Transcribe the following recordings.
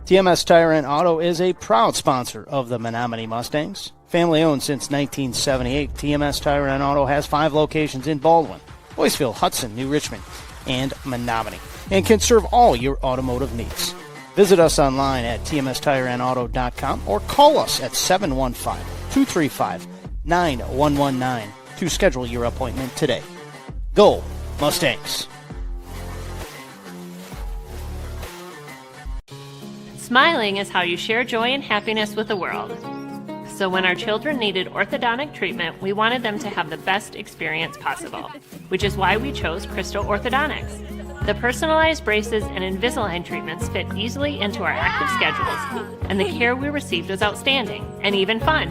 TMS Tire and Auto is a proud sponsor of the Menomonie Mustangs. Family owned since 1978, TMS Tire and Auto has 5 locations in Baldwin, Boyceville, Hudson, New Richmond, and Menomonie, and can serve all your automotive needs. Visit us online at tmstireandauto.com or call us at 715-235-9119 to schedule your appointment today. Go Mustangs! Smiling is how you share joy and happiness with the world. So when our children needed orthodontic treatment, we wanted them to have the best experience possible, which is why we chose Crystal Orthodontics. The personalized braces and Invisalign treatments fit easily into our active schedules, and the care we received was outstanding and even fun.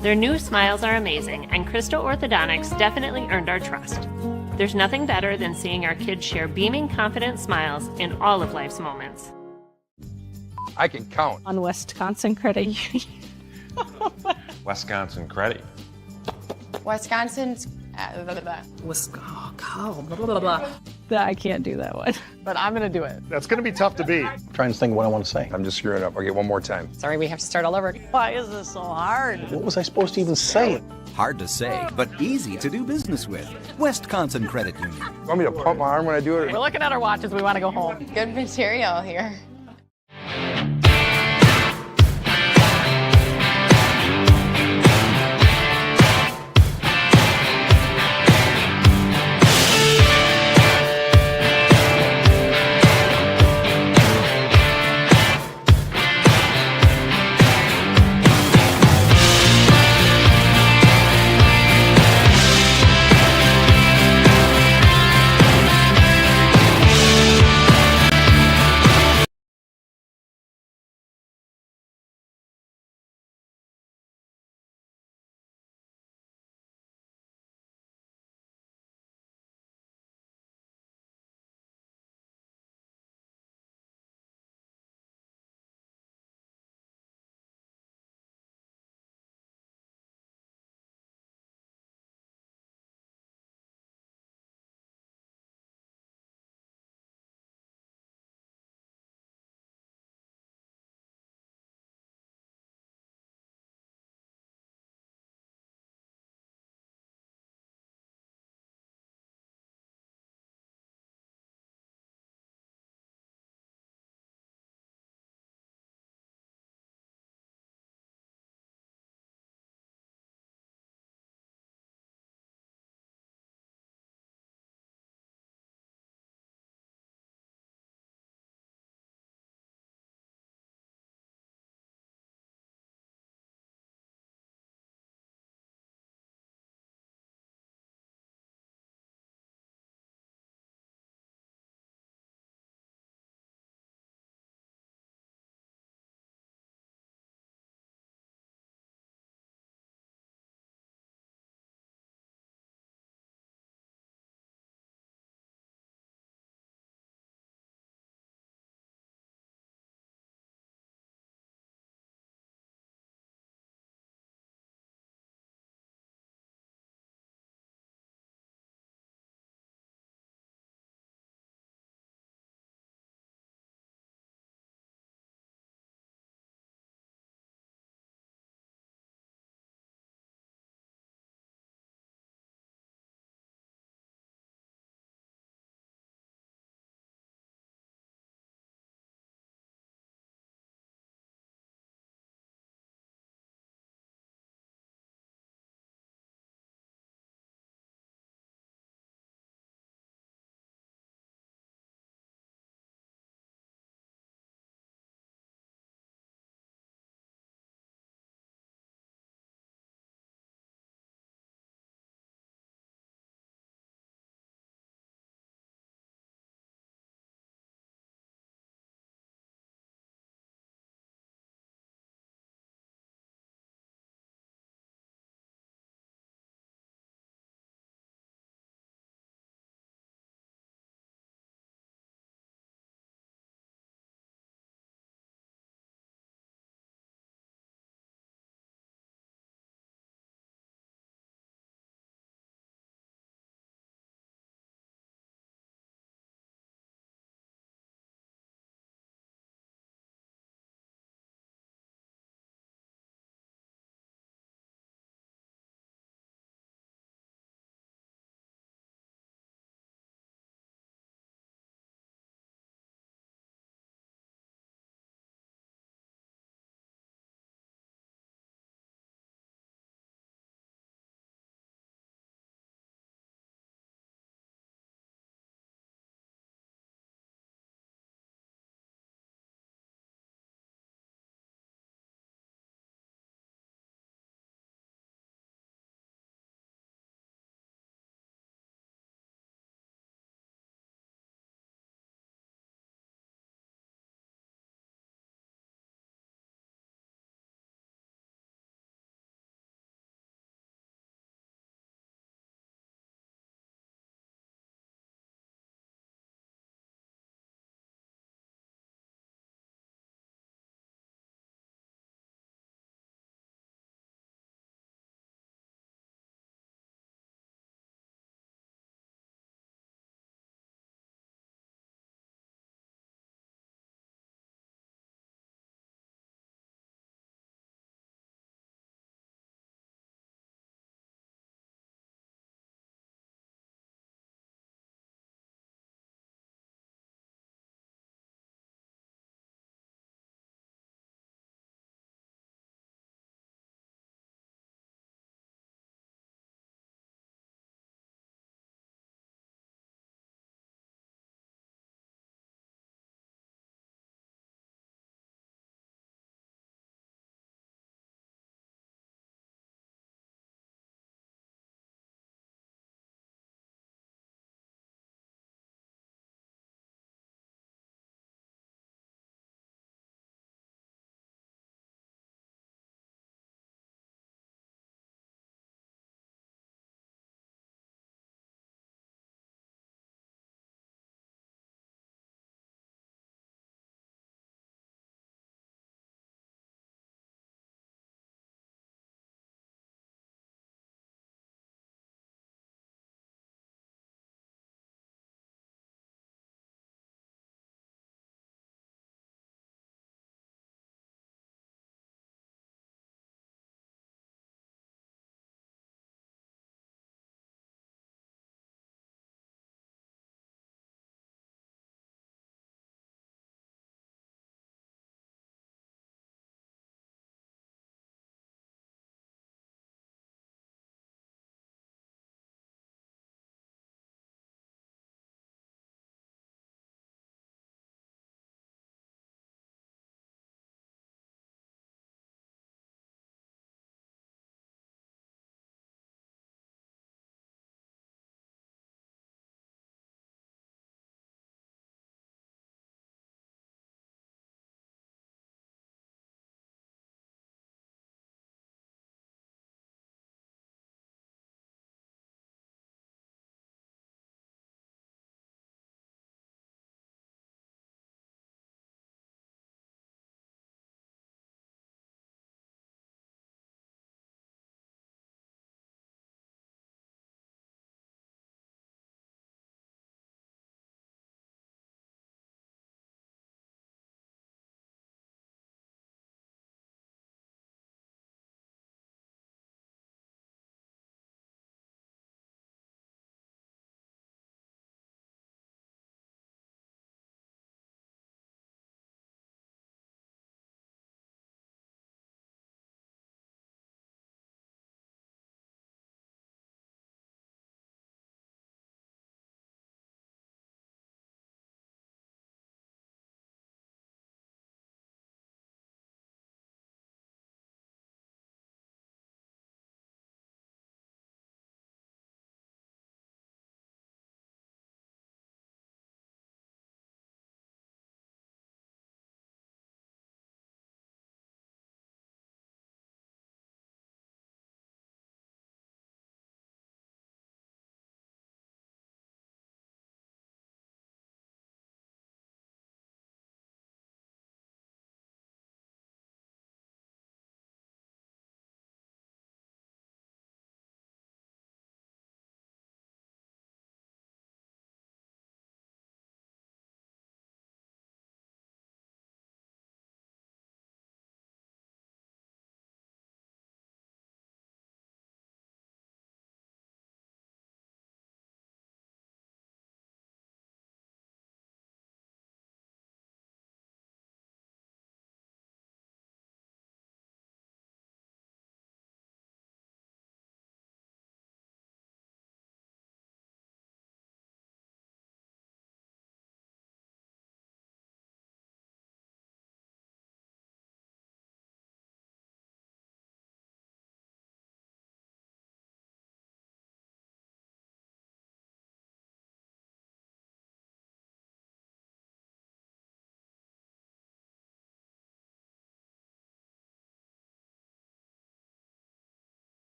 Their new smiles are amazing, and Crystal Orthodontics definitely earned our trust. There's nothing better than seeing our kids share beaming, confident smiles in all of life's moments. I can count. On Wisconsin Credit Union. Wisconsin Credit. Wisconsin's. I can't do that one. But I'm going to do it. That's going to be tough to beat. I'm trying to think of what I want to say. I'm just screwing up. I'll get one more time. Sorry, we have to start all over. Why is this so hard? What was I supposed to even say? Hard to say, but easy to do business with. Wisconsin Credit Union. You want me to pump my arm when I do it? We're looking at our watches. We want to go home. Good material here.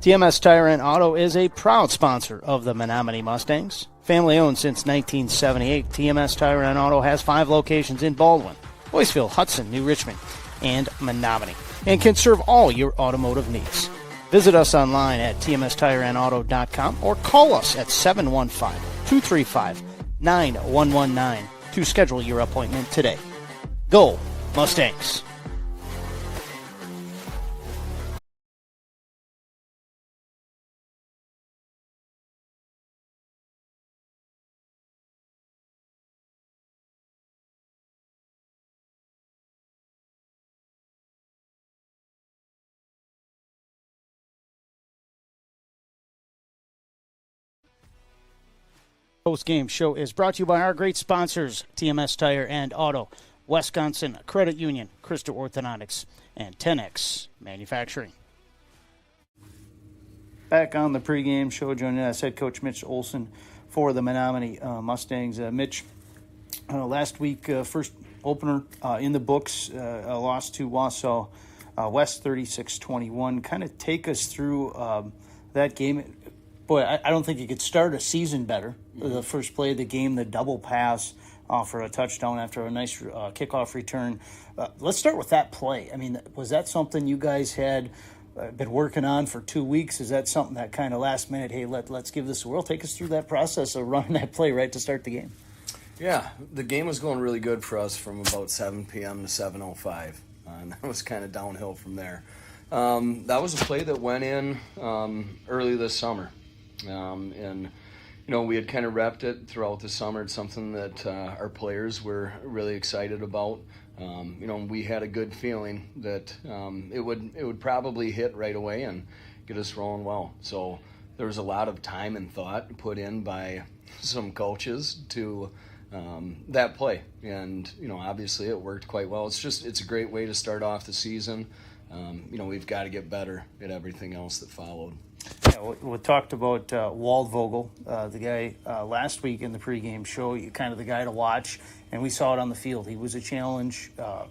TMS Tire and Auto is a proud sponsor of the Menomonie Mustangs. Family owned since 1978, TMS Tire and Auto has 5 locations in Baldwin, Boyceville, Hudson, New Richmond, and Menomonie, and can serve all your automotive needs. Visit us online at tmstireandauto.com or call us at 715-235-9119 to schedule your appointment today. Go Mustangs! Post-game show is brought to you by our great sponsors, TMS Tire and Auto, Wisconsin Credit Union, Crystal Orthodontics, and 10X Manufacturing. Back on the pregame show, joining us, head coach Mitch Olson for the Menomonie Mustangs. Mitch, last week, first opener in the books, a loss to Wausau West 36-21. Kind of take us through that game. Boy, I don't think you could start a season better. The first play of the game, the double pass for a touchdown after a nice kickoff return. Let's start with that play. I mean, was that something you guys had been working on for 2 weeks? Is that something that kind of last minute, hey, let's give this a whirl? Take us through that process of running that play right to start the game. Yeah, the game was going really good for us from about 7 p.m. to 7:05, and that was kind of downhill from there. That was a play that went in early this summer. And, we had kind of repped it throughout the summer. It's something that our players were really excited about. We had a good feeling that it would probably hit right away and get us rolling well. So there was a lot of time and thought put in by some coaches to that play. And, obviously it worked quite well. It's a great way to start off the season. We've got to get better at everything else that followed. Yeah, we talked about Waldvogel, the guy last week in the pregame show, kind of the guy to watch, and we saw it on the field. He was a challenge, a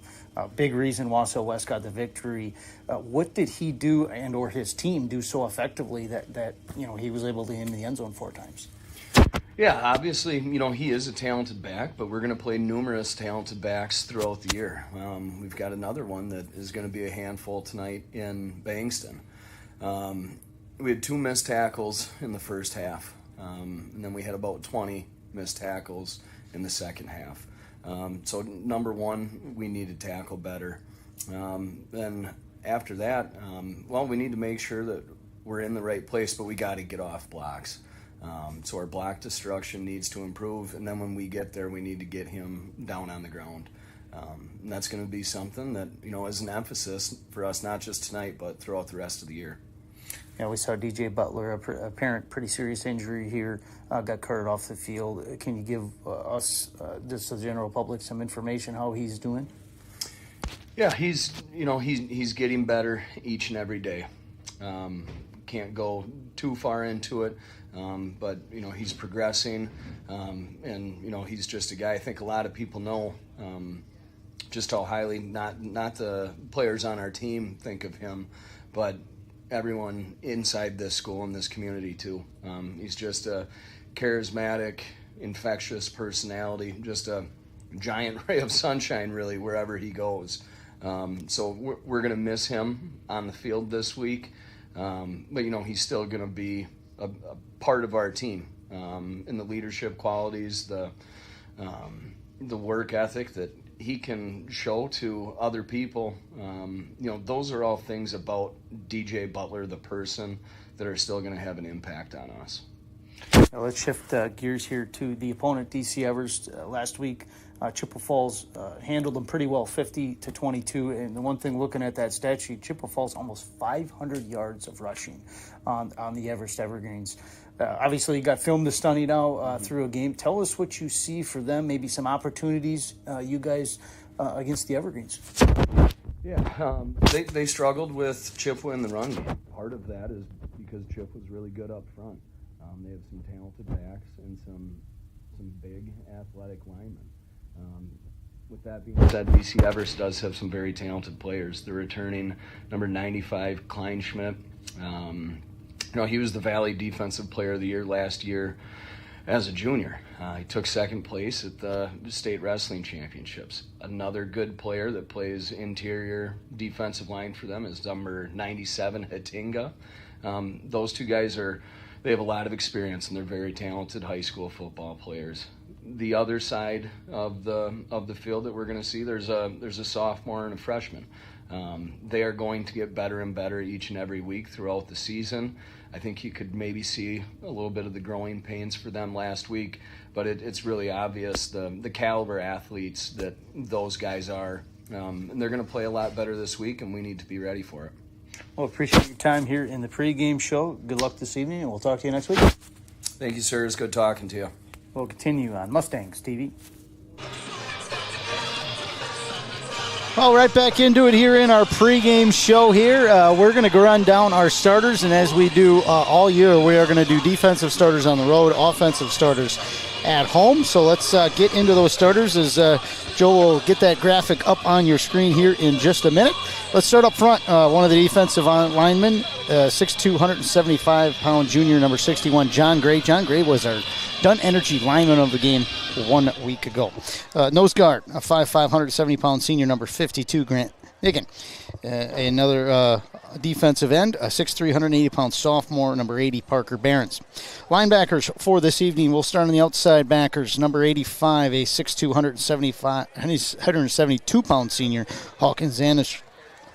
big reason Wausau West got the victory. What did he do and or his team do so effectively that he was able to get in the end zone 4 times? Yeah, obviously, he is a talented back, but we're going to play numerous talented backs throughout the year. We've got another one that is going to be a handful tonight in Bankston. We had 2 missed tackles in the first half, and then we had about 20 missed tackles in the second half. So number one, we need to tackle better. Then after that, we need to make sure that we're in the right place, but we got to get off blocks. So our block destruction needs to improve, and then when we get there, we need to get him down on the ground. And that's going to be something that, is an emphasis for us, not just tonight, but throughout the rest of the year. Yeah, we saw DJ Butler, apparent pretty serious injury here, got carted off the field. Can you give us, just the general public, some information how he's doing? Yeah, he's getting better each and every day. Can't go too far into it, but he's progressing, and he's just a guy. I think a lot of people know just how highly not the players on our team think of him, but everyone inside this school and this community too. He's just a charismatic, infectious personality, just a giant ray of sunshine really wherever he goes. So we're going to miss him on the field this week, but he's still going to be a part of our team, in the leadership qualities, the work ethic that he can show to other people. Those are all things about DJ Butler, the person, that are still going to have an impact on us. Now let's shift gears here to the opponent, DC Everest. Last week, Chippewa Falls handled them pretty well, 50-22. And the one thing looking at that stat sheet, Chippewa Falls almost 500 yards of rushing on the Everest Evergreens. Obviously, you got film to study now through a game. Tell us what you see for them, maybe some opportunities you guys against the Evergreens. Yeah, they struggled with Chippewa in the run game. Part of that is because Chippewa's really good up front. They have some talented backs and some big athletic linemen. With that being said, DC Everest does have some very talented players. They're returning number 95, Kleinschmidt. He was the Valley Defensive Player of the Year last year as a junior. He took second place at the state wrestling championships. Another good player that plays interior defensive line for them is number 97, Hatinga. Those two guys they have a lot of experience, and they're very talented high school football players. The other side of the field that we're going to see, there's a sophomore and a freshman. They are going to get better and better each and every week throughout the season. I think you could maybe see a little bit of the growing pains for them last week, but it's really obvious the caliber athletes that those guys are, and they're going to play a lot better this week, and we need to be ready for it. Well, appreciate your time here in the pregame show. Good luck this evening, and we'll talk to you next week. Thank you, sir. It's good talking to you. We'll continue on Mustangs TV. Well, right back into it here in our pregame show here. We're going to run down our starters, and as we do all year, we are going to do defensive starters on the road, offensive starters at home. So let's get into those starters as Joe will get that graphic up on your screen here in just a minute. Let's start up front. One of the defensive linemen, 6'2", 175-pound junior, number 61, John Gray. John Gray was our Dun Energy lineman of the game 1 week ago. Nose guard, a 5'5", 170-pound senior, number 52, Grant Niggin. Another defensive end, a 6'3", 180-pound sophomore, number 80, Parker Behrens. Linebackers for this evening, we'll start on the outside backers. Number 85, a 6'2", 172-pound senior, Hawkins Anderson,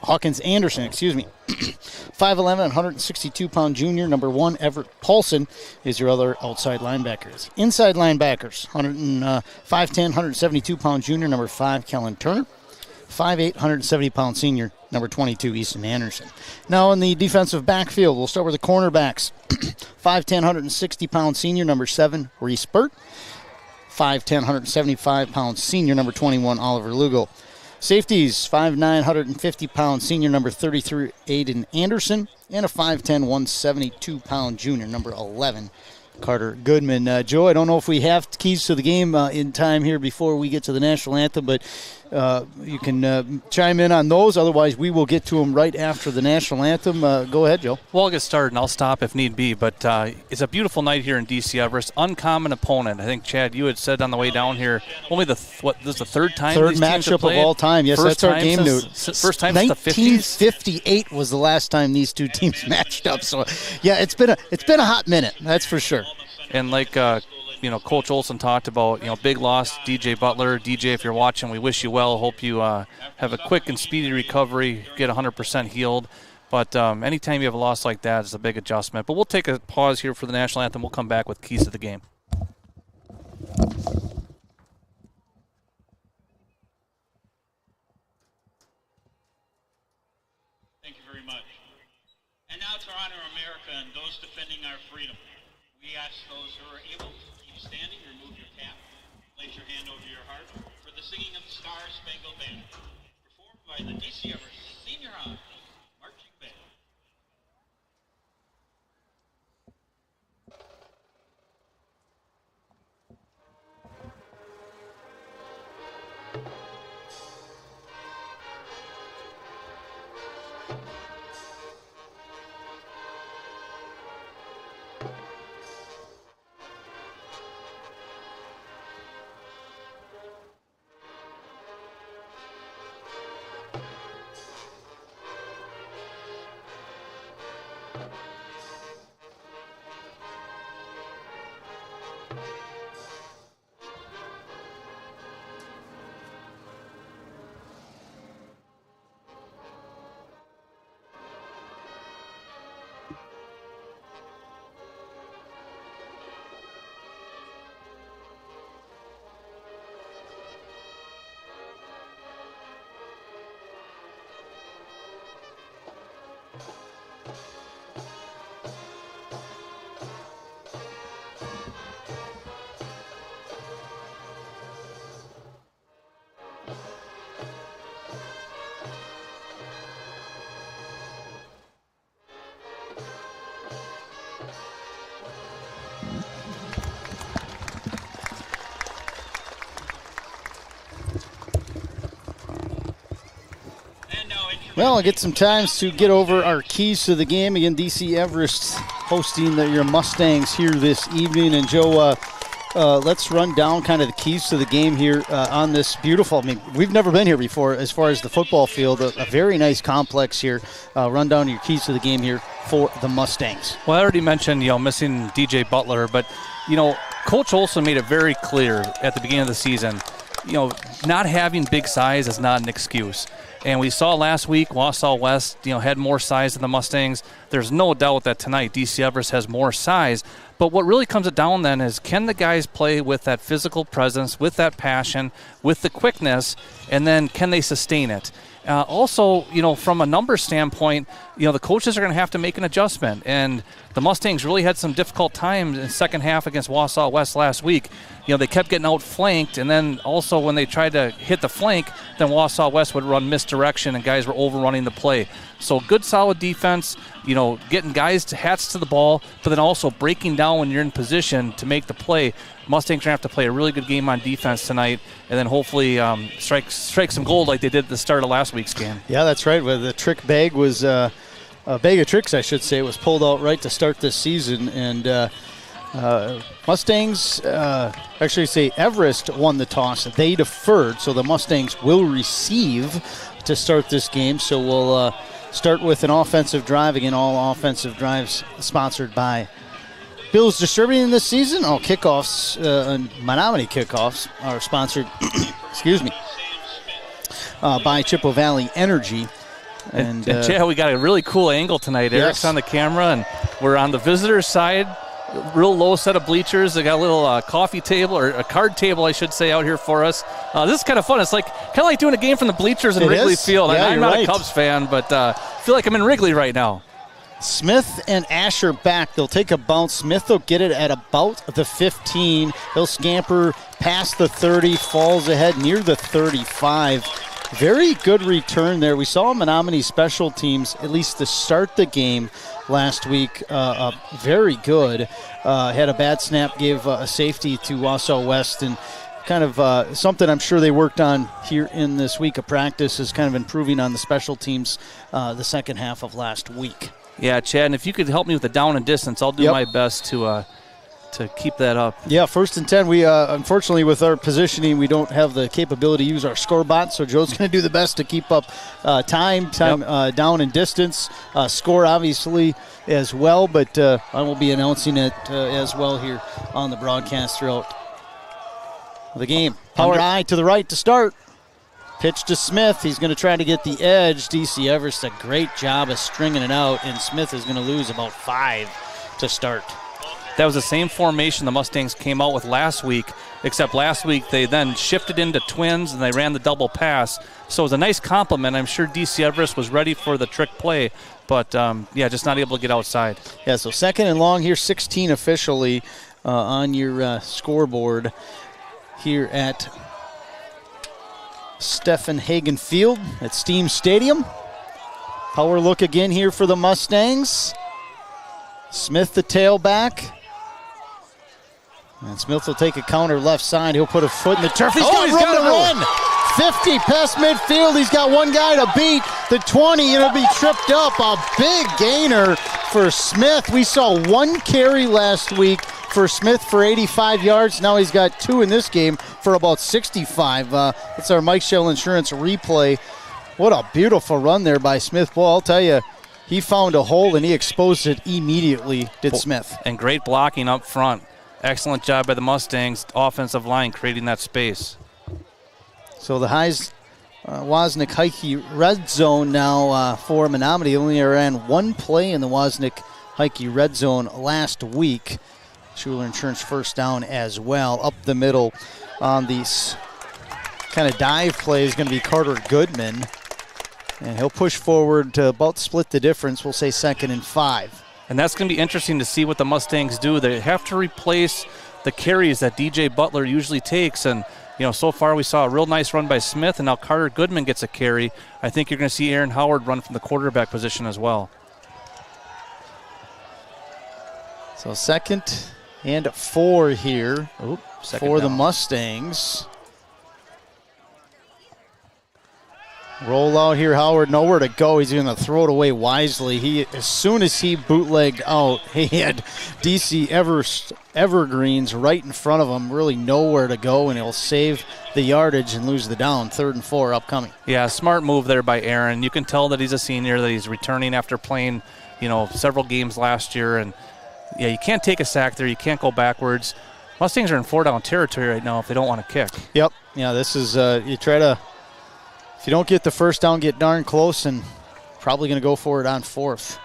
5'11", 162-pound junior, number 1, Everett Paulson is your other outside linebackers. Inside linebackers, 5'10", 172-pound junior, number 5, Kellen Turner. 5'8", 170-pound senior, number 22, Easton Anderson. Now in the defensive backfield, we'll start with the cornerbacks. 5'10", 160-pound senior, number 7, Reese Burt. 5'10", 175-pound senior, number 21, Oliver Lugo. Safeties, 5'9", 150-pound senior, number 33, Aiden Anderson. And a 5'10", 172-pound junior, number 11, Carter Goodman. Joe, I don't know if we have keys to the game in time here before we get to the national anthem, but you can chime in on those. Otherwise, we will get to them right after the national anthem. Go ahead, Joe. Well, I'll get started, and I'll stop if need be. But it's a beautiful night here in DC Everest. Uncommon opponent. I think, Chad, you had said on the way down here, only this is the third time third these teams have matchup played? Of all time. Yes, first that's our game news. First time since the 50s? 1958 was the last time these two teams matched up. So, yeah, it's been a hot minute. That's for sure. And like Coach Olson talked about, big loss, DJ Butler. DJ, if you're watching, we wish you well. Hope you have a quick and speedy recovery, get 100% healed. But anytime you have a loss like that, it's a big adjustment. But we'll take a pause here for the national anthem. We'll come back with keys to the game. Thank you very much. And now to honor America and those defending our freedom. We ask those who are able to keep standing, remove your cap, place your hand over your heart for the singing of the Star Spangled Banner, performed by the DC Everest Senior High Marching Band. Well, I'll get some times to get over our keys to the game. Again, DC Everest hosting your Mustangs here this evening. And Joe, let's run down kind of the keys to the game here on this beautiful, we've never been here before as far as the football field. A very nice complex here. Run down your keys to the game here for the Mustangs. Well, I already mentioned, missing DJ Butler, but, Coach Olson made it very clear at the beginning of the season, not having big size is not an excuse. And we saw last week, Wausau West, had more size than the Mustangs. There's no doubt that tonight DC Everest has more size. But what really comes it down then is, can the guys play with that physical presence, with that passion, with the quickness, and then can they sustain it? Also, from a number standpoint, the coaches are going to have to make an adjustment. And the Mustangs really had some difficult times in the second half against Wausau West last week. They kept getting outflanked, and then also when they tried to hit the flank, then Wausau West would run misdirection, and guys were overrunning the play. So good, solid defense, getting guys hats to the ball, but then also breaking down when you're in position to make the play. Mustangs are going to have to play a really good game on defense tonight, and then hopefully strike some gold like they did at the start of last week's game. Yeah, that's right. Well, the trick bag was a bag of tricks, I should say, was pulled out right to start this season, and Mustangs, actually say Everest won the toss. They deferred, so the Mustangs will receive to start this game. So we'll start with an offensive drive. Again, all offensive drives sponsored by Bill's Distributing this season. Kickoffs, Menomonie kickoffs are sponsored, by Chippewa Valley Energy. And Chad, we got a really cool angle tonight. Yes. Eric's on the camera, and we're on the visitor's side. Real low set of bleachers. They got a little coffee table, or a card table, I should say, out here for us. This is kind of fun. It's kind of like doing a game from the bleachers in Wrigley Field. Yeah, I'm not a Cubs fan, but I feel like I'm in Wrigley right now. Smith and Asher back. They'll take a bounce. Smith will get it at about the 15. He'll scamper past the 30, falls ahead near the 35. Very good return there. We saw Menomonie special teams, at least to start the game last week, very good. Had a bad snap, gave a safety to Wausau West, and kind of something I'm sure they worked on here in this week of practice is kind of improving on the special teams the second half of last week. Yeah, Chad, and if you could help me with the down and distance, I'll do my best to keep that up. Yeah, 1st and 10. We unfortunately, with our positioning, we don't have the capability to use our score bot, so Joe's going to do the best to keep up time down and distance. Score, obviously, as well, but I will be announcing it as well here on the broadcast throughout the game. Power eye to the right to start. Pitch to Smith. He's going to try to get the edge. DC Everest, a great job of stringing it out, and Smith is going to lose about 5 to start. That was the same formation the Mustangs came out with last week, except last week they then shifted into twins and they ran the double pass. So it was a nice compliment. I'm sure DC Everest was ready for the trick play, but just not able to get outside. Yeah, so 2nd and long here, 16 officially on your scoreboard here at Stephen Hagen Field at Steam Stadium. Power look again here for the Mustangs. Smith the tailback. And Smith will take a counter left side. He'll put a foot in the turf. He's got room to run. 50 past midfield. He's got one guy to beat. The 20, it'll be tripped up. A big gainer for Smith. We saw 1 carry last week for Smith for 85 yards. Now he's got 2 in this game for about 65. It's our Mike Shell Insurance replay. What a beautiful run there by Smith. Boy, I'll tell you, he found a hole and he exposed it immediately, did Smith. And great blocking up front. Excellent job by the Mustangs offensive line creating that space. So the Wozniak Heike red zone now for Menomonie. Only ran 1 play in the Wozniak Heike red zone last week. Schuler Insurance first down as well. Up the middle on these kind of dive play is going to be Carter Goodman. And he'll push forward to about split the difference. We'll say 2nd and 5. And that's going to be interesting to see what the Mustangs do. They have to replace the carries that DJ Butler usually takes. And, so far we saw a real nice run by Smith, and now Carter Goodman gets a carry. I think you're going to see Aaron Howard run from the quarterback position as well. So 2nd and 4 here for the Mustangs. Roll out here, Howard, nowhere to go. He's going to throw it away wisely. As soon as he bootlegged out, he had DC Everest Evergreens right in front of him, really nowhere to go, and he'll save the yardage and lose the down. 3rd and 4 upcoming. Yeah, smart move there by Aaron. You can tell that he's a senior, that he's returning after playing, several games last year. And, yeah, you can't take a sack there. You can't go backwards. Mustangs are in 4-down territory right now if they don't want to kick. Yep. Yeah, this is you try to – if you don't get the first down, get darn close, and probably going to go for it on 4th.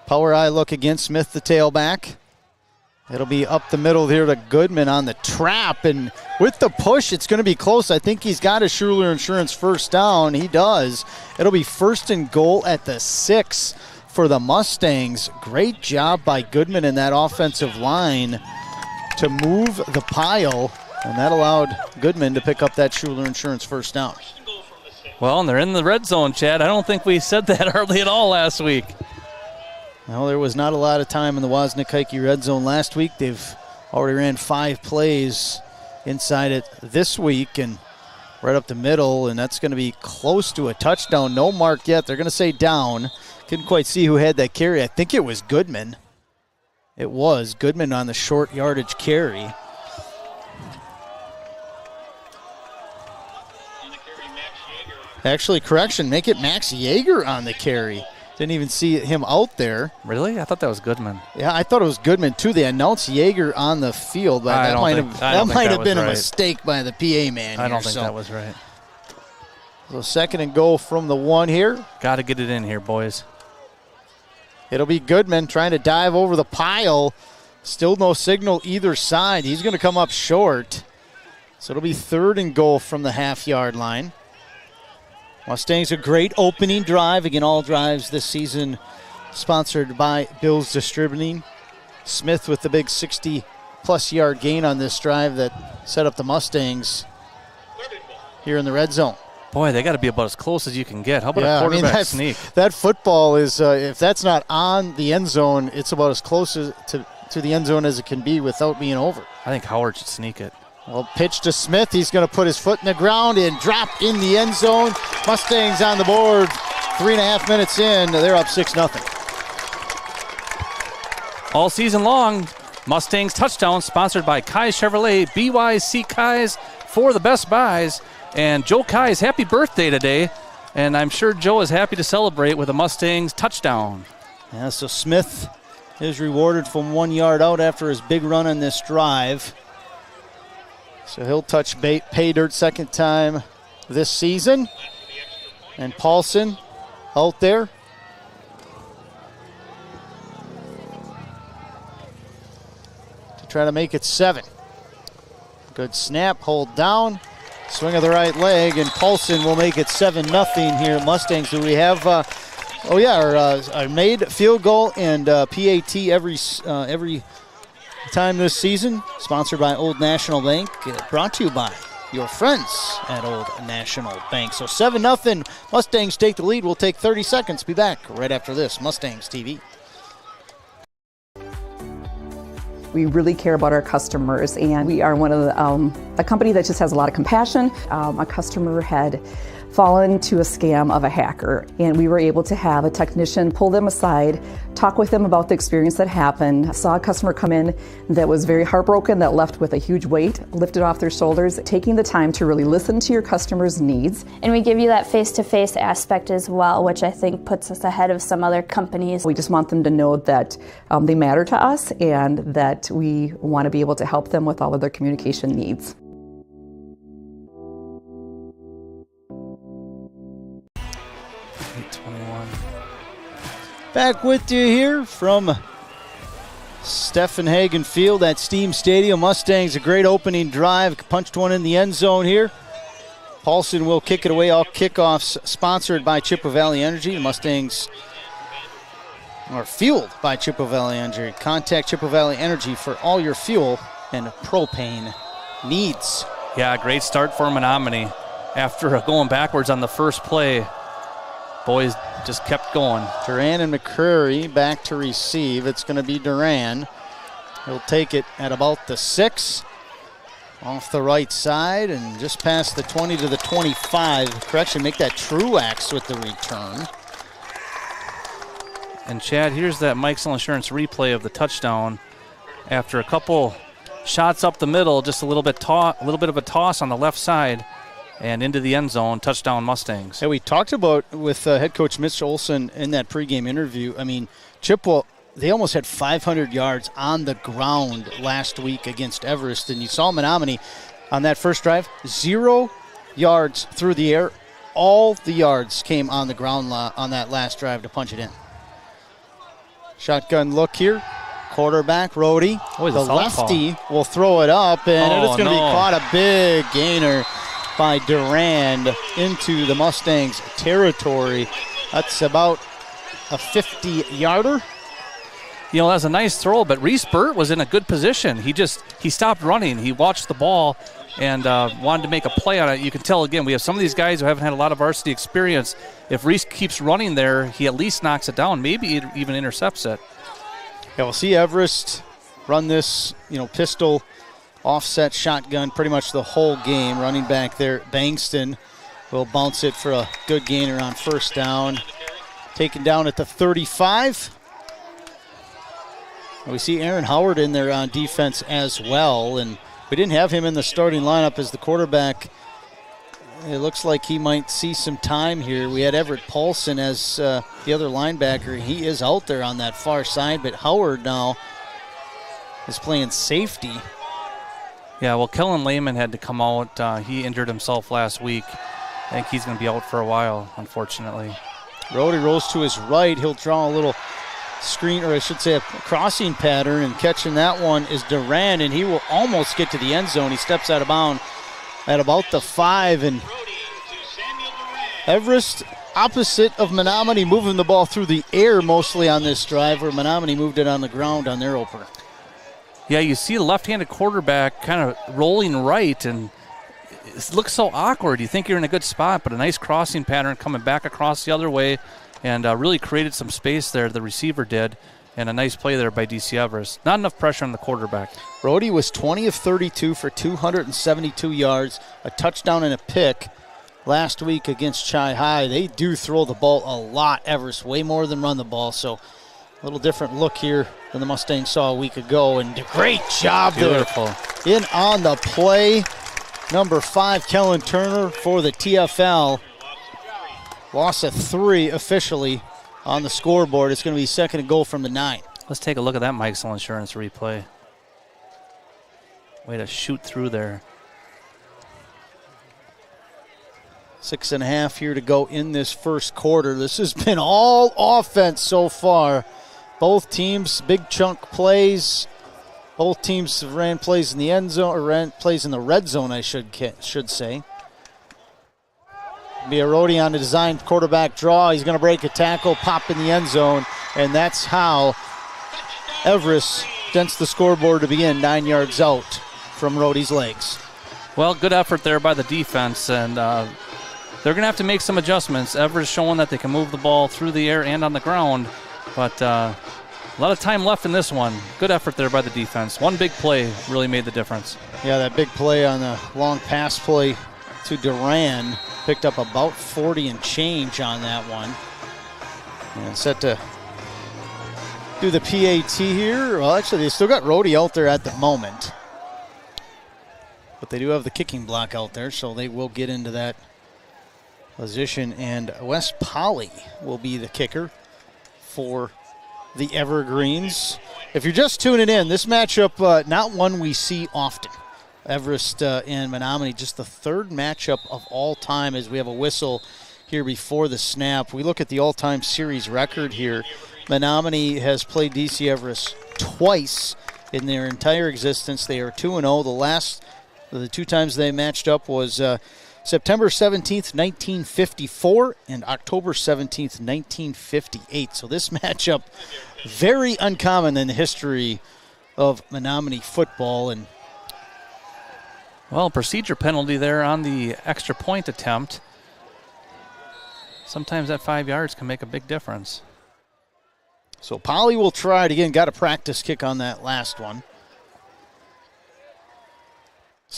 Power eye look again. Smith, the tailback. It'll be up the middle here to Goodman on the trap, and with the push, it's going to be close. I think he's got a Schuler Insurance first down. He does. It'll be 1st and goal at the 6 for the Mustangs. Great job by Goodman in that offensive line to move the pile, and that allowed Goodman to pick up that Schuler Insurance first down. Well, and they're in the red zone, Chad. I don't think we said that hardly at all last week. Well, there was not a lot of time in the Wasnikaiki red zone last week. They've already ran 5 plays inside it this week, and right up the middle, and that's going to be close to a touchdown. No mark yet. They're going to say down. Couldn't quite see who had that carry. I think it was Goodman. It was Goodman on the short yardage carry. Actually, correction, make it Max Yeager on the carry. Didn't even see him out there. Really? I thought that was Goodman. Yeah, I thought it was Goodman, too. They announced Yeager on the field, but that might have been a mistake by the PA man. I don't think that was right. So 2nd and goal from the 1 here. Got to get it in here, boys. It'll be Goodman trying to dive over the pile. Still no signal either side. He's going to come up short. So it'll be 3rd and goal from the half-yard line. Mustangs a great opening drive. Again, all drives this season sponsored by Bill's Distributing. Smith with the big 60-plus yard gain on this drive that set up the Mustangs here in the red zone. Boy, they got to be about as close as you can get. How about a quarterback sneak? That football is, if that's not on the end zone, it's about as close to the end zone as it can be without being over. I think Howard should sneak it. Well, pitch to Smith. He's going to put his foot in the ground and drop in the end zone. Mustangs on the board. 3.5 minutes in. They're up 6-0. All season long, Mustangs touchdown sponsored by Kai Chevrolet. BYC Kai's for the best buys. And Joe Kai's happy birthday today. And I'm sure Joe is happy to celebrate with a Mustangs touchdown. Yeah, so Smith is rewarded from 1 yard out after his big run on this drive. So he'll touch pay dirt 2nd time this season. And Paulson out there. To try to make it 7. Good snap, hold down. Swing of the right leg, and Paulson will make it 7-0 here at Mustangs. Do we have, our made field goal and PAT every time this season, sponsored by Old National Bank, brought to you by your friends at Old National Bank. So 7-0, Mustangs take the lead. We'll take 30 seconds. Be back right after this. Mustangs TV. We really care about our customers, and we are one of a company that just has a lot of compassion. A customer had fallen into a scam of a hacker, and we were able to have a technician pull them aside, talk with them about the experience that happened. Saw a customer come in that was very heartbroken, that left with a huge weight lifted off their shoulders. Taking the time to really listen to your customer's needs. And we give you that face-to-face aspect as well, which I think puts us ahead of some other companies. We just want them to know that they matter to us and that we want to be able to help them with all of their communication needs. Back with you here from Stephen Hagen Field at Steam Stadium. Mustangs, a great opening drive. Punched one in the end zone here. Paulson will kick it away. All kickoffs sponsored by Chippewa Valley Energy. The Mustangs are fueled by Chippewa Valley Energy. Contact Chippewa Valley Energy for all your fuel and propane needs. Yeah, great start for Menomonie. After going backwards on the first play, boys just kept going. Duran and McCrary back to receive. It's going to be Duran. He'll take it at about the 6. Off the right side and just past the 20 to the 25. Correction, make that Truax with the return. And Chad, here's that Mike's Insurance replay of the touchdown. After a couple shots up the middle, just a little bit of a toss on the left side and into the end zone, touchdown Mustangs. Hey, we talked about with head coach Mitch Olson in that pregame interview. I mean, Chippewa, they almost had 500 yards on the ground last week against Everest. And you saw Menomonie on that first drive, 0 yards through the air. All the yards came on the ground on that last drive to punch it in. Shotgun look here. Quarterback, Rhodey. Oh, the lefty will throw it up, and it's going to be caught. A big gainer by Durand into the Mustangs territory. That's about a 50-yarder. You know, that's a nice throw, but Reese Burt was in a good position. He stopped running. He watched the ball and wanted to make a play on it. You can tell, again, we have some of these guys who haven't had a lot of varsity experience. If Reese keeps running there, he at least knocks it down, maybe even intercepts it. Yeah, we'll see Everest run this, pistol offset shotgun pretty much the whole game. Running back there, Bankston will bounce it for a good gainer on first down. Taken down at the 35. We see Aaron Howard in there on defense as well, and we didn't have him in the starting lineup as the quarterback. It looks like he might see some time here. We had Everett Paulson as the other linebacker. He is out there on that far side, but Howard now is playing safety. Yeah, well, Kellen Lehman had to come out. He injured himself last week. I think he's going to be out for a while, unfortunately. Rhodey rolls to his right. He'll draw a little screen, or I should say a crossing pattern, and catching that one is Durand, and he will almost get to the end zone. He steps out of bounds at about the 5, and Everest opposite of Menomonie moving the ball through the air mostly on this drive, where Menomonie moved it on the ground on their opener. Yeah, you see the left-handed quarterback kind of rolling right, and it looks so awkward. You think you're in a good spot, but a nice crossing pattern coming back across the other way, and really created some space there, the receiver did, and a nice play there by DC Everest. Not enough pressure on the quarterback. Rhodey was 20 of 32 for 272 yards, a touchdown and a pick last week against Chi High. They do throw the ball a lot, Everest, way more than run the ball, so a little different look here than the Mustangs saw a week ago, and great job Beautiful. There. In on the play, number 5, Kellen Turner for the TFL. Loss of 3 officially on the scoreboard. It's going to be second and goal from the 9. Let's take a look at that Mike's Insurance replay. Way to shoot through there. 6.5 here to go in this first quarter. This has been all offense so far. Both teams, big chunk plays. Both teams ran plays in the end zone, or ran plays in the red zone, I should say. Be a Rhodey on the designed quarterback draw. He's going to break a tackle, pop in the end zone, and that's how Everest dents the scoreboard to begin 9 yards out from Rhodey's legs. Well, good effort there by the defense, and they're going to have to make some adjustments. Everest showing that they can move the ball through the air and on the ground, but a lot of time left in this one. Good effort there by the defense. One big play really made the difference. Yeah, that big play on the long pass play to Durand. Picked up about 40 and change on that one. And set to do the PAT here. Well, actually, they still got Rhodey out there at the moment. But they do have the kicking block out there, so they will get into that position. And Wes Polly will be the kicker for the Evergreens. If you're just tuning in, this matchup, not one we see often. Everest and Menomonie, just the third matchup of all time as we have a whistle here before the snap. We look at the all-time series record here. Menomonie has played DC Everest twice in their entire existence. They are 2-0. The 2 times they matched up was September 17th, 1954 and October 17th, 1958. So this matchup, very uncommon in the history of Menomonie football. And well, procedure penalty there on the extra point attempt. Sometimes that 5 yards can make a big difference. So Polly will try it again. Got a practice kick on that last one.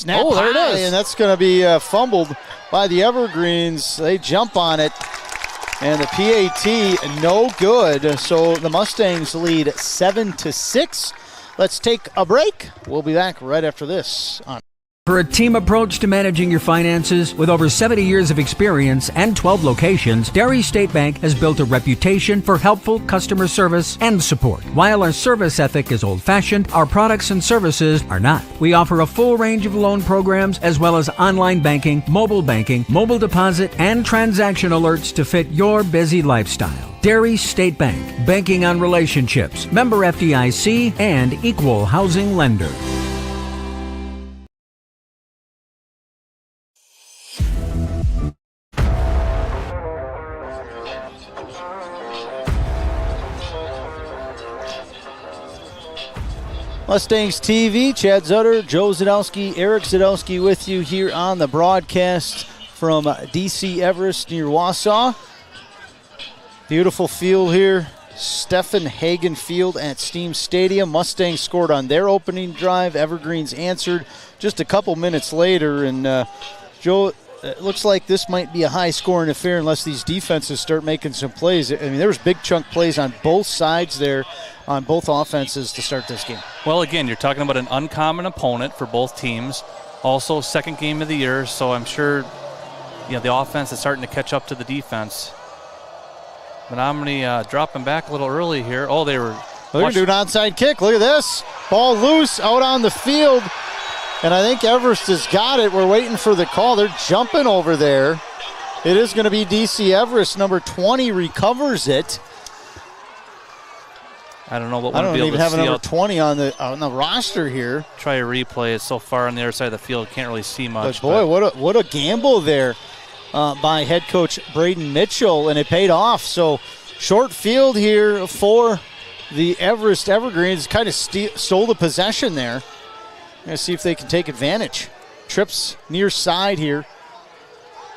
Snap there it high, is. and that's going to be fumbled by the Evergreens. They jump on it, and the PAT no good. So the Mustangs lead 7-6. Let's take a break. We'll be back right after this on. For a team approach to managing your finances with over 70 years of experience and 12 locations, Dairy State Bank has built a reputation for helpful customer service and support. While our service ethic is old-fashioned, our products and services are not. We offer a full range of loan programs as well as online banking, mobile deposit, and transaction alerts to fit your busy lifestyle. Dairy State Bank, banking on relationships, member FDIC, and equal housing lender. Mustangs TV, Chad Zutter, Joe Zadowski, Eric Zadowski with you here on the broadcast from DC Everest near Wausau. Beautiful field here. Stephen Hagen Field at Steam Stadium. Mustangs scored on their opening drive. Evergreens answered just a couple minutes later. And Joe, it looks like this might be a high-scoring affair unless these defenses start making some plays. I mean, there was big chunk plays on both sides there, on both offenses to start this game. Well, again, you're talking about an uncommon opponent for both teams. Also, second game of the year, so I'm sure the offense is starting to catch up to the defense. Menomonie dropping back a little early here. Oh, they were... They're going to do an onside kick. Look at this. Ball loose out on the field. And I think Everest has got it. We're waiting for the call. They're jumping over there. It is going to be DC Everest. Number 20 recovers it. I don't know what I don't we'll be even able have to a see number 20 on the roster here. Try a replay. It's so far on the other side of the field, can't really see much. But boy, what a gamble there by head coach Braden Mitchell, and it paid off. So short field here for the Everest Evergreens. Kind of stole the possession there. Going to see if they can take advantage. Trips near side here.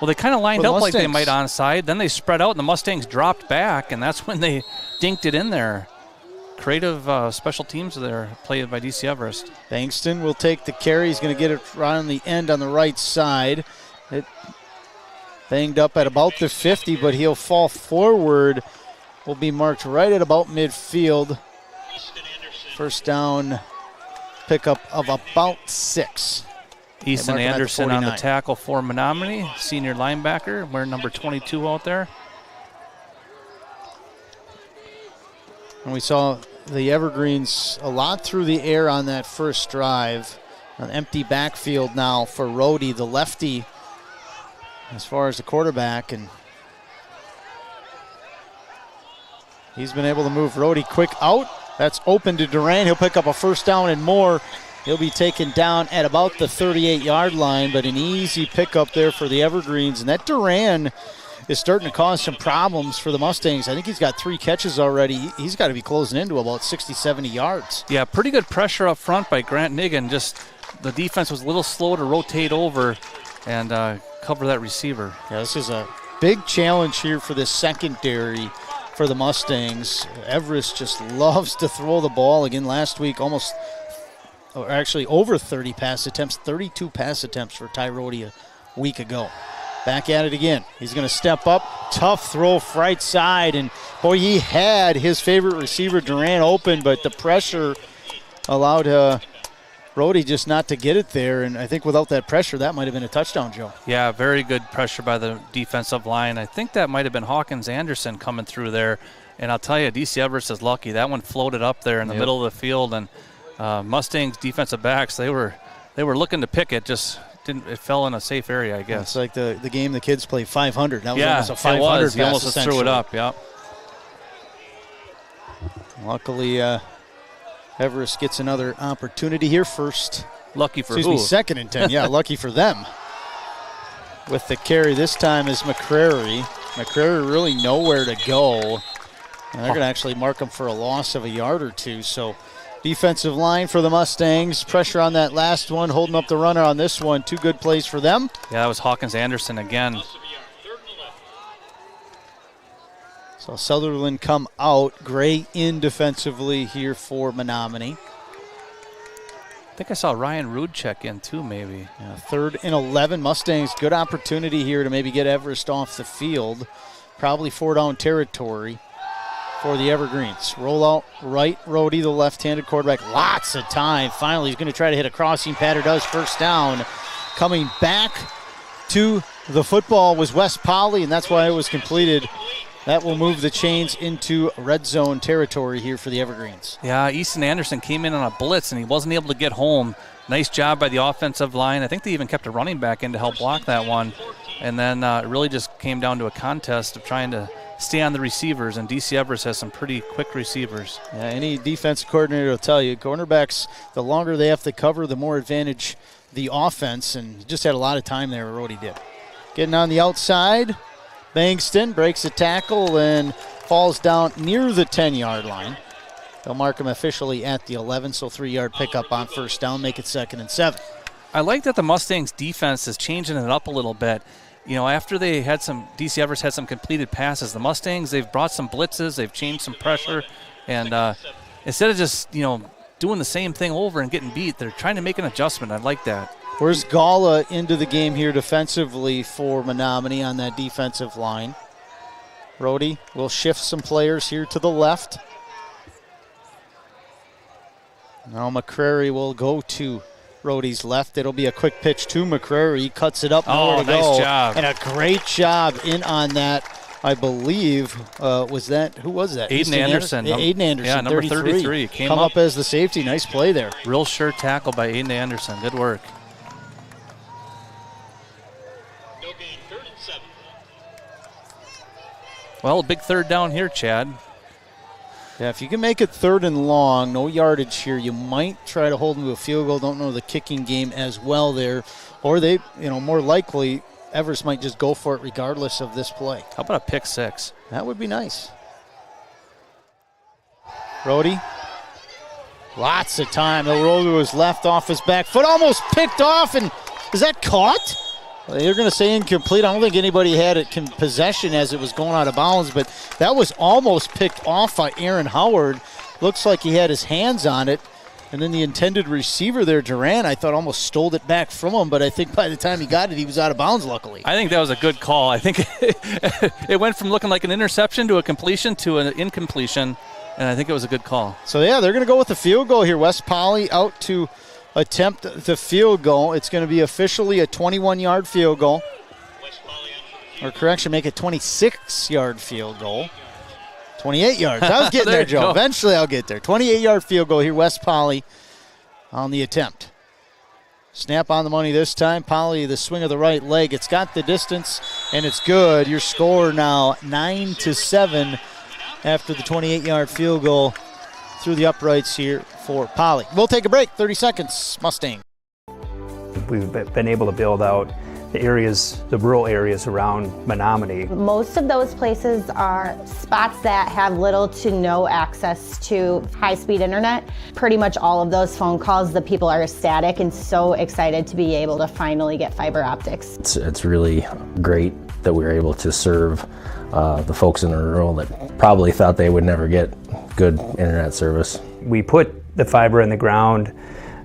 Well, they kind of lined up like they might onside. Then they spread out, and the Mustangs dropped back, and that's when they dinked it in there. Creative special teams there, played by DC Everest. Bankston will take the carry. He's going to get it right on the end on the right side. It banged up at about the 50, but he'll fall forward. Will be marked right at about midfield. First down pickup of about 6. Easton Anderson on the tackle for Menomonie, senior linebacker, wearing number 22 out there. And we saw the Evergreens a lot through the air on that first drive. An empty backfield now for Rhodey, the lefty, as far as the quarterback. And he's been able to move Rhodey quick out. That's open to Duran. He'll pick up a first down and more. He'll be taken down at about the 38-yard line, but an easy pickup there for the Evergreens. And that Duran is starting to cause some problems for the Mustangs. I think he's got 3 catches already. He's got to be closing into about 60, 70 yards. Yeah, pretty good pressure up front by Grant Nigan. Just the defense was a little slow to rotate over and cover that receiver. Yeah, this is a big challenge here for the secondary for the Mustangs. Everest just loves to throw the ball. Again, last week actually over 30 pass attempts, 32 pass attempts for Ty Rhodey a week ago. Back at it again. He's going to step up. Tough throw right side. And, boy, he had his favorite receiver, Duran, open, but the pressure allowed Rhodey just not to get it there. And I think without that pressure, that might have been a touchdown, Joe. Yeah, very good pressure by the defensive line. I think that might have been Hawkins Anderson coming through there. And I'll tell you, DC Everest is lucky. That one floated up there in the middle of the field. And Mustangs defensive backs, they were looking to pick it, just it fell in a safe area, I guess. It's like the game the kids play 500. That was almost a 500 pass. He almost just threw it up, yeah. Luckily, Everest gets another opportunity here first. Lucky for who? Second and 10. Yeah, lucky for them. With the carry this time is McCrary. McCrary really nowhere to go. And they're going to actually mark him for a loss of a yard or two. So defensive line for the Mustangs. Pressure on that last one, holding up the runner on this one. 2 good plays for them. Yeah, that was Hawkins Anderson again. So Sutherland come out. Gray in defensively here for Menomonie. I think I saw Ryan Rude check in too, maybe. Yeah, 3rd and 11. Mustangs, good opportunity here to maybe get Everest off the field. Probably 4-down territory for the Evergreens. Roll out right, Rhodey, the left-handed quarterback. Lots of time. Finally, he's going to try to hit a crossing pattern. Does, first down. Coming back to the football was West Poly, and that's why it was completed. That will move the chains into red zone territory here for the Evergreens. Yeah, Easton Anderson came in on a blitz, and he wasn't able to get home. Nice job by the offensive line. I think they even kept a running back in to help block that one. And then it really just came down to a contest of trying to stay on the receivers, and DC Everest has some pretty quick receivers. Yeah, any defensive coordinator will tell you, cornerbacks, the longer they have to cover, the more advantage the offense, and just had a lot of time there, Rhodey did. Getting on the outside. Bankston breaks a tackle and falls down near the 10-yard line. They'll mark him officially at the 11, so 3-yard pickup on first down, make it 2nd and 7. I like that the Mustangs defense is changing it up a little bit. You know, after they had DC Everest had some completed passes, the Mustangs, they've brought some blitzes, they've changed some pressure, and instead of just, doing the same thing over and getting beat, they're trying to make an adjustment. I like that. Where's Gala into the game here defensively for Menomonie on that defensive line? Rhodey will shift some players here to the left. Now McCrary will go to Rhodey's left. It'll be a quick pitch to McCrary. He cuts it up. Nice job. And a great job in on that. I believe, who was that? Aiden Anderson. Aiden Anderson, yeah, number 33. Come up as the safety. Nice play there. Real sure tackle by Aiden Anderson. Good work. Well, a big 3rd down here, Chad. Yeah, if you can make it 3rd and long, no yardage here, you might try to hold them to a field goal. Don't know the kicking game as well there. Or they, more likely, Everest might just go for it regardless of this play. How about a pick 6? That would be nice. Rhodey. Lots of time. The roller was left off his back foot, almost picked off, and is that caught? They're going to say incomplete. I don't think anybody had it in possession as it was going out of bounds, but that was almost picked off by Aaron Howard. Looks like he had his hands on it. And then the intended receiver there, Duran, I thought almost stole it back from him, but I think by the time he got it, he was out of bounds, luckily. I think that was a good call. I think it went from looking like an interception to a completion to an incompletion, and I think it was a good call. So, yeah, they're going to go with the field goal here. West Poly out to attempt the field goal. It's going to be officially a 21-yard field goal. Or correction, make it 26-yard field goal. 28 yards. I was getting there, Joe. Go. Eventually I'll get there. 28-yard field goal here, West Poly on the attempt. Snap on the money this time. Poly, the swing of the right leg. It's got the distance, and it's good. Your score now 9-7 after the 28-yard field goal through the uprights here for Poly. We'll take a break. 30 seconds. Mustang. We've been able to build out the areas, the rural areas around Menomonie. Most of those places are spots that have little to no access to high-speed internet. Pretty much all of those phone calls, the people are ecstatic and so excited to be able to finally get fiber optics. It's really great that we were able to serve the folks in the rural that probably thought they would never get good internet service. We put the fiber in the ground.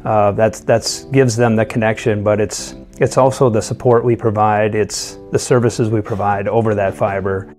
That's gives them the connection, but it's also the support we provide. It's the services we provide over that fiber.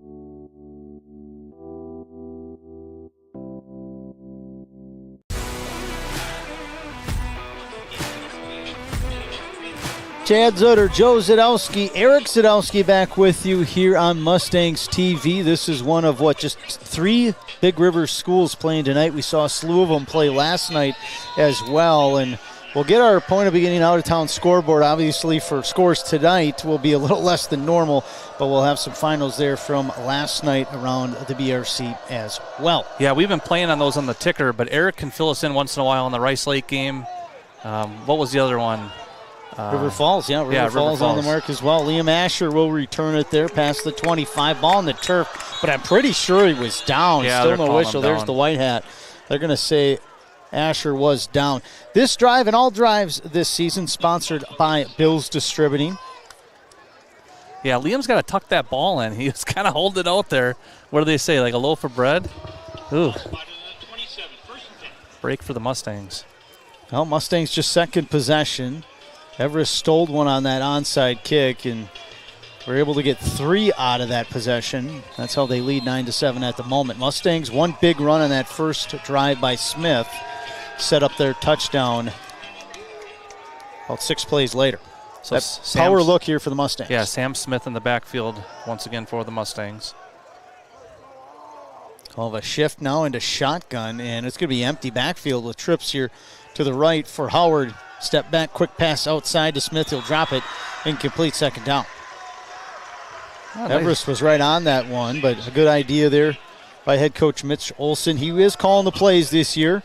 Chad Zutter, Joe Zadowski, Eric Zadowski back with you here on Mustangs TV. This is one of just 3 Big River schools playing tonight. We saw a slew of them play last night as well, and we'll get our point of beginning out-of-town scoreboard. Obviously, for scores tonight will be a little less than normal, but we'll have some finals there from last night around the BRC as well. Yeah, we've been playing on those on the ticker, but Eric can fill us in once in a while on the Rice Lake game. What was the other one? River Falls, River Falls on the mark as well. Liam Asher will return it there past the 25, ball on the turf, but I'm pretty sure he was down. Yeah, still no whistle. There's the white hat. They're going to say Asher was down. This drive and all drives this season sponsored by Bill's Distributing. Yeah, Liam's got to tuck that ball in. He was kind of holding it out there. What do they say, like a loaf of bread? Ooh. Break for the Mustangs. Well, Mustangs just second possession. Everest stole one on that onside kick, and we're able to get 3 out of that possession. That's how they lead 9-7 at the moment. Mustangs, one big run on that first drive by Smith, set up their touchdown about 6 plays later. So that power look here for the Mustangs. Yeah, Sam Smith in the backfield once again for the Mustangs. Call of a shift now into shotgun, and it's going to be empty backfield with trips here to the right for Howard. Step back, quick pass outside to Smith. He'll drop it. Incomplete, second down. Oh, Everest was right on that one, but a good idea there by head coach Mitch Olson. He is calling the plays this year.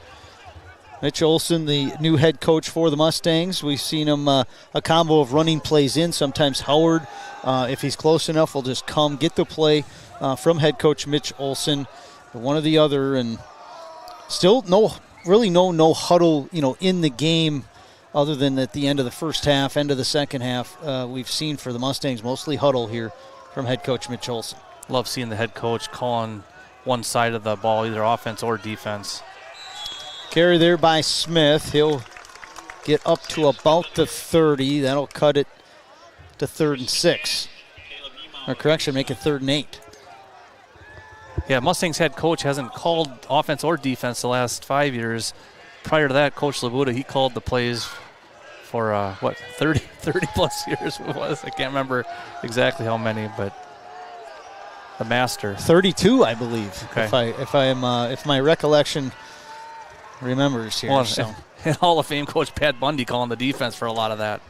Mitch Olson, the new head coach for the Mustangs. We've seen him a combo of running plays in. Sometimes Howard, if he's close enough, will just come get the play from head coach Mitch Olson. One or the other, and still no huddle, in the game other than at the end of the first half, end of the second half. We've seen for the Mustangs mostly huddle here from head coach Mitch Olson. Love seeing the head coach calling one side of the ball, either offense or defense. Carry there by Smith. He'll get up to about the 30. That'll cut it to 3rd and 6. Or correction, make it 3rd and 8. Yeah, Mustangs head coach hasn't called offense or defense the last 5 years. Prior to that, Coach Labuda, he called the plays for 30 plus years it was. I can't remember exactly how many, but the master. 32, I believe. Okay. If my recollection remembers here. Well, so. And Hall of Fame coach Pat Bundy calling the defense for a lot of that.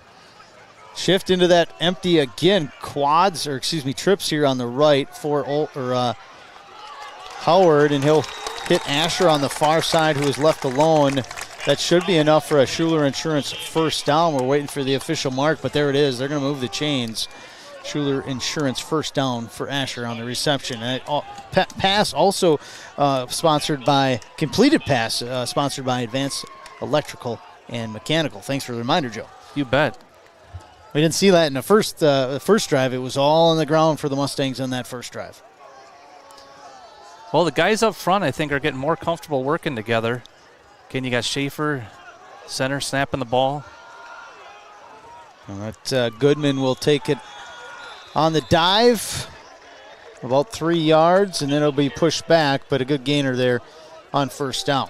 Shift into that empty again. Trips here on the right for Howard, and he'll hit Asher on the far side, who is left alone. That should be enough for a Schuler Insurance first down. We're waiting for the official mark, but there it is. They're going to move the chains. Schuler Insurance first down for Asher on the reception. And pass also sponsored by Advanced Electrical and Mechanical. Thanks for the reminder, Joe. You bet. We didn't see that in the first drive. It was all on the ground for the Mustangs on that first drive. Well, the guys up front, I think, are getting more comfortable working together. Again, you got Schaefer, center, snapping the ball. Goodman will take it on the dive, about 3 yards, and then it'll be pushed back, but a good gainer there on first down.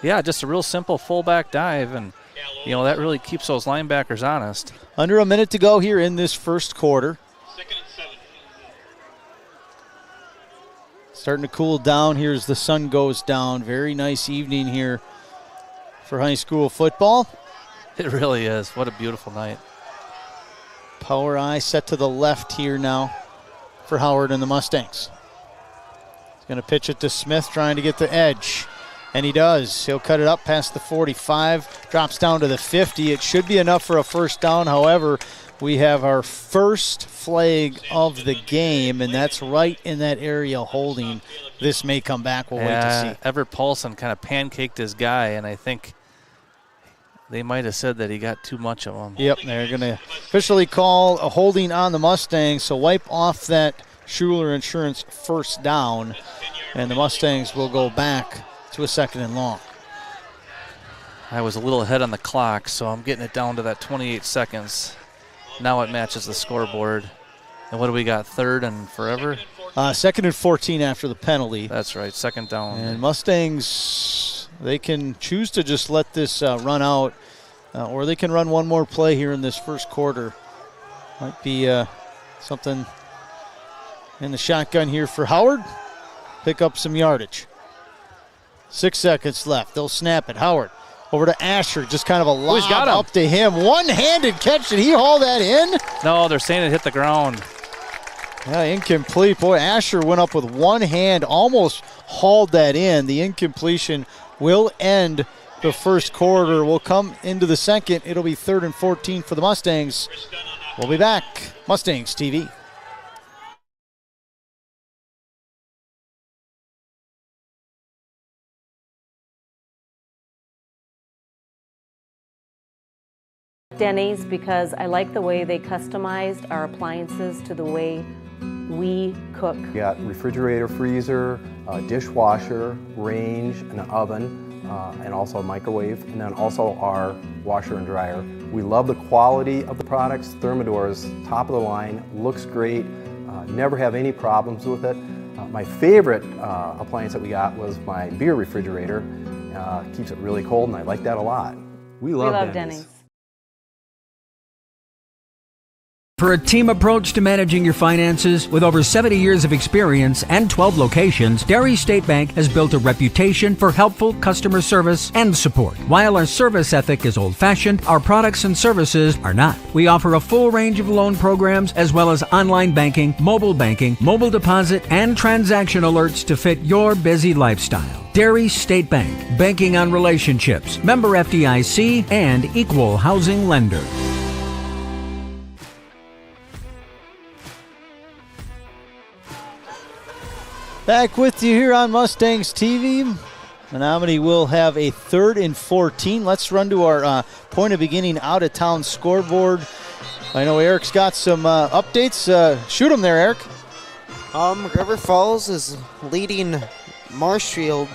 Yeah, just a real simple fullback dive, and that really keeps those linebackers honest. Under a minute to go here in this first quarter. Starting to cool down here as the sun goes down. Very nice evening here for high school football. It really is. What a beautiful night. Power eye set to the left here now for Howard and the Mustangs. He's going to pitch it to Smith, trying to get the edge. And he does. He'll cut it up past the 45, drops down to the 50. It should be enough for a first down. However, we have our first flag of the game, and that's right in that area holding. This may come back. We'll wait to see. Everett Paulson kind of pancaked his guy, and I think they might have said that he got too much of him. Yep, they're going to officially call a holding on the Mustangs, so wipe off that Schuler Insurance first down, and the Mustangs will go back to a 2nd and long. I was a little ahead on the clock, so I'm getting it down to that 28 seconds. Now it matches the scoreboard. And what do we got, 3rd and forever? 2nd and 14 after the penalty. That's right, 2nd down. And Mustangs, they can choose to just let this run out, or they can run one more play here in this first quarter. Might be something in the shotgun here for Howard. Pick up some yardage. 6 seconds left. They'll snap it. Howard over to Asher. Just kind of a lob up to him. One-handed catch. Did he haul that in? No, they're saying it hit the ground. Yeah, incomplete. Boy, Asher went up with one hand, almost hauled that in. The incompletion will end the first quarter. We'll come into the second. It'll be 3rd and 14 for the Mustangs. We'll be back. Mustangs TV. Denny's, because I like the way they customized our appliances to the way we cook. We got refrigerator, freezer, dishwasher, range, and an oven, and also a microwave, and then also our washer and dryer. We love the quality of the products. Thermador is top of the line, looks great, never have any problems with it. My favorite appliance that we got was my beer refrigerator. Keeps it really cold, and I like that a lot. We love Denny's. For a team approach to managing your finances with over 70 years of experience and 12 locations, Dairy State Bank has built a reputation for helpful customer service and support. While our service ethic is old-fashioned, our products and services are not. We offer a full range of loan programs as well as online banking, mobile deposit, and transaction alerts to fit your busy lifestyle. Dairy State Bank, banking on relationships, member FDIC, and equal housing lender. Back with you here on Mustangs TV. Menomonie will have a 3rd and 14. Let's run to our point of beginning out-of-town scoreboard. I know Eric's got some updates. Shoot them there, Eric. River Falls is leading Marshfield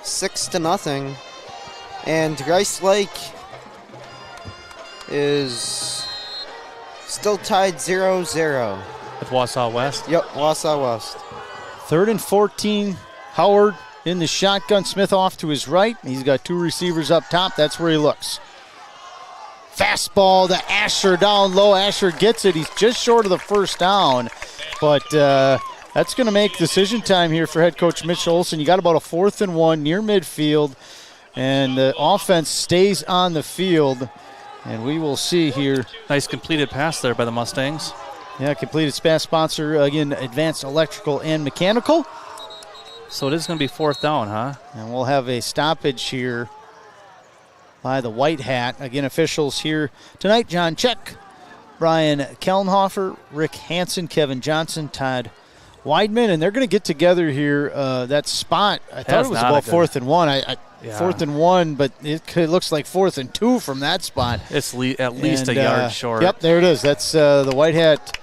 6-0, and Rice Lake is still tied 0-0. With Wausau West? Yep, Wausau West. 3rd and 14. Howard in the shotgun. Smith off to his right. He's got 2 receivers up top. That's where he looks. Fastball to Asher down low. Asher gets it. He's just short of the first down. But that's going to make decision time here for head coach Mitch Olson. You got about a 4th and 1 near midfield. And the offense stays on the field. And we will see here. Nice completed pass there by the Mustangs. Yeah, completed pass sponsor, again, Advanced Electrical and Mechanical. So it is going to be 4th down, huh? And we'll have a stoppage here by the White Hat. Again, officials here tonight, John Check, Brian Kellenhofer, Rick Hansen, Kevin Johnson, Todd Weidman, and they're going to get together here. That spot, I thought it was about 4th and 1. 4th and 1, but it looks like 4th and 2 from that spot. It's at least a yard short. Yep, there it is. That's the White Hat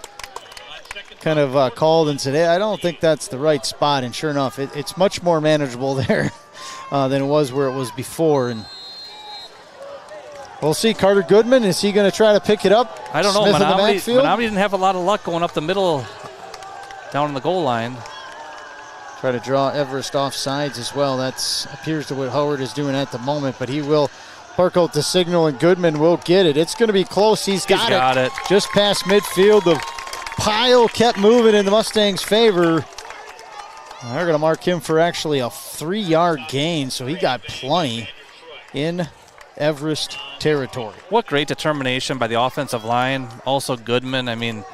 kind of called and said, hey, I don't think that's the right spot. And sure enough, it's much more manageable there than it was where it was before. And we'll see. Carter Goodman, is he going to try to pick it up? I don't know. Smith in the backfield? Menomonie didn't have a lot of luck going up the middle down on the goal line. Try to draw Everest off sides as well. That appears to what Howard is doing at the moment, but he will bark out the signal, and Goodman will get it. It's going to be close. He's got it. Just past midfield. The pile kept moving in the Mustangs' favor. They're going to mark him for actually a 3-yard gain, so he got plenty in Everest territory. What great determination by the offensive line. Also Goodman. I mean,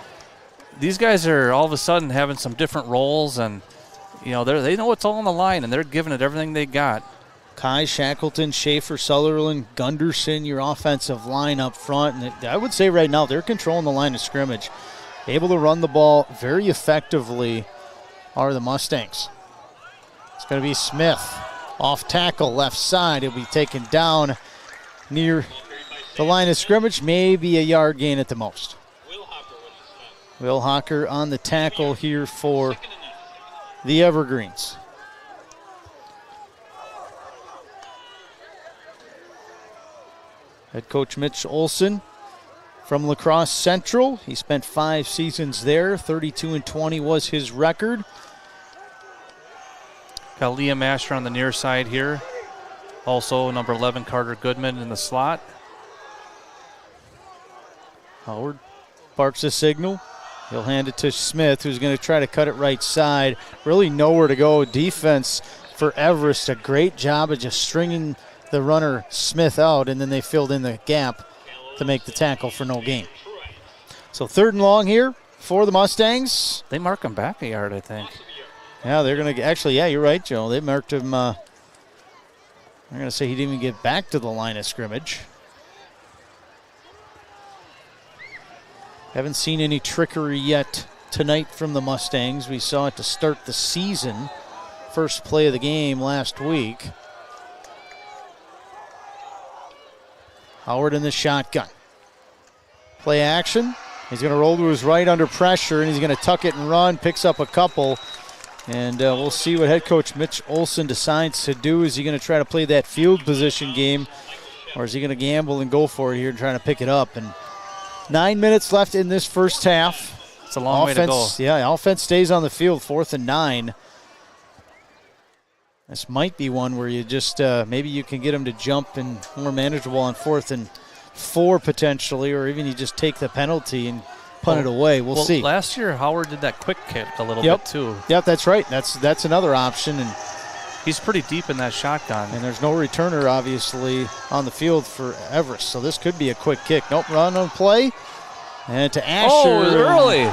these guys are all of a sudden having some different roles, and you know, they know it's all on the line, and they're giving it everything they got. Kai, Shackleton, Schaefer, Sutherland, Gunderson, your offensive line up front. And I would say right now they're controlling the line of scrimmage. Able to run the ball very effectively are the Mustangs. It's going to be Smith. Off tackle, left side. He'll be taken down near the line of scrimmage. Maybe a yard gain at the most. Will Hocker on the tackle here for the Evergreens. Head coach Mitch Olson from La Crosse Central. He spent 5 seasons there. 32-20 was his record. Got Liam Asher on the near side here. Also number 11, Carter Goodman in the slot. Howard barks a signal. He'll hand it to Smith, who's going to try to cut it right side. Really nowhere to go. Defense for Everest, a great job of just stringing the runner Smith out, and then they filled in the gap to make the tackle for no gain. So 3rd and long here for the Mustangs. They mark him back a yard, I think. Yeah, they're going to actually, yeah, you're right, Joe. They marked him. They're going to say he didn't even get back to the line of scrimmage. Haven't seen any trickery yet tonight from the Mustangs. We saw it to start the season. First play of the game last week. Howard in the shotgun. Play action. He's going to roll to his right under pressure, and he's going to tuck it and run, picks up a couple. And we'll see what head coach Mitch Olson decides to do. Is he going to try to play that field position game, or is he going to gamble and go for it here and try to pick it up? And 9 minutes left in this first half. It's a long way to go. Yeah, offense stays on the field, 4th and 9. This might be one where you just maybe you can get them to jump and more manageable on 4th and 4 potentially, or even you just take the penalty and punt it away. We'll see. Last year, Howard did that quick kick a little bit too. Yep, that's right. That's another option, and he's pretty deep in that shotgun. And there's no returner, obviously, on the field for Everest, so this could be a quick kick. Nope, run on play. And to Asher. Oh, early.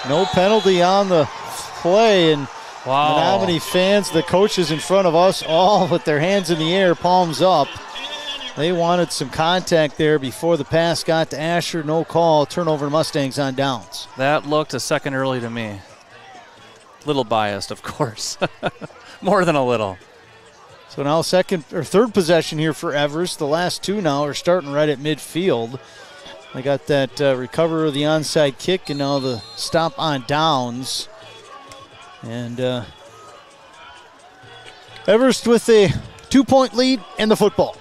No penalty on the play, and Menomonie fans, the coaches in front of us, all with their hands in the air, palms up. They wanted some contact there before the pass got to Asher. No call. Turnover Mustangs on downs. That looked a second early to me. Little biased, of course. More than a little. So now third possession here for Everest. The last two now are starting right at midfield. They got that recover of the onside kick and now the stop on downs. And Everest with a 2-point lead in the football.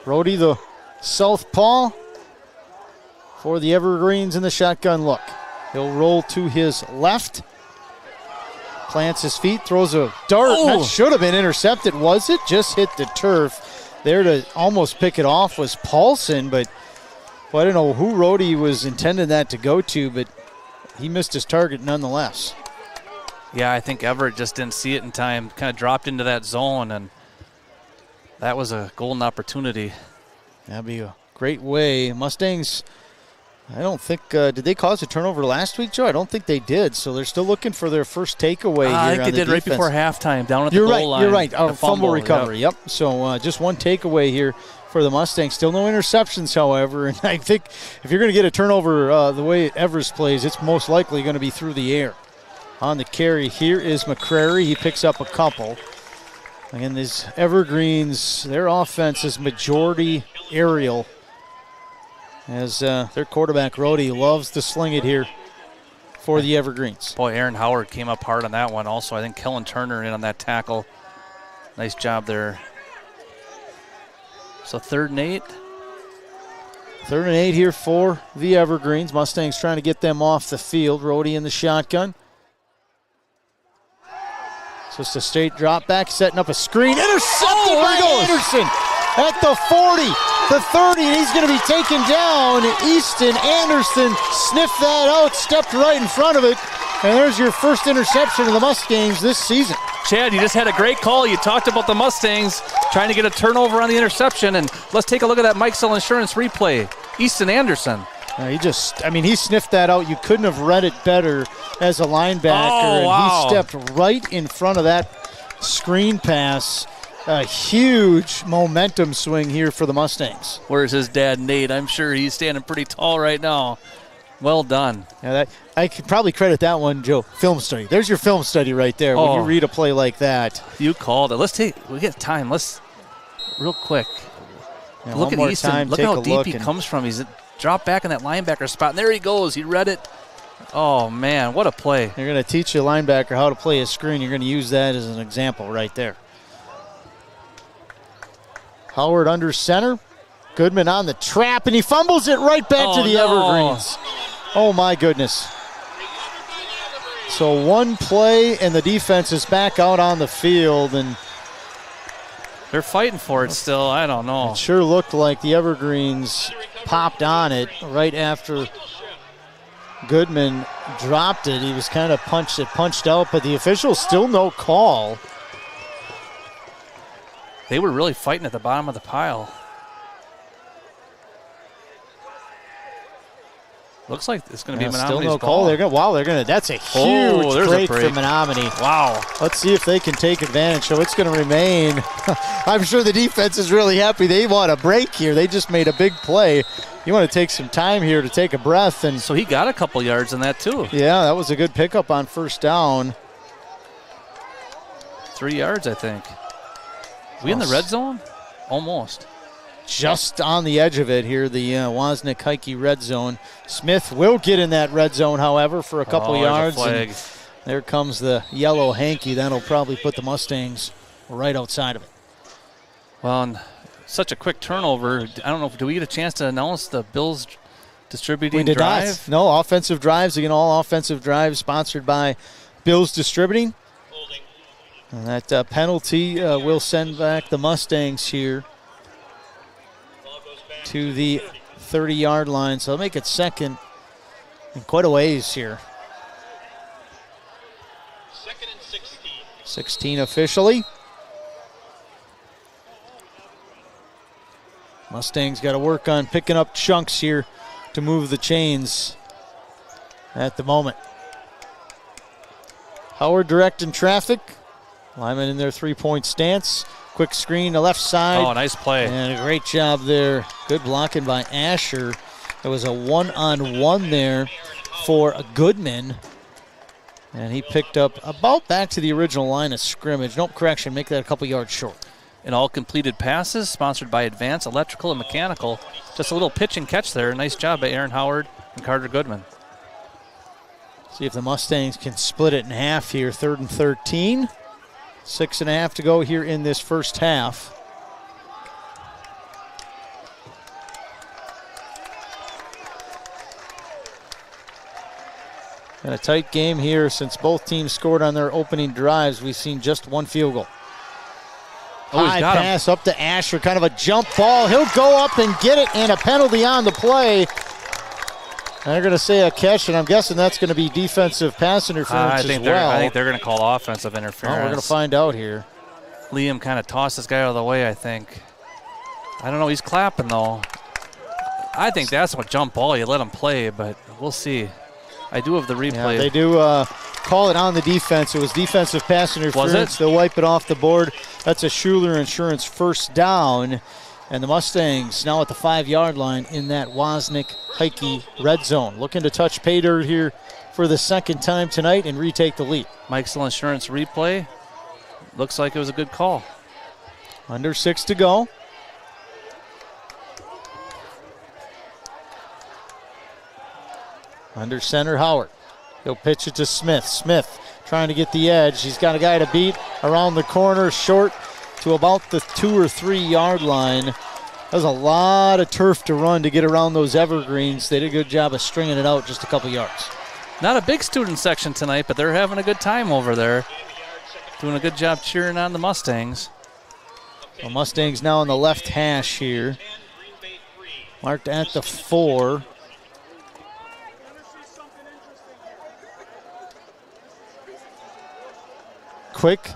Brody, the southpaw for the Evergreens in the shotgun look. He'll roll to his left. Plants his feet, throws a dart. That should have been intercepted, was it? Just hit the turf. There to almost pick it off was Paulson, but I don't know who Rhodey was intending that to go to, but he missed his target nonetheless. Yeah, I think Everett just didn't see it in time. Kind of dropped into that zone, and that was a golden opportunity. That'd be a great way. Mustangs, I don't think, did they cause a turnover last week, Joe? I don't think they did, so they're still looking for their first takeaway here. I think on they the did defense. Right before halftime, down at the goal line. You're right. A fumble recovery, yep. So just one takeaway here for the Mustangs. Still no interceptions, however, and I think if you're going to get a turnover the way Everest plays, it's most likely going to be through the air. On the carry here is McCrary. He picks up a couple. Again, these Evergreens, their offense is majority aerial, as their quarterback, Rhodey, loves to sling it here for the Evergreens. Boy, Aaron Howard came up hard on that one also. I think Kellen Turner in on that tackle. Nice job there. So 3rd and 8. 3rd and 8 here for the Evergreens. Mustangs trying to get them off the field. Rhodey in the shotgun. Just a straight drop back, setting up a screen. Intercepted by Anderson at the 40, the 30, and he's going to be taken down. Easton Anderson sniffed that out, stepped right in front of it, and there's your first interception of the Mustangs this season. Chad, you just had a great call. You talked about the Mustangs trying to get a turnover on the interception, and let's take a look at that Mike Sell Insurance replay. Easton Anderson. He sniffed that out. You couldn't have read it better as a linebacker. And he stepped right in front of that screen pass. A huge momentum swing here for the Mustangs. Where's his dad, Nate? I'm sure he's standing pretty tall right now. Well done. Yeah, I could probably credit that one, Joe. Film study. There's your film study right there. When you read a play like that. You called it. We get time. Let's real quick. Yeah, look at Easton. Look how deep he comes from. He's dropped back in that linebacker spot. And there he goes. He read it. Oh, man, what a play. They're going to teach a linebacker how to play a screen. You're going to use that as an example right there. Howard under center. Goodman on the trap, and he fumbles it right back to the Evergreens. Oh, my goodness. So one play, and the defense is back out on the field, and they're fighting for it still. I don't know. It sure looked like the Evergreens popped on it right after Goodman dropped it. He was kind of punched out, but the officials still no call. They were really fighting at the bottom of the pile. Looks like it's going to be Menomonie's still no ball. Call. That's a huge break for Menomonie. Wow. Let's see if they can take advantage. So it's going to remain. I'm sure the defense is really happy. They want a break here. They just made a big play. You want to take some time here to take a breath. And so he got a couple yards in that too. Yeah, that was a good pickup on first down. 3 yards, I think. We in the red zone? Almost. just on the edge of it here, the Wozniak Heike red zone. Smith will get in that red zone, however, for a couple yards. Flag. There comes the yellow hanky. That'll probably put the Mustangs right outside of it. Well, and such a quick turnover. I don't know, do we get a chance to announce the Bills distributing drive? No, offensive drives. Again, all offensive drives sponsored by Bills Distributing. And that penalty will send back the Mustangs here to the 30-yard line. So they'll make it second in quite a ways here. 16 officially. Mustangs got to work on picking up chunks here to move the chains at the moment. Howard directing traffic. Lyman in their three-point stance. Quick screen to left side. Oh, nice play. And a great job there. Good blocking by Asher. There was a one-on-one there for Goodman. And he picked up about back to the original line of scrimmage. Nope, correction, make that a couple yards short. And all completed passes sponsored by Advanced Electrical and Mechanical. Just a little pitch and catch there. Nice job by Aaron Howard and Carter Goodman. See if the Mustangs can split it in half here. 3rd and 13. 6.5 to go here in this first half. And a tight game here since both teams scored on their opening drives. We've seen just one field goal. High pass up to Asher, kind of a jump ball. He'll go up and get it, and a penalty on the play. They're going to say a catch, and I'm guessing that's going to be defensive pass interference as well. I think they're going to call offensive interference. Oh, we're going to find out here. Liam kind of tossed this guy out of the way, I think. I don't know. He's clapping, though. I think that's a jump ball. You let him play, but we'll see. I do have the replay. Yeah, they do call it on the defense. It was defensive pass interference. Was it? They'll wipe it off the board. That's a Schuler Insurance first down. And the Mustangs now at the 5-yard line in that Wozniak Heike red zone. Looking to touch pay dirt here for the second time tonight and retake the lead. Mike's Insurance replay. Looks like it was a good call. Under 6 to go. Under center, Howard. He'll pitch it to Smith. Smith trying to get the edge. He's got a guy to beat around the corner, short to about the 2 or 3 yard line. That was a lot of turf to run to get around those evergreens. They did a good job of stringing it out just a couple yards. Not a big student section tonight, but they're having a good time over there. Doing a good job cheering on the Mustangs. The Mustangs now on the left hash here. Marked at the 4. Quick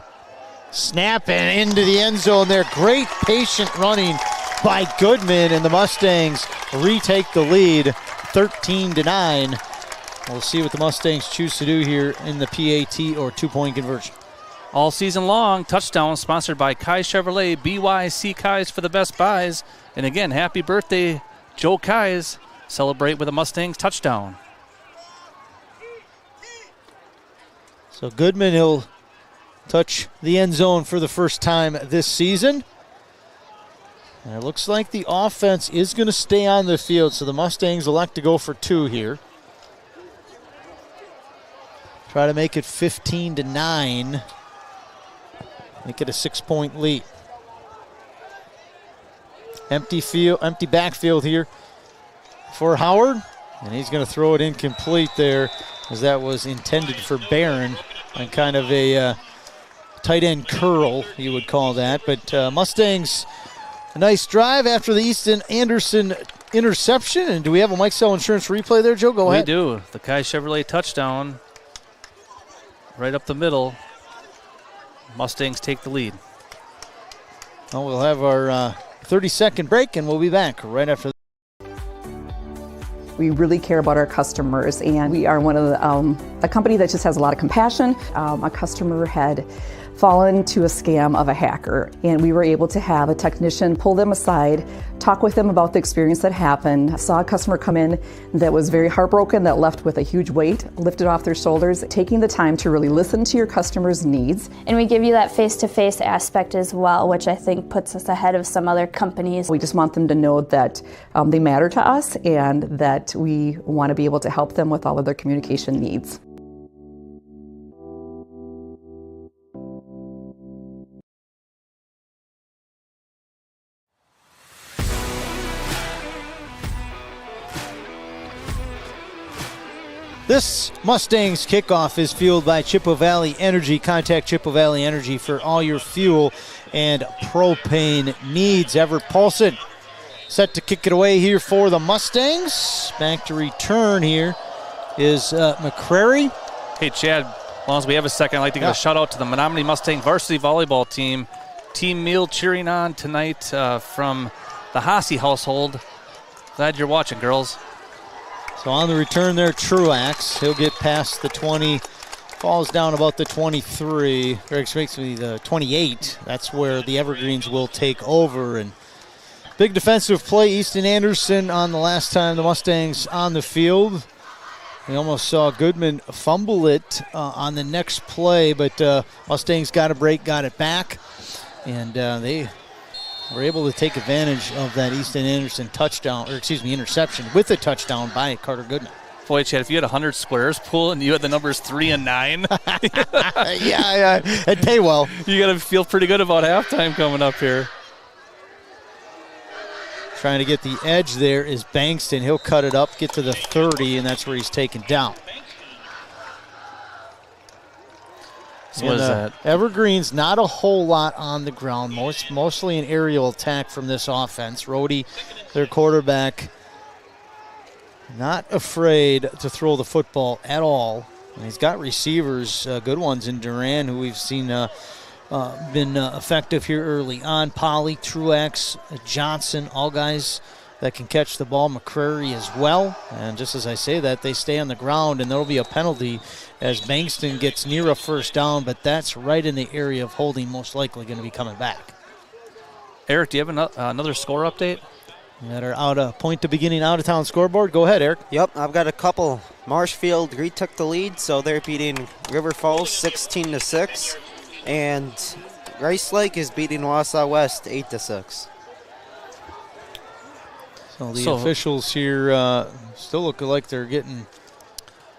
snap and into the end zone there. Great patient running by Goodman, and the Mustangs retake the lead 13-9. We'll see what the Mustangs choose to do here in the PAT or two-point conversion. All season long, touchdown sponsored by Kai Chevrolet, BYC Kais for the best buys. And again, happy birthday, Joe Kais. Celebrate with a Mustangs touchdown. So Goodman, he'll touch the end zone for the first time this season. And it looks like the offense is going to stay on the field, so the Mustangs elect to go for 2 here. Try to make it 15-9. Make it a 6-point lead. Empty backfield here for Howard. And he's going to throw it incomplete there, as that was intended for Barron on kind of a tight end curl, you would call that. But Mustangs, a nice drive after the Easton Anderson interception. And do we have a Mike Sell Insurance replay there, Joe? Go ahead. We do. The Kai Chevrolet touchdown. Right up the middle. Mustangs take the lead. Well, we'll have our 30-second break, and we'll be back right after. We really care about our customers, and we are one of a company that just has a lot of compassion. A customer had fallen to a scam of a hacker, and we were able to have a technician pull them aside, talk with them about the experience that happened. I saw a customer come in that was very heartbroken, that left with a huge weight lifted off their shoulders. Taking the time to really listen to your customers' needs. And we give you that face-to-face aspect as well, which I think puts us ahead of some other companies. We just want them to know that they matter to us and that we want to be able to help them with all of their communication needs. This Mustangs kickoff is fueled by Chippewa Valley Energy. Contact Chippewa Valley Energy for all your fuel and propane needs. Everett Paulson set to kick it away here for the Mustangs. Back to return here is McCrary. Hey, Chad, as long as we have a second, I'd like to give a shout out to the Menomonie Mustangs varsity volleyball team. Team meal cheering on tonight from the Hasse household. Glad you're watching, girls. So on the return there, Truax. He'll get past the 20, falls down about the 23, or excuse me, the 28. That's where the Evergreens will take over. And big defensive play, Easton Anderson on the last time the Mustangs on the field. We almost saw Goodman fumble it on the next play, but Mustangs got a break, got it back, and they were able to take advantage of that Easton Anderson touchdown, or excuse me, interception with a touchdown by Carter Goodman. Boy, Chad, if you had 100 squares pool and you had the numbers 3 and 9, yeah, it'd pay well. You got to feel pretty good about halftime coming up here. Trying to get the edge there is Bankston. He'll cut it up, get to the 30, and that's where he's taken down. So what is that? Evergreens, not a whole lot on the ground, mostly an aerial attack from this offense. Rhodey, their quarterback, not afraid to throw the football at all. And he's got receivers, good ones in Duran, who we've seen been effective here early on. Polly, Truax, Johnson, all guys that can catch the ball. McCrary as well. And just as I say that, they stay on the ground, and there will be a penalty as Bankston gets near a first down, but that's right in the area of holding, most likely going to be coming back. Eric, do you have another score update? That are out of point to beginning out-of-town scoreboard. Go ahead, Eric. Yep, I've got a couple. Marshfield retook the lead, so they're beating River Falls 16-6, and Rice Lake is beating Wausau West 8-6. So the officials here still look like they're getting.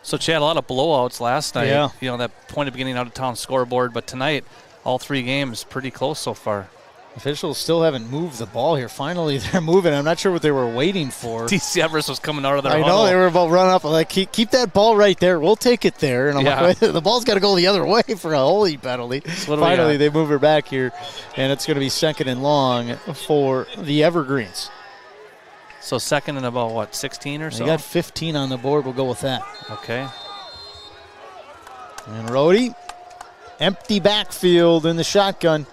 So, Chad, a lot of blowouts last night. Yeah. You know, that point of beginning out-of-town scoreboard, but tonight, all 3 games pretty close so far. Officials still haven't moved the ball here. Finally, they're moving. I'm not sure what they were waiting for. DC Everest was coming out of their I huddle. know, they were about to run up. Like, keep that ball right there. We'll take it there. And I'm like, the ball's got to go the other way for a holding penalty. Finally, they move her back here, and it's going to be second and long for the Evergreens. So second and about, what, 16 or so? They got 15 on the board. We'll go with that. Okay. And Rhodey, empty backfield in the shotgun.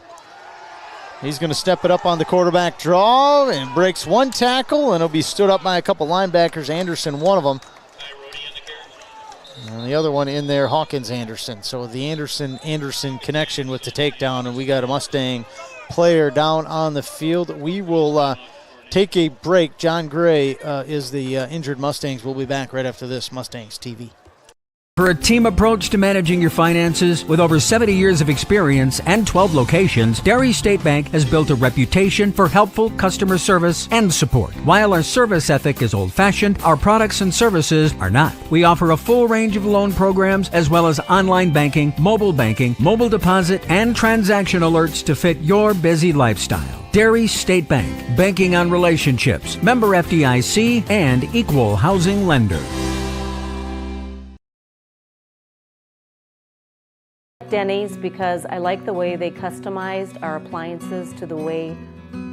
He's going to step it up on the quarterback draw and breaks one tackle, and he'll be stood up by a couple linebackers. Anderson, one of them. And the other one in there, Hawkins Anderson. So the Anderson connection with the takedown, and we got a Mustang player down on the field. We will take a break. John Gray is the injured Mustangs. We'll be back right after this. Mustangs TV. For a team approach to managing your finances with over 70 years of experience and 12 locations, Dairy State Bank has built a reputation for helpful customer service and support. While our service ethic is old-fashioned, our products and services are not. We offer a full range of loan programs as well as online banking, mobile deposit, and transaction alerts to fit your busy lifestyle. Dairy State Bank, banking on relationships, member FDIC, and equal housing lender. Denny's, because I like the way they customized our appliances to the way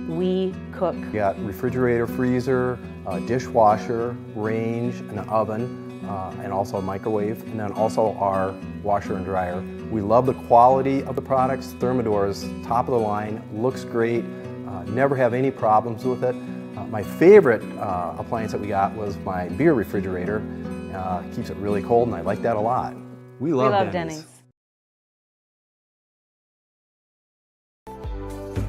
we cook. We got refrigerator, freezer, dishwasher, range, an oven, and also a microwave, and then also our washer and dryer. We love the quality of the products. Thermador is top of the line, looks great, never have any problems with it. My favorite appliance that we got was my beer refrigerator. Keeps it really cold, and I like that a lot. We love Denny's.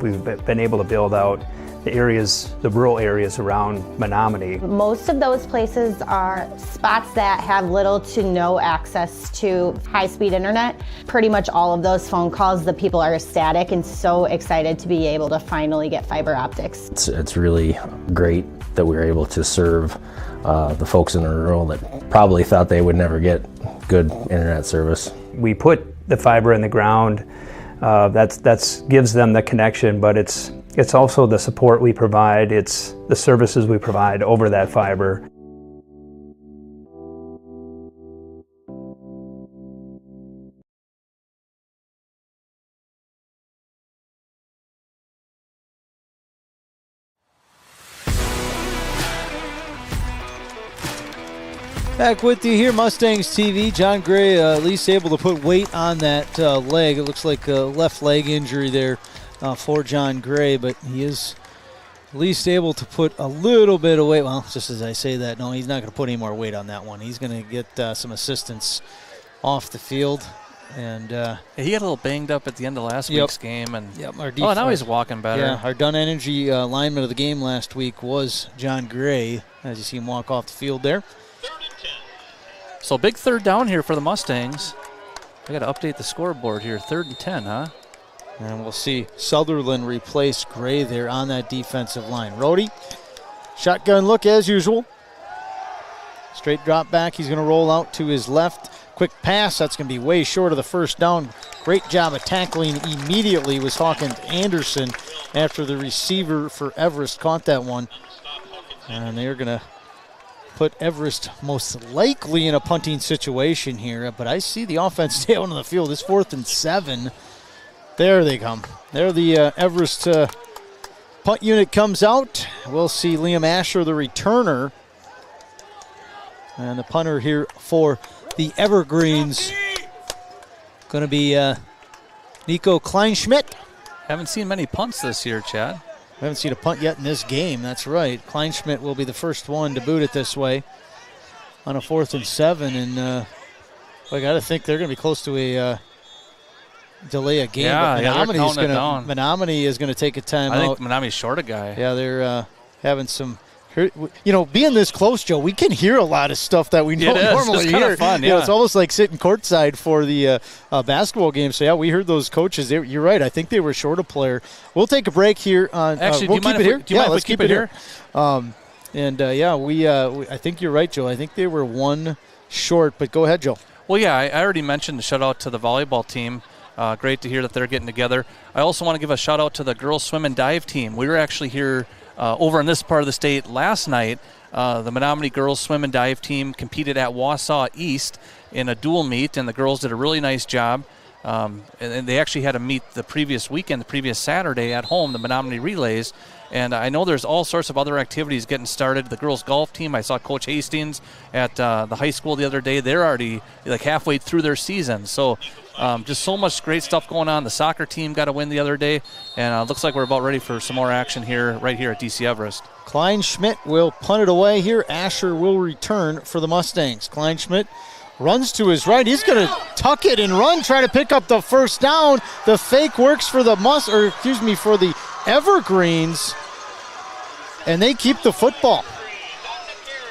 We've been able to build out the areas, the rural areas around Menomonie. Most of those places are spots that have little to no access to high-speed internet. Pretty much all of those phone calls, the people are ecstatic and so excited to be able to finally get fiber optics. It's really great that we were able to serve the folks in the rural that probably thought they would never get good internet service. We put the fiber in the ground. That's gives them the connection, but it's also the support we provide. It's the services we provide over that fiber. Back with you here, Mustangs TV. John Gray at least able to put weight on that leg. It looks like a left leg injury there for John Gray, but he is at least able to put a little bit of weight. Well, just as I say that, no, he's not going to put any more weight on that one. He's going to get some assistance off the field. And he got a little banged up at the end of last week's game. And now he's walking better. Yeah, our Dunn Energy lineman of the game last week was John Gray, as you see him walk off the field there. So big third down here for the Mustangs. I got to update the scoreboard here. 3rd and 10, huh? And we'll see Sutherland replace Gray there on that defensive line. Rhodey, shotgun look as usual. Straight drop back. He's going to roll out to his left. Quick pass. That's going to be way short of the first down. Great job of tackling immediately was Hawkins Anderson after the receiver for Everest caught that one. And they're going to put Everest most likely in a punting situation here, but I see the offense down on the field. It's 4th and 7. There they come. There the Everest punt unit comes out. We'll see Liam Asher, the returner. And the punter here for the Evergreens going to be Nico Kleinschmidt. Haven't seen many punts this year, Chad. We haven't seen a punt yet in this game. That's right. Kleinschmidt will be the first one to boot it this way on a 4th and 7. And I got to think they're going to be close to a delay a game. Yeah, Menomonie is going to take a timeout. I think Menomonie's short a guy. Yeah, they're having some. Being this close, Joe, we can hear a lot of stuff that we don't normally hear. Fun, it's almost like sitting courtside for the basketball game. So, yeah, we heard those coaches. You're right. I think they were short a player. We'll take a break here. Actually, we'll keep it here. Do you mind let's if we keep it here? I think you're right, Joe. I think they were one short. But go ahead, Joe. Well, yeah, I already mentioned the shout-out to the volleyball team. Great to hear that they're getting together. I also want to give a shout-out to the girls swim and dive team. We were actually here over in this part of the state last night. The Menomonie girls swim and dive team competed at Wausau East in a dual meet, and the girls did a really nice job. And they actually had a meet the previous weekend, the previous Saturday at home, the Menomonie Relays. And I know there's all sorts of other activities getting started. The girls golf team, I saw Coach Hastings at the high school the other day. They're already like halfway through their season. So just so much great stuff going on. The soccer team got a win the other day, and looks like we're about ready for some more action right here at DC Everest. Kleinschmidt will punt it away here. Asher will return for the Mustangs. Kleinschmidt runs to his right. He's going to tuck it and run, try to pick up the first down. The fake works for the for the Evergreens, and they keep the football.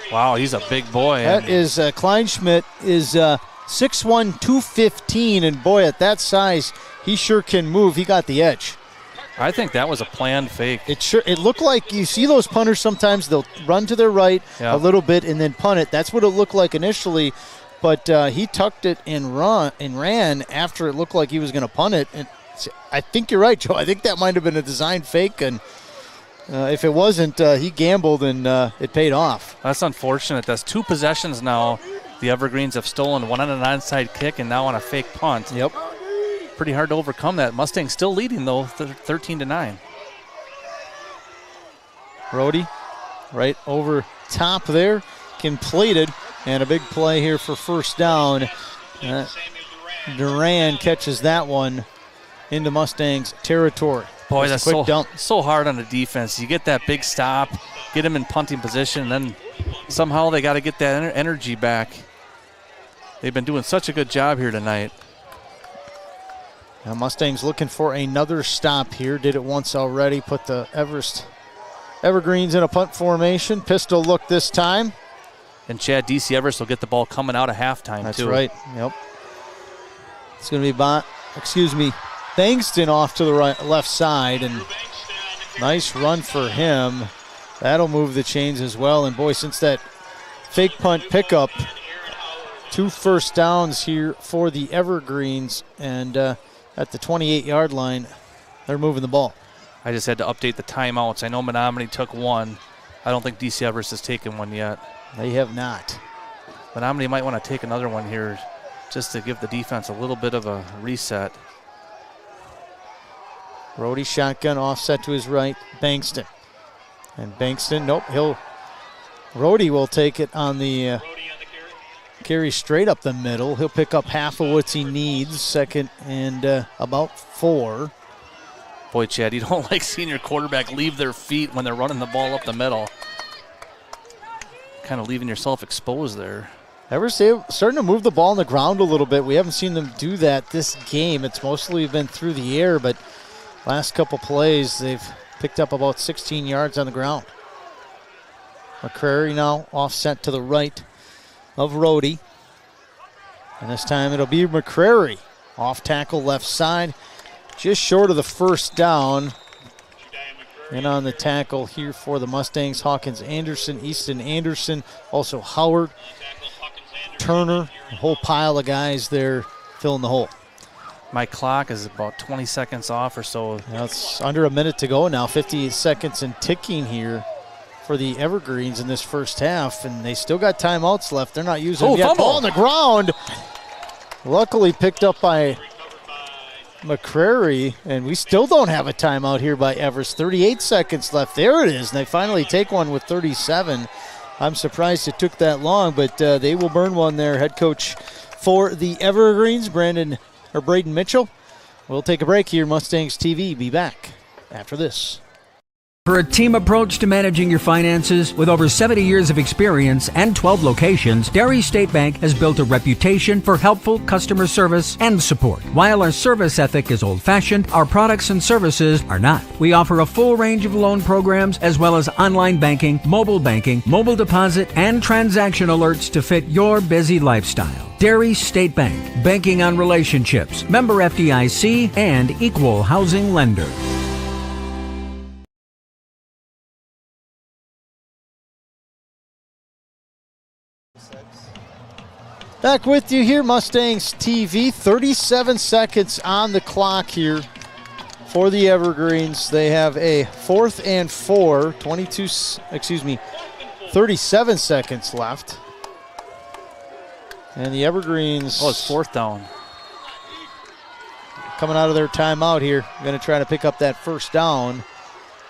Wow, he's a big boy. That is Kleinschmidt is 6'1", 215, and boy, at that size, he sure can move. He got the edge. I think that was a planned fake. It looked like, you see those punters sometimes, they'll run to their right a little bit and then punt it. That's what it looked like initially, but he tucked it and ran after it looked like he was going to punt it. And I think you're right, Joe. I think that might have been a design fake, and if it wasn't, he gambled and it paid off. That's unfortunate. That's 2 possessions now. The Evergreens have stolen, one on an onside kick and now on a fake punt. Yep. Pretty hard to overcome that. Mustangs still leading, though, 13-9. Rhodey right over top there, completed, and a big play here for first down. Duran catches that one into Mustangs territory. Boy, that's so hard on the defense. You get that big stop, get him in punting position, and then somehow they got to get that energy back. They've been doing such a good job here tonight. Now Mustangs looking for another stop here. Did it once already. Put the Everest Evergreens in a punt formation. Pistol look this time. And Chad, DC Everest will get the ball coming out of halftime, That's too. right. Yep. It's going to be Bankston off to the left side, and nice run for him. That'll move the chains as well. And boy, since that fake punt pickup, 2 first downs here for the Evergreens, and at the 28-yard line, they're moving the ball. I just had to update the timeouts. I know Menomonie took one. I don't think DC Everest has taken one yet. They have not. Menomonie might want to take another one here just to give the defense a little bit of a reset. Brody shotgun offset to his right. Bankston. And Bankston, nope, Brody will take it on the carry straight up the middle. He'll pick up half of what he needs, 2nd and about 4. Boy, Chad, you don't like seeing your quarterback leave their feet when they're running the ball up the middle. Kind of leaving yourself exposed there. Everest starting to move the ball on the ground a little bit. We haven't seen them do that this game. It's mostly been through the air, but last couple plays, they've picked up about 16 yards on the ground. McCrary now offset to the right of Rhodey. And this time it'll be McCrary. Off tackle left side, just short of the first down. And on the tackle here for the Mustangs, Hawkins Anderson, Easton Anderson, also Howard, Turner, a whole pile of guys there filling the hole. My clock is about 20 seconds off or so. Now it's under a minute to go now, 58 seconds and ticking here for the Evergreens in this first half, and they still got timeouts left. They're not using them yet. Fumble. Ball on the ground. Luckily picked up by McCrary, and we still don't have a timeout here by Everest. 38 seconds left. There it is, and they finally take one with 37. I'm surprised it took that long, but they will burn one there. Head coach for the Evergreens, Braden Mitchell. We'll take a break here. Mustangs TV be back after this. For a team approach to managing your finances with over 70 years of experience and 12 locations, Dairy State Bank has built a reputation for helpful customer service and support. While our service ethic is old-fashioned, our products and services are not. We offer a full range of loan programs as well as online banking, mobile deposit, and transaction alerts to fit your busy lifestyle. Dairy State Bank, banking on relationships, member FDIC, and equal housing lender. Back with you here, Mustangs TV. 37 seconds on the clock here for the Evergreens. They have a 4th and 4, 37 seconds left. And the Evergreens. Oh, it's 4th down. Coming out of their timeout here. Going to try to pick up that first down.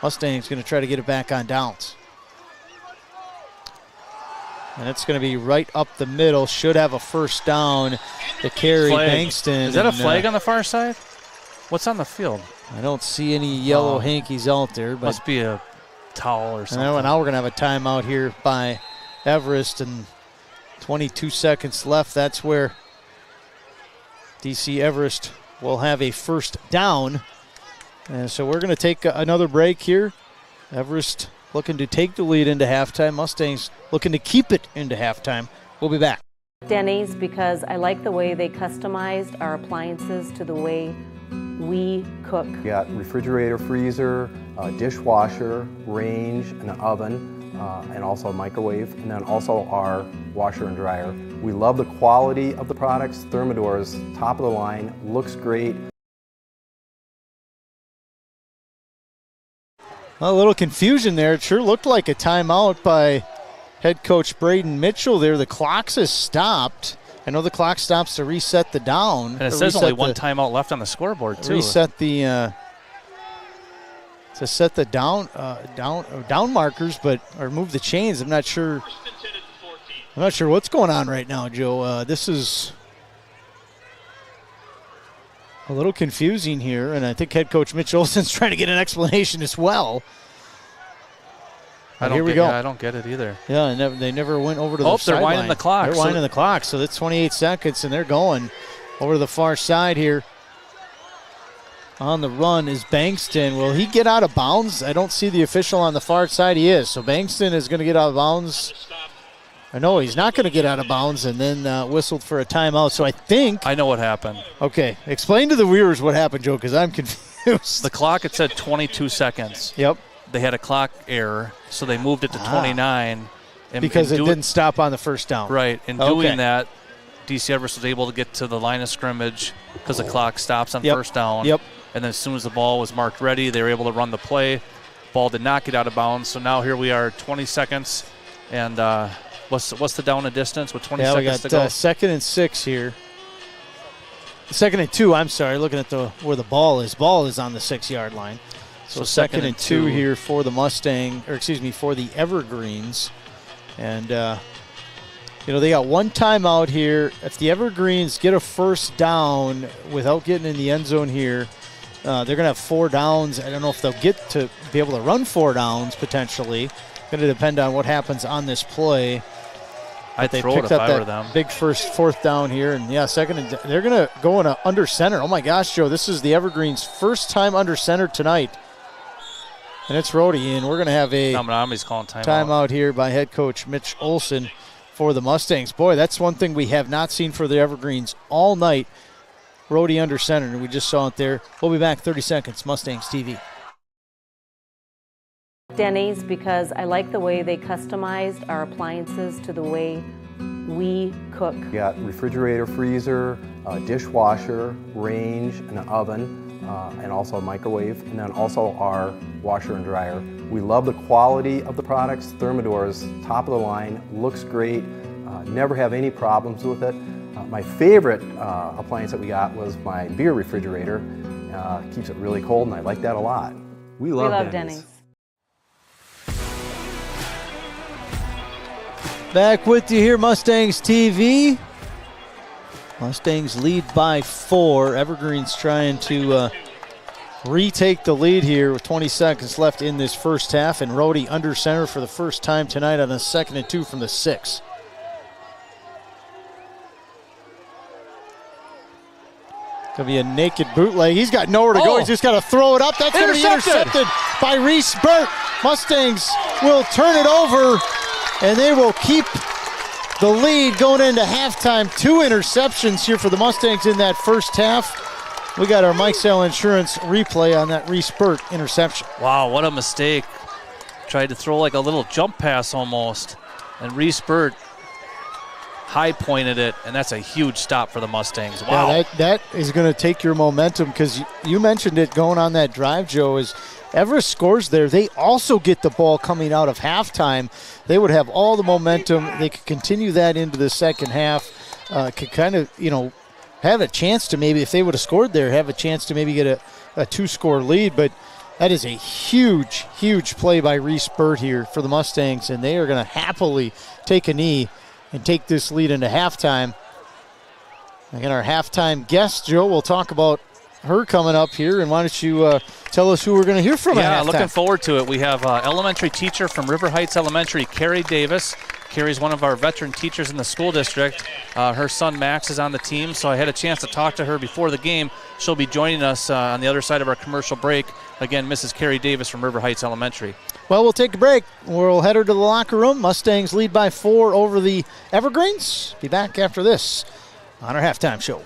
Mustangs going to try to get it back on downs. And it's going to be right up the middle. Should have a first down to carry Bankston. Is that a flag on the far side? What's on the field? I don't see any yellow hankies out there. But must be a towel or something. And now we're going to have a timeout here by Everest, and 22 seconds left. That's where DC Everest will have a first down. And so we're going to take another break here. Everest looking to take the lead into halftime. Mustangs looking to keep it into halftime. We'll be back. Denny's, because I like the way they customized our appliances to the way we cook. We got refrigerator, freezer, dishwasher, range, and an oven, and also a microwave, and then also our washer and dryer. We love the quality of the products. Thermador is top of the line, looks great. A little confusion there. It sure looked like a timeout by head coach Braden Mitchell there. The clock has stopped. I know the clock stops to reset the down. And it says only one timeout left on the scoreboard, too. Reset the to set the down markers, or move the chains. I'm not sure what's going on right now, Joe. This is a little confusing here, and I think head coach Mitch Olson's trying to get an explanation as well. Here we go. Yeah, I don't get it either. Yeah, and they never went over to the sideline. They're winding the clock. They're winding the clock, so that's 28 seconds, and they're going over to the far side here. on the run is Bankston. Will he get out of bounds? I don't see the official on the far side. He is. So Bankston is going to get out of bounds. No, he's not going to get out of bounds, and then whistled for a timeout. So I know what happened. Okay. Explain to the viewers what happened, Joe, because I'm confused. The clock, it said 22 seconds. Yep. They had a clock error, so they moved it to 29. Because it didn't stop on the first down. Right. In doing that, DC Everest was able to get to the line of scrimmage because the clock stops on first down. Yep. And then as soon as the ball was marked ready, they were able to run the play. Ball did not get out of bounds. So now here we are, 20 seconds. And what's the down and distance with 20 seconds to go? We got 2nd and 6 here. 2nd and 2, I'm sorry, looking at where the ball is. Ball is on the 6-yard line. So 2nd and 2 here for the for the Evergreens. And, they got one timeout here. If the Evergreens get a first down without getting in the end zone here, they're going to have 4 downs. I don't know if they'll get to be able to run 4 downs potentially. Going to depend on what happens on this play. I'd throw it if I were them. Big 4th down here. And, second and they're going to go in under center. Oh, my gosh, Joe, this is the Evergreens' first time under center tonight. And it's Rhodey, and we're going to have a Menomonie's calling timeout here by head coach Mitch Olson for the Mustangs. Boy, that's one thing we have not seen for the Evergreens all night. Rhodey under center, and we just saw it there. We'll be back 30 seconds. Mustangs TV. Denny's, because I like the way they customized our appliances to the way we cook. We got refrigerator, freezer, dishwasher, range, an oven, and also a microwave, and then also our washer and dryer. We love the quality of the products. Thermador is top of the line, looks great, never have any problems with it. My favorite appliance that we got was my beer refrigerator. Keeps it really cold, and I like that a lot. We love Denny's. Back with you here, Mustangs TV. Mustangs lead by 4. Evergreens trying to retake the lead here with 20 seconds left in this first half. And Rhodey under center for the first time tonight on a 2nd and 2 from the 6. Going to be a naked bootleg. He's got nowhere to go. He's just got to throw it up. That's going to be intercepted by Reese Burt. Mustangs will turn it over, and they will keep the lead going into halftime. 2 interceptions here for the Mustangs in that first half. We got our Mike Sale Insurance replay on that Reese Burt interception. Wow, what a mistake. Tried to throw like a little jump pass almost. And Reese Burt high pointed it, and that's a huge stop for the Mustangs. Wow. Yeah, that is going to take your momentum, because you mentioned it going on that drive, Joe, is Everest scores there. They also get the ball coming out of halftime. They would have all the momentum. They could continue that into the second half. Could kind of, have a chance to maybe, if they would have scored there, have a chance to maybe get a 2-score lead. But that is a huge, huge play by Reese Burt here for the Mustangs, and they are going to happily take a knee and take this lead into halftime. Again, our halftime guest, Joe, we'll talk about her coming up here, and why don't you tell us who we're going to hear from at halftime? Yeah, looking forward to it. We have elementary teacher from River Heights Elementary, Carrie Davis. Carrie's one of our veteran teachers in the school district. Her son Max is on the team, so I had a chance to talk to her before the game. She'll be joining us on the other side of our commercial break. Again, Mrs. Carrie Davis from River Heights Elementary. Well, we'll take a break. We'll head her to the locker room. Mustangs lead by 4 over the Evergreens. Be back after this on our halftime show.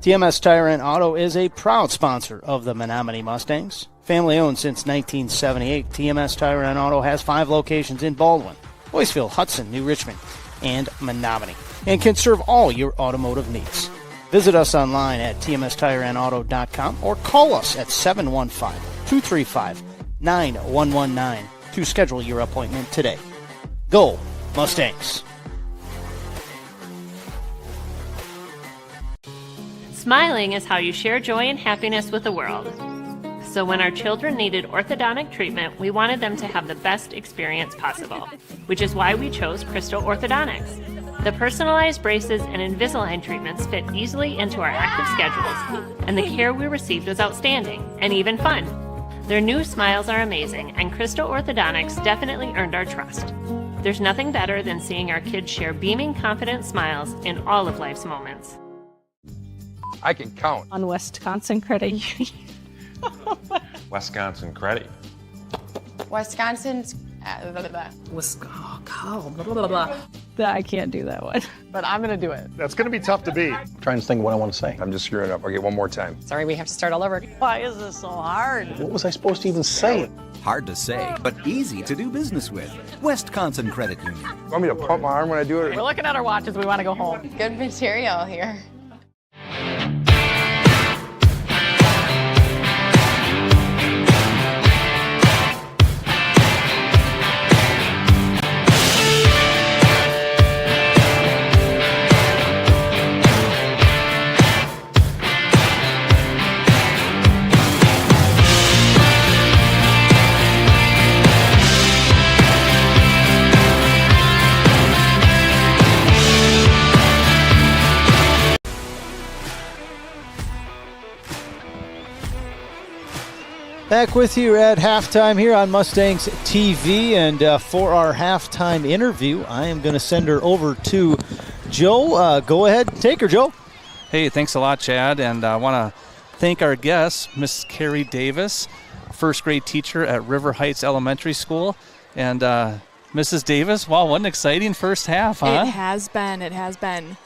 TMS Tire and Auto is a proud sponsor of the Menomonie Mustangs. Family owned since 1978, TMS Tire and Auto has 5 locations in Baldwin, Boyceville, Hudson, New Richmond, and Menomonie, and can serve all your automotive needs. Visit us online at tmstireandauto.com or call us at 715-235-9119 to schedule your appointment today. Go Mustangs! Smiling is how you share joy and happiness with the world. So when our children needed orthodontic treatment, we wanted them to have the best experience possible, which is why we chose Crystal Orthodontics. The personalized braces and Invisalign treatments fit easily into our active schedules, and the care we received was outstanding and even fun. Their new smiles are amazing, and Crystal Orthodontics definitely earned our trust. There's nothing better than seeing our kids share beaming, confident smiles in all of life's moments. I can count. On Wisconsin Credit Union. Wisconsin Credit. Wisconsin's. I can't do that one. But I'm going to do it. That's going to be tough to beat. I'm trying to think of what I want to say. I'm just screwing up. I'll get one more time. Sorry, we have to start all over. Why is this so hard? What was I supposed to even say? Hard to say, but easy to do business with. Wisconsin Credit Union. You want me to pump my arm when I do it? We're looking at our watches. We want to go home. Good material here. Back with you at halftime here on Mustangs TV, and for our halftime interview, I am going to send her over to Joe. Go ahead, take her, Joe. Hey, thanks a lot, Chad, and I want to thank our guest, Miss Carrie Davis, first grade teacher at River Heights Elementary School, and Mrs. Davis. Wow, what an exciting first half, huh? It has been. It has been.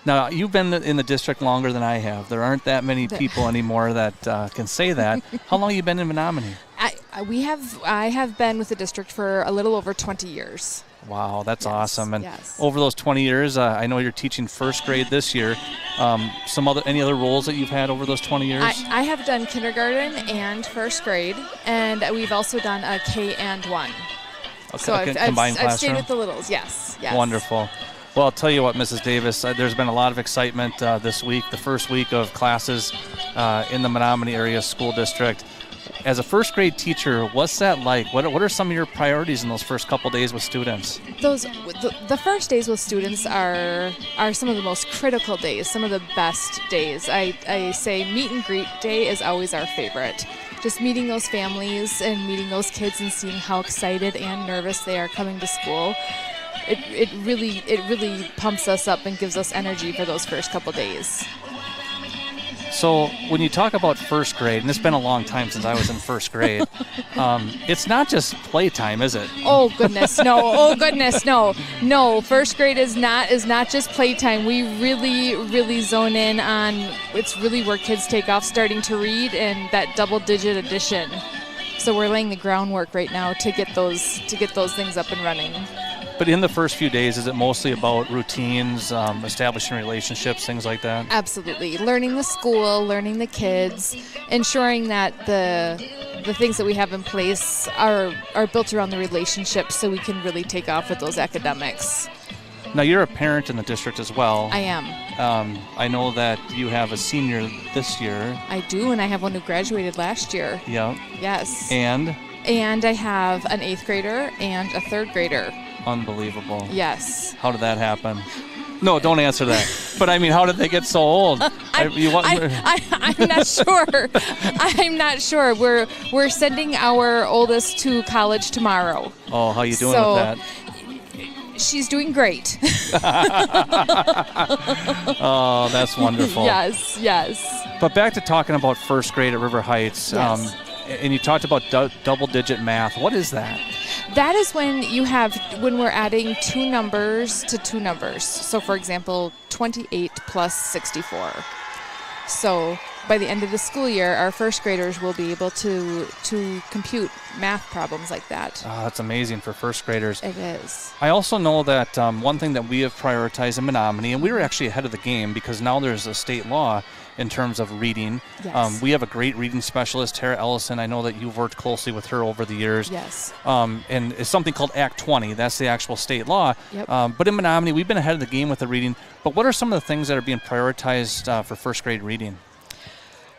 Now, you've been in the district longer than I have. There aren't that many people anymore that can say that. How long have you been in Menomonie? I have been with the district for a little over 20 years. Wow, that's awesome. And yes. over those 20 years, I know you're teaching first grade this year. Any other roles that you've had over those 20 years? I have done kindergarten and first grade, and we've also done a K and 1. Okay, so I've stayed with the littles, yes. Wonderful. Well, I'll tell you what, Mrs. Davis, there's been a lot of excitement this week, the first week of classes in the Menomonie Area School District. As a first grade teacher, what's that like? What are some of your priorities in those first couple days with students? The first days with students are some of the most critical days, some of the best days. I say meet and greet day is always our favorite. Just meeting those families and meeting those kids and seeing how excited and nervous they are coming to school. It really pumps us up and gives us energy for those first couple days. So when you talk about first grade, and it's been a long time since I was in first grade, it's not just playtime, is it? Oh goodness, no! Oh goodness, no! No, first grade is not just playtime. We really zone in on it's really where kids take off starting to read and that double-digit addition. So we're laying the groundwork right now to get those things up and running. But in the first few days, is it mostly about routines, establishing relationships, things like that? Absolutely. Learning the school, learning the kids, ensuring that the things that we have in place are built around the relationships so we can really take off with those academics. Now, you're a parent in the district as well. I am. I know that you have a senior this year. I do, and I have one who graduated last year. Yeah. Yes. And I have an 8th grader and a 3rd grader. Unbelievable. Yes. How did that happen? No, don't answer that. But I mean, how did they get so old? I'm not sure. I'm not sure. We're sending our oldest to college tomorrow. Oh, how you doing with that? She's doing great. Oh, that's wonderful. Yes. But back to talking about first grade at River Heights. Yes. And you talked about double-digit math. What is that? That is when we're adding two numbers to two numbers. So, for example, 28 plus 64. So by the end of the school year, our first graders will be able to compute math problems like that. Oh, that's amazing for first graders. It is. I also know that one thing that we have prioritized in Menomonie, and we were actually ahead of the game because now there's a state law in terms of reading. Yes. We have a great reading specialist, Tara Ellison. I know that you've worked closely with her over the years. Yes. And it's something called Act 20. That's the actual state law. Yep. But in Menomonie, we've been ahead of the game with the reading. But what are some of the things that are being prioritized for first grade reading?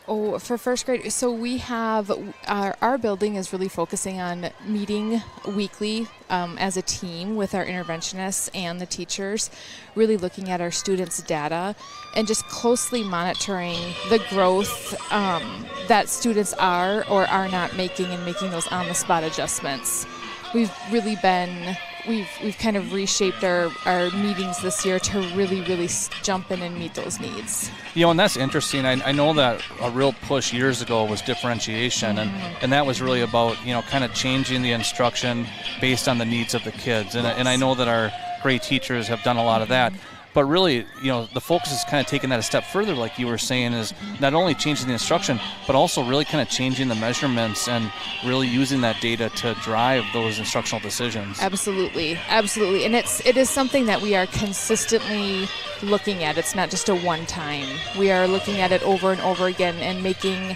Oh, for first grade, so we have, our building is really focusing on meeting weekly as a team with our interventionists and the teachers, really looking at our students' data and just closely monitoring the growth that students are or are not making and making those on-the-spot adjustments. We've really been, we've kind of reshaped our meetings this year to really jump in and meet those needs. And that's interesting. I know that a real push years ago was differentiation, and that was really about, kind of changing the instruction based on the needs of the kids. And I know that our great teachers have done a lot of that. But really, the focus is kind of taking that a step further, like you were saying, is not only changing the instruction, but also really kind of changing the measurements and really using that data to drive those instructional decisions. Absolutely. And it is something that we are consistently looking at. It's not just a one-time. We are looking at it over and over again and making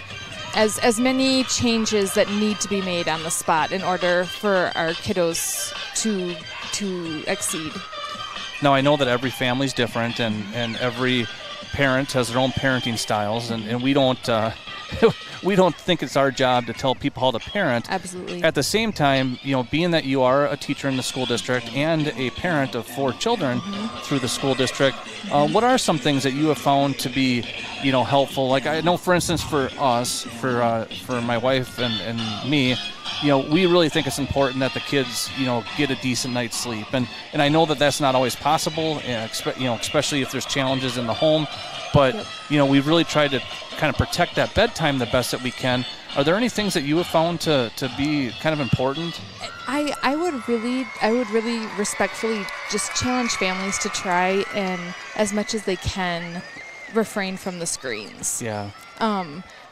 as many changes that need to be made on the spot in order for our kiddos to exceed. Now, I know that every family's different, and every parent has their own parenting styles, and we don't we don't think it's our job to tell people how to parent. Absolutely. At the same time, being that you are a teacher in the school district and a parent of 4 children through the school district, what are some things that you have found to be, helpful? Like, I know, for instance, for us, for my wife and me, we really think it's important that the kids, get a decent night's sleep. And I know that that's not always possible, especially if there's challenges in the home. But, we've really tried to kind of protect that bedtime the best that we can. Are there any things that you have found to be kind of important? I would really respectfully just challenge families to try and, as much as they can, refrain from the screens. Yeah.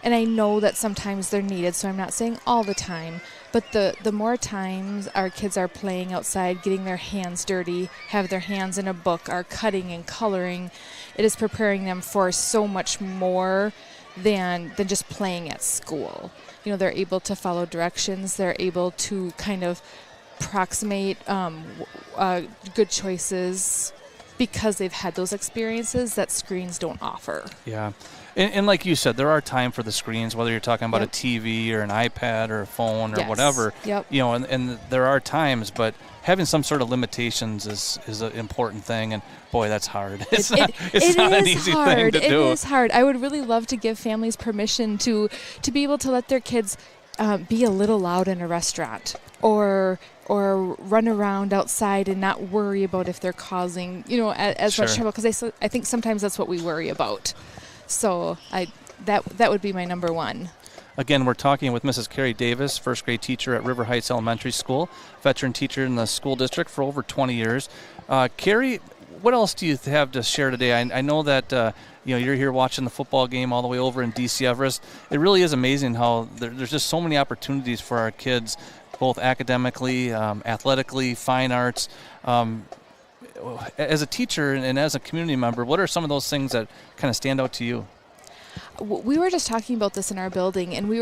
And I know that sometimes they're needed, so I'm not saying all the time, but the more times our kids are playing outside, getting their hands dirty, have their hands in a book, are cutting and coloring, it is preparing them for so much more than just playing at school. They're able to follow directions, they're able to kind of approximate good choices because they've had those experiences that screens don't offer. Yeah. And like you said, there are time for the screens, whether you're talking about a TV or an iPad or a phone or whatever. Yep. And there are times, but having some sort of limitations is an important thing. And boy, that's hard. It's not an easy thing to do. It is hard. I would really love to give families permission to be able to let their kids be a little loud in a restaurant or run around outside and not worry about if they're causing, as much trouble. Because I think sometimes that's what we worry about. So that would be my number one. Again, we're talking with Mrs. Carrie Davis, first grade teacher at River Heights Elementary School, veteran teacher in the school district for over 20 years. Carrie, what else do you have to share today? I know that you're here watching the football game all the way over in DC Everest. It really is amazing how there's just so many opportunities for our kids, both academically, athletically, fine arts. As a teacher and as a community member, what are some of those things that kind of stand out to you? We were just talking about this in our building, and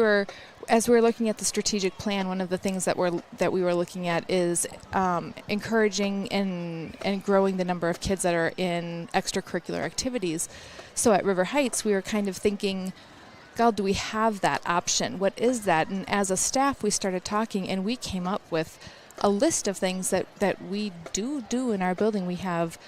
as we were looking at the strategic plan, one of the things that we were looking at is encouraging and growing the number of kids that are in extracurricular activities. So at River Heights, we were kind of thinking, God, do we have that option? What is that? And as a staff, we started talking, and we came up with a list of things that we do in our building. We have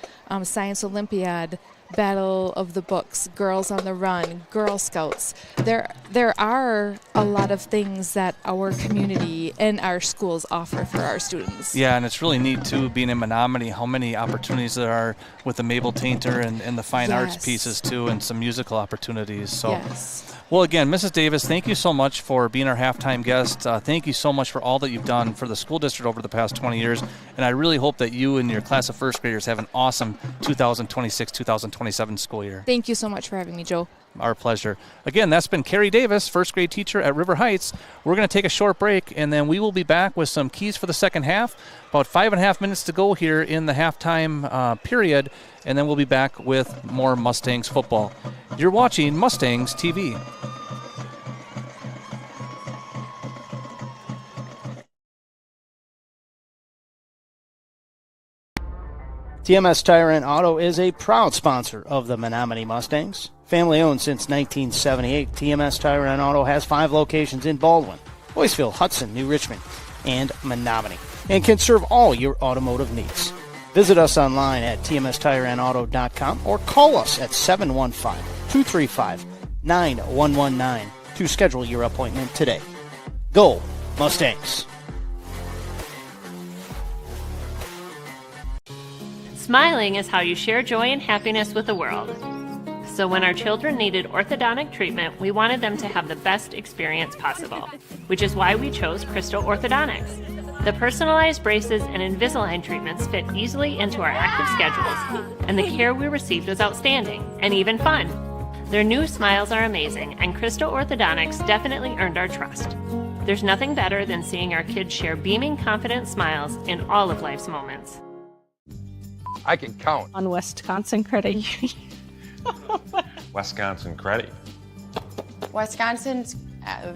Science Olympiad, Battle of the Books, Girls on the Run, Girl Scouts. There are a lot of things that our community and our schools offer for our students. Yeah, and it's really neat, too, being in Menomonie, how many opportunities there are with the Mabel Tainter and the fine arts pieces, too, and some musical opportunities. So. Yes. Well, again, Mrs. Davis, thank you so much for being our halftime guest. Thank you so much for all that you've done for the school district over the past 20 years. And I really hope that you and your class of first graders have an awesome 2026-2027 school year. Thank you so much for having me, Joe. Our pleasure. Again, that's been Carrie Davis, first grade teacher at River Heights. We're going to take a short break, and then we will be back with some keys for the second half. About 5.5 minutes to go here in the halftime period, and then we'll be back with more Mustangs football. You're watching Mustangs TV. TMS Tire and Auto is a proud sponsor of the Menomonie Mustangs. Family owned since 1978, TMS Tire and Auto has 5 locations in Baldwin, Boyceville, Hudson, New Richmond, and Menomonie, and can serve all your automotive needs. Visit us online at tmstireandauto.com or call us at 715-235-9119 to schedule your appointment today. Go Mustangs! Smiling is how you share joy and happiness with the world. So when our children needed orthodontic treatment, we wanted them to have the best experience possible, which is why we chose Crystal Orthodontics. The personalized braces and Invisalign treatments fit easily into our active schedules, and the care we received was outstanding and even fun. Their new smiles are amazing, and Crystal Orthodontics definitely earned our trust. There's nothing better than seeing our kids share beaming, confident smiles in all of life's moments. I can count. On Wisconsin Credit Union. Wisconsin Credit. Wisconsin's. I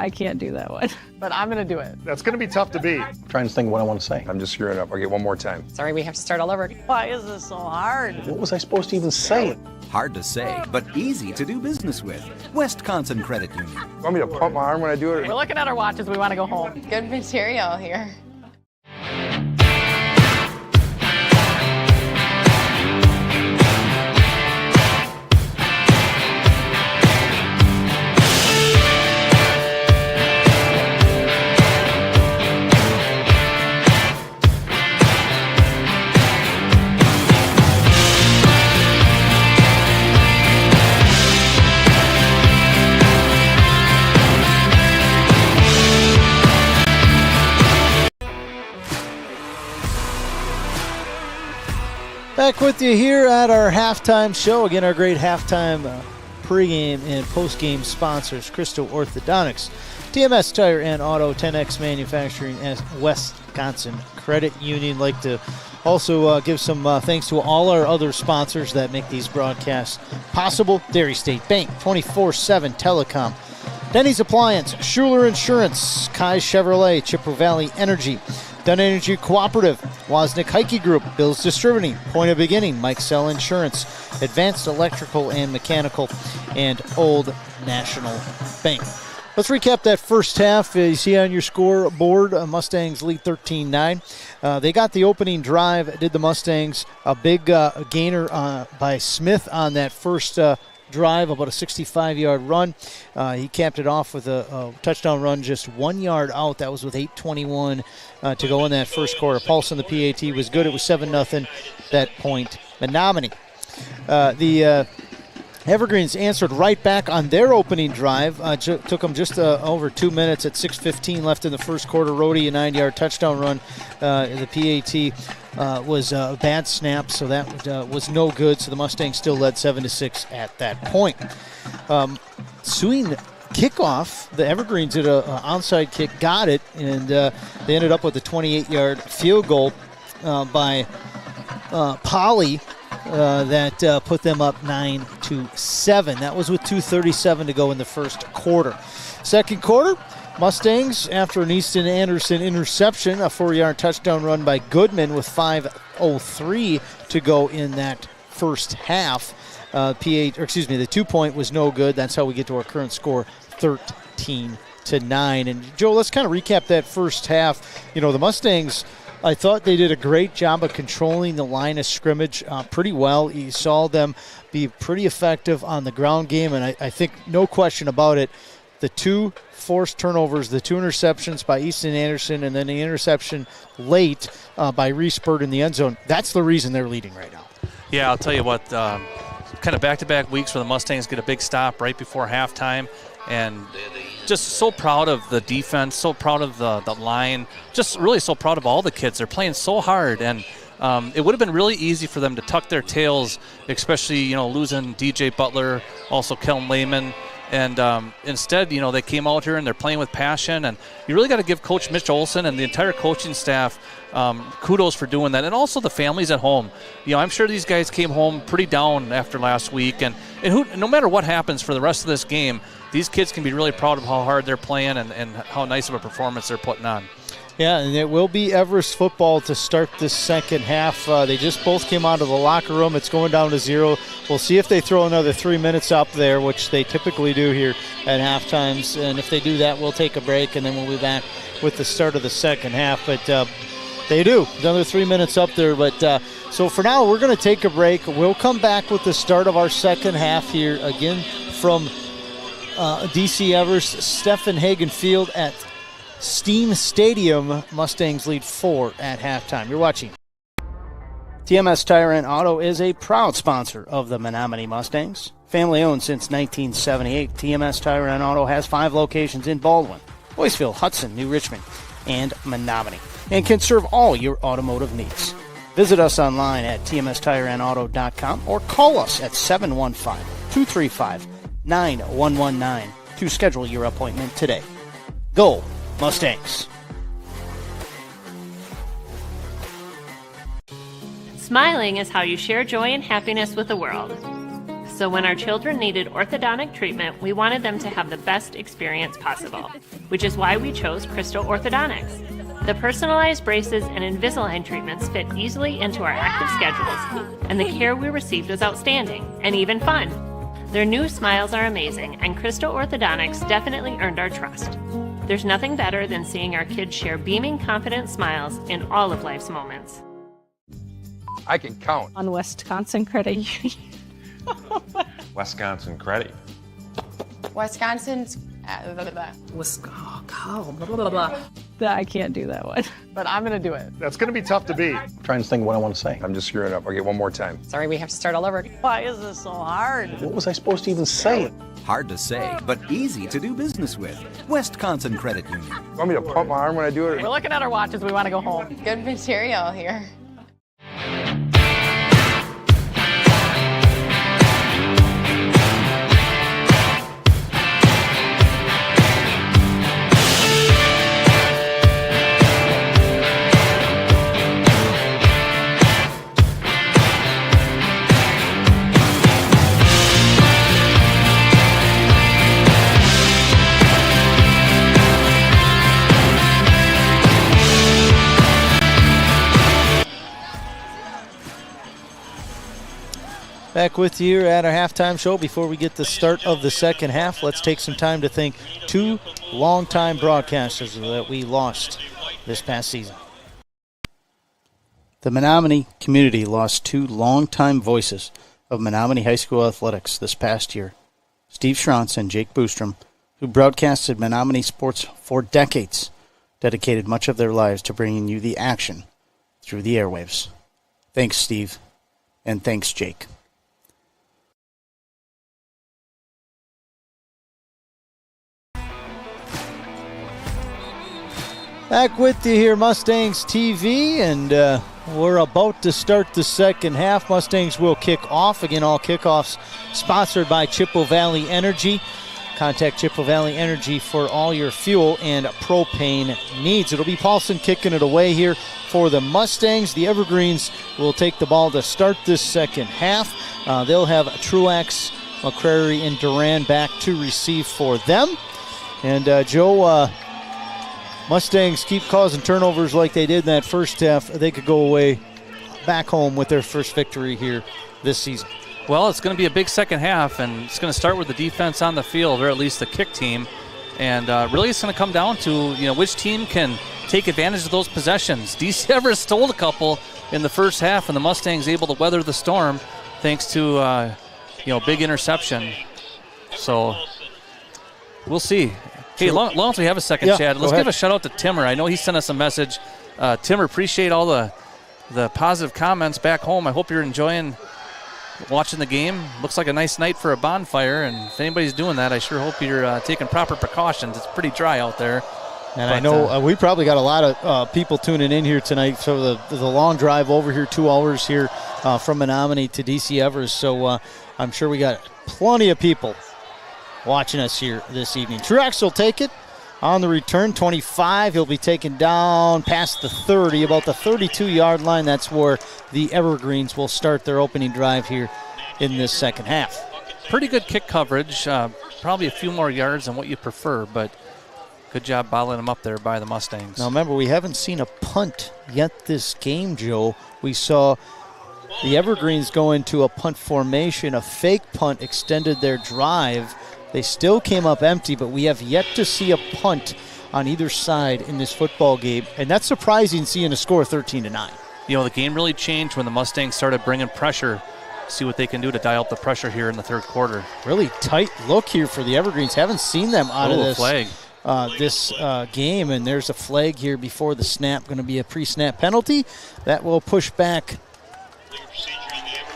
can't do that one. But I'm going to do it. That's going to be tough to beat. I'm trying to think of what I want to say. I'm just screwing up. I'll get one more time. Sorry, we have to start all over. Why is this so hard? What was I supposed to even say? Hard to say, but easy to do business with. Wisconsin Credit Union. You want me to pump my arm when I do it? We're looking at our watches. We want to go home. Good material here. Back with you here at our halftime show. Again, our great halftime pregame and postgame sponsors, Crystal Orthodontics, TMS Tire and Auto, 10X Manufacturing, and Wisconsin Credit Union. Like to also give some thanks to all our other sponsors that make these broadcasts possible. Dairy State Bank, 24/7 Telecom, Denny's Appliance, Schuler Insurance, Kai Chevrolet, Chippewa Valley Energy, Dunn Energy Cooperative, Wozniak Heike Group, Bill's Distributing, Point of Beginning, Mike Sell Insurance, Advanced Electrical and Mechanical, and Old National Bank. Let's recap that first half. You see on your scoreboard, Mustangs lead 13-9. They got the opening drive, did the Mustangs. A big gainer by Smith on that first drive, about a 65-yard run. He capped it off with a touchdown run just 1 yard out. That was with 8:21 to go in that first quarter. Pulse on the PAT was good. It was 7-0 that point. Menomonie. The Evergreens answered right back on their opening drive. Took them just over 2 minutes at 6:15 left in the first quarter. Rhodey, a 9-yard touchdown run. The PAT was a bad snap, so that was no good. So the Mustangs still led 7-6 at that point. Ensuing kickoff, the Evergreens did an onside kick, got it, and they ended up with a 28-yard field goal by Polly. That put them up 9-7. That was with 2:37 to go in the first quarter. Second quarter, Mustangs, after an Easton Anderson interception, a 4-yard touchdown run by Goodman with 5:03 to go in that first half. The 2-point was no good. That's how we get to our current score, 13-9. And Joe, let's kind of recap that first half. You know, the Mustangs, I thought they did a great job of controlling the line of scrimmage pretty well. You saw them be pretty effective on the ground game, and I think no question about it, the 2 forced turnovers, the 2 interceptions by Easton Anderson, and then the interception late by Reese Bird in the end zone, that's the reason they're leading right now. Yeah, I'll tell you what, kind of back-to-back weeks where the Mustangs get a big stop right before halftime, and just so proud of the defense, so proud of the line, just really so proud of all the kids. They're playing so hard, and it would have been really easy for them to tuck their tails, especially, losing DJ Butler, also Kellen Lehman. And instead, they came out here and they're playing with passion. And you really got to give Coach Mitch Olson and the entire coaching staff kudos for doing that. And also the families at home. I'm sure these guys came home pretty down after last week. And no matter what happens for the rest of this game, these kids can be really proud of how hard they're playing and how nice of a performance they're putting on. Yeah, and it will be Everest football to start this second half. They just both came out of the locker room. It's going down to 0. We'll see if they throw another 3 minutes up there, which they typically do here at half times. And if they do that, we'll take a break, and then we'll be back with the start of the second half. But they do. Another 3 minutes up there. But so for now, we're going to take a break. We'll come back with the start of our second half here again from DC Everest, Stephen Hagen Field at Steam Stadium. Mustangs lead 4 at halftime. You're watching. TMS Tire and Auto is a proud sponsor of the Menomonie Mustangs. Family owned since 1978, TMS Tire and Auto has 5 locations in Baldwin, Boyceville, Hudson, New Richmond, and Menomonie, and can serve all your automotive needs. Visit us online at tmstireandauto.com or call us at 715-235-9119 to schedule your appointment today. Go Mustangs! Smiling is how you share joy and happiness with the world. So when our children needed orthodontic treatment, we wanted them to have the best experience possible, which is why we chose Crystal Orthodontics. The personalized braces and Invisalign treatments fit easily into our active schedules, and the care we received was outstanding and even fun. Their new smiles are amazing, and Crystal Orthodontics definitely earned our trust. There's nothing better than seeing our kids share beaming, confident smiles in all of life's moments. I can count. On Wisconsin Credit Union. Wisconsin Credit. Wisconsin's. I can't do that one. But I'm going to do it. That's going to be tough to beat. I'm trying to think of what I want to say. I'm just screwing up. I'll get one more time. Sorry, we have to start all over. Why is this so hard? What was I supposed to even say? Hard to say, but easy to do business with. Wisconsin Credit Union. You want me to pump my arm when I do it? We're looking at our watches. We want to go home. Good material here. Back with you at our halftime show. Before we get the start of the second half, let's take some time to thank 2 longtime broadcasters that we lost this past season. The Menomonie community lost 2 longtime voices of Menomonie High School athletics this past year, Steve Schranz and Jake Boostrom, who broadcasted Menomonie sports for decades, dedicated much of their lives to bringing you the action through the airwaves. Thanks, Steve, and thanks, Jake. Back with you here, Mustangs TV, and we're about to start the second half. Mustangs will kick off. Again, all kickoffs sponsored by Chippewa Valley Energy. Contact Chippewa Valley Energy for all your fuel and propane needs. It'll be Paulson kicking it away here for the Mustangs. The Evergreens will take the ball to start this second half. They'll have Truax, McCrary, and Duran back to receive for them. And Joe, Mustangs keep causing turnovers like they did in that first half. They could go away back home with their first victory here this season. Well, it's going to be a big second half, and it's going to start with the defense on the field, or at least the kick team. And really it's going to come down to, which team can take advantage of those possessions. DC Everest stole a couple in the first half, and the Mustangs able to weather the storm thanks to, big interception. So we'll see. Hey, long as we have a second, Chad, let's give a shout-out to Timmer. I know he sent us a message. Timmer, appreciate all the positive comments back home. I hope you're enjoying watching the game. Looks like a nice night for a bonfire, and if anybody's doing that, I sure hope you're taking proper precautions. It's pretty dry out there. And I know we probably got a lot of people tuning in here tonight for the long drive over here, 2 hours here from Menomonie to DC Everest. So I'm sure we got plenty of people watching us here this evening. Truax will take it on the return, 25. He'll be taken down past the 30, about the 32-yard line. That's where the Evergreens will start their opening drive here in this second half. Pretty good kick coverage, probably a few more yards than what you prefer, but Good job bottling them up there by the Mustangs. Now remember, we haven't seen a punt yet this game, Joe. We saw the Evergreens go into a punt formation. A fake punt extended their drive. They still came up empty, but we have yet to see a punt on either side in this football game. And that's surprising, seeing a score 13-9. You know, the game really changed when the Mustangs started bringing pressure. See what they can do to dial up the pressure here in the third quarter. Really tight look here for the Evergreens. Haven't seen them out of this flag. This game, and there's a flag here before the snap. Going to be a pre-snap penalty. That will push back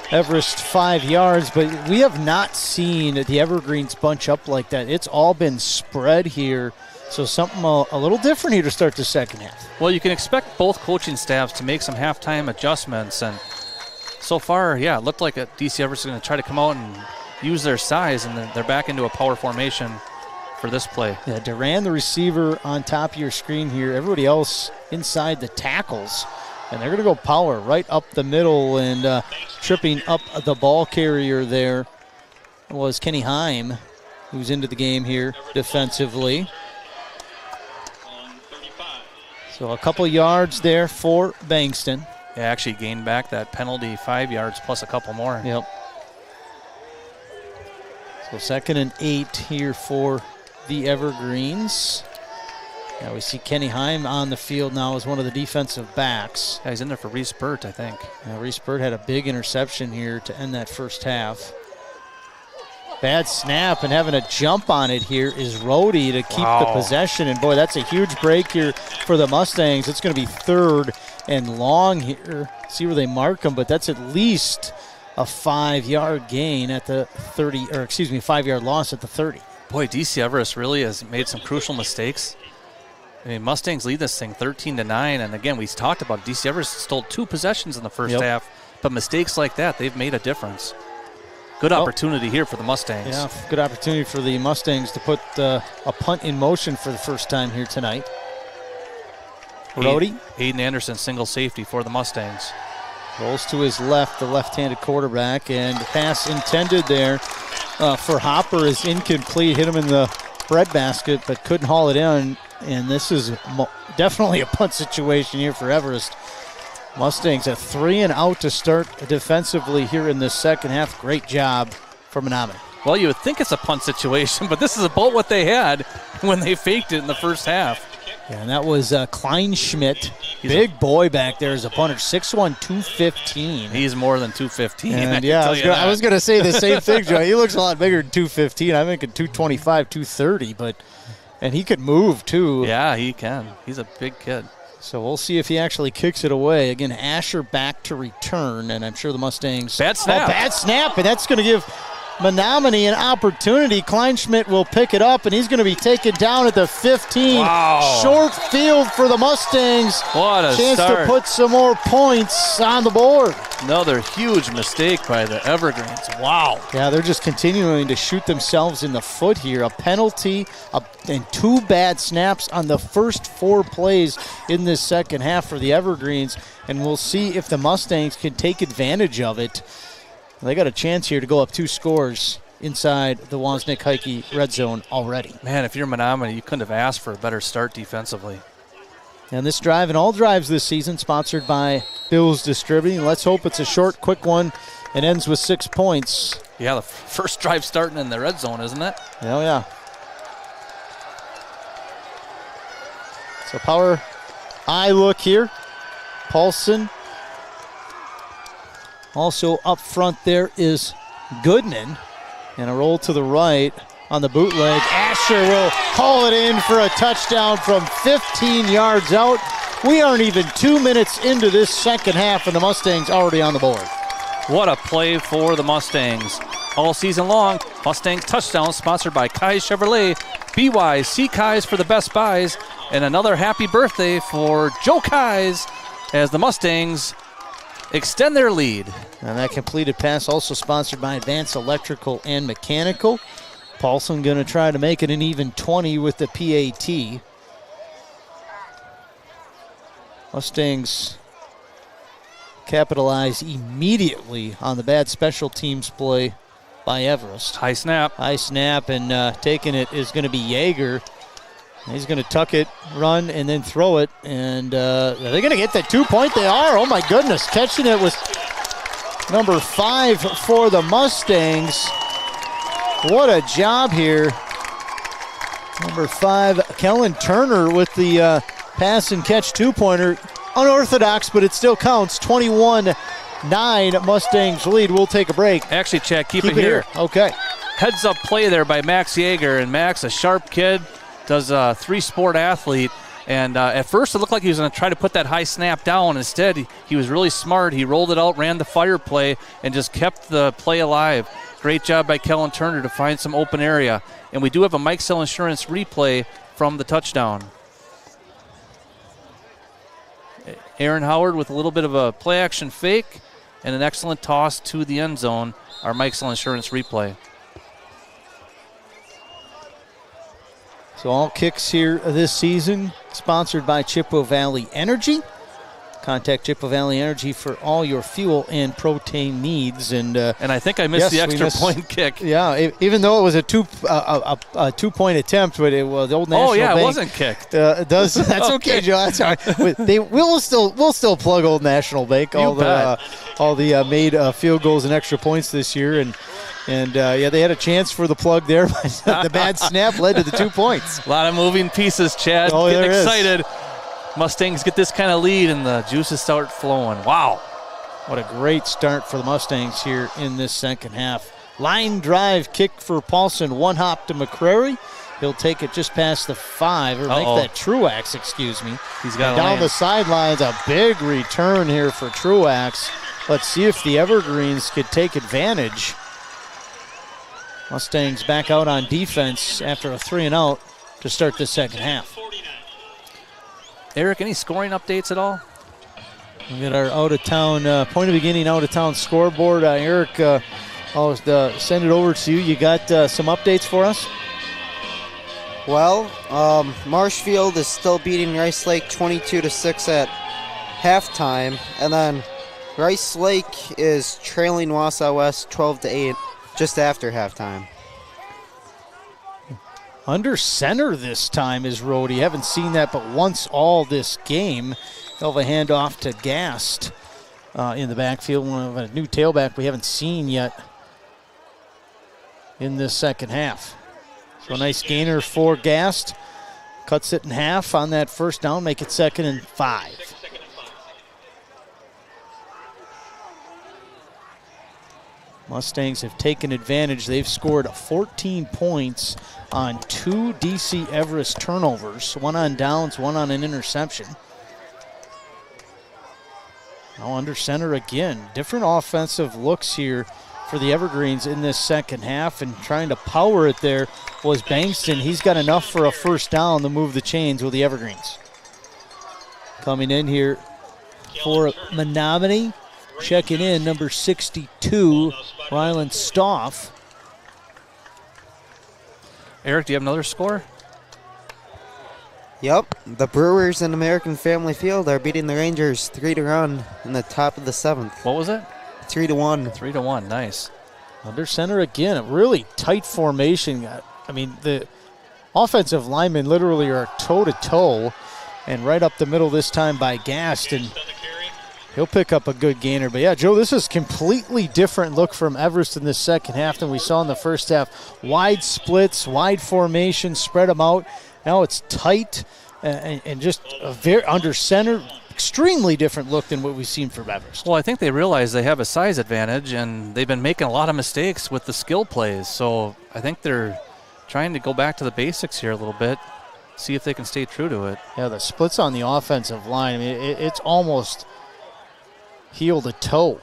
Everest 5 yards, but we have not seen the Evergreens bunch up like that. It's all been spread here, so something a little different here to start the second half. Well, you can expect both coaching staffs to make some halftime adjustments, and so far, yeah, it looked like DC Everest is going to try to come out and use their size, and they're back into a power formation for this play. Yeah, Duran, the receiver, on top of your screen here. Everybody else inside the tackles. And they're going to go power right up the middle, and tripping up the ball carrier there was Kenny Heim, who's into the game here defensively. So a couple yards there for Bankston. Yeah, actually gained back that penalty 5 yards plus a couple more. Yep. So 2nd and 8 here for the Evergreens. Yeah, we see Kenny Heim on the field now as one of the defensive backs. Yeah, he's in there for Reese Burt, I think. Yeah, Reese Burt had a big interception here to end that first half. Bad snap, and having a jump on it here is Rhodey to keep the possession. And, boy, that's a huge break here for the Mustangs. It's going to be 3rd and long here. See where they mark them, but that's at least a 5-yard gain at the 30, or excuse me, 5-yard loss at the 30. Boy, DC Everest really has made some crucial mistakes. I mean, Mustangs lead this thing 13-9, and again, we talked about DC Everest stole 2 possessions in the first half, but mistakes like that, they've made a difference. Good opportunity here for the Mustangs. Yeah, good opportunity for the Mustangs to put a punt in motion for the first time here tonight. Rhodey. Hayden Anderson, single safety for the Mustangs. Rolls to his left, the left-handed quarterback, and the pass intended there for Hopper is incomplete. Hit him in the breadbasket, but couldn't haul it in. And this is definitely a punt situation here for Everest. Mustangs a 3 and out to start defensively here in the second half. Great job for Menomonie. Well, you would think it's a punt situation, but this is about what they had when they faked it in the first half. Yeah, and that was Kleinschmidt. Big boy back there as a punter, 6'1", 215. He's more than 215. And yeah, I was going to say the same thing, Joe. He looks a lot bigger than 215. I'm thinking 225, 230, and he could move too. Yeah, he can. He's a big kid. So we'll see if he actually kicks it away. Again, Asher back to return, and I'm sure the Mustangs. Bad snap. Bad snap, and that's going to give Menomonie an opportunity. Kleinschmidt will pick it up, and he's going to be taken down at the 15. Wow. Short field for the Mustangs. What a chance start. to put some more points on the board. Another huge mistake by the Evergreens. Wow. Yeah, they're just continuing to shoot themselves in the foot here. A penalty and 2 bad snaps on the first 4 plays in this second half for the Evergreens, and we'll see if the Mustangs can take advantage of it. They got a chance here to go up 2 scores inside the Wozniak-Heike red zone already. Man, if you're Menomonie, you couldn't have asked for a better start defensively. And this drive and all drives this season sponsored by Bills Distributing. Let's hope it's a short, quick one and ends with 6 points. Yeah, the first drive starting in the red zone, isn't it? Oh, yeah. So power eye look here. Paulson. Also up front there is Goodman. And a roll to the right on the bootleg. Asher will haul it in for a touchdown from 15 yards out. We aren't even 2 minutes into this second half, and the Mustangs already on the board. What a play for the Mustangs. All season long, Mustangs touchdown sponsored by Kai's Chevrolet. BYC Kai's for the best buys. And another happy birthday for Joe Kai's as the Mustangs extend their lead. And that completed pass also sponsored by Advanced Electrical and Mechanical. Paulson going to try to make it an even 20 with the PAT. Mustangs capitalize immediately on the bad special teams play by Everest. High snap. High snap, and taking it is going to be Yeager. He's going to tuck it, run, and then throw it. And are they going to get that 2-point? They are. Oh, my goodness. Catching it was number 5 for the Mustangs. What a job here. Number 5, Kellen Turner with the pass and catch 2-pointer. Unorthodox, but it still counts. 21-9 Mustangs lead. We'll take a break. Actually, Chad, keep it here. Okay. Heads up play there by Max Yeager. And Max, a sharp kid, does a 3-sport athlete. And at first it looked like he was going to try to put that high snap down. Instead, he was really smart. He rolled it out, ran the fire play, and just kept the play alive. Great job by Kellen Turner to find some open area. And we do have a Mike Sell Insurance replay from the touchdown. Aaron Howard with a little bit of a play-action fake and an excellent toss to the end zone. Our Mike Sell Insurance replay. So all kicks here this season sponsored by Chippewa Valley Energy. Contact Chippewa Valley Energy for all your fuel and protein needs. And I think I missed the extra point kick. Yeah, even though it was a 2-point attempt, but it was the old National Bank. It wasn't kicked. That's okay, Joe. That's all right. We'll still plug Old National Bank. All the made field goals and extra points this year, and they had a chance for the plug there, but the bad snap led to the 2 points. A lot of moving pieces, Chad. Oh, getting excited. Mustangs get this kind of lead, and the juices start flowing. Wow. What a great start for the Mustangs here in this second half. Line drive kick for Paulson. One hop to McCrary. He'll take it just past the 5, or make that Truax, excuse me. He's got down the sidelines. A big return here for Truax. Let's see if the Evergreens could take advantage. Mustangs back out on defense after a 3-and-out to start the second half. Eric, any scoring updates at all? We got our out-of-town, point of beginning out-of-town scoreboard. Eric, I'll send it over to you. You got some updates for us? Well, Marshfield is still beating Rice Lake 22-6 at halftime, and then Rice Lake is trailing Wausau West 12-8 just after halftime. Under center this time is Rhodey. Haven't seen that but once all this game. They'll have a handoff to Gast in the backfield. A new tailback we haven't seen yet in this second half. So a nice gainer for Gast. Cuts it in half on that first down, make it 2nd and 5. Mustangs have taken advantage. They've scored 14 points on 2 DC Everest turnovers, 1 on downs, 1 on an interception. Now under center again. Different offensive looks here for the Evergreens in this second half, and trying to power it there was Bankston. He's got enough for a first down to move the chains with the Evergreens. Coming in here for Menomonie. Checking in, number 62, Rylan Stoff. Eric, do you have another score? Yep, the Brewers and American Family Field are beating the Rangers 3-1 in the top of the 7th. What was it? 3-1. 3-1, nice. Under center again, a really tight formation. I mean, the offensive linemen literally are toe-to-toe, and right up the middle this time by Gast, and he'll pick up a good gainer. But yeah, Joe, this is completely different look from Everest in the second half than we saw in the first half. Wide splits, wide formation, spread them out. Now it's tight and just a very under center. Extremely different look than what we've seen from Everest. Well, I think they realize they have a size advantage, and they've been making a lot of mistakes with the skill plays. So I think they're trying to go back to the basics here a little bit, see if they can stay true to it. Yeah, the splits on the offensive line, I mean, it's almost heel to toe.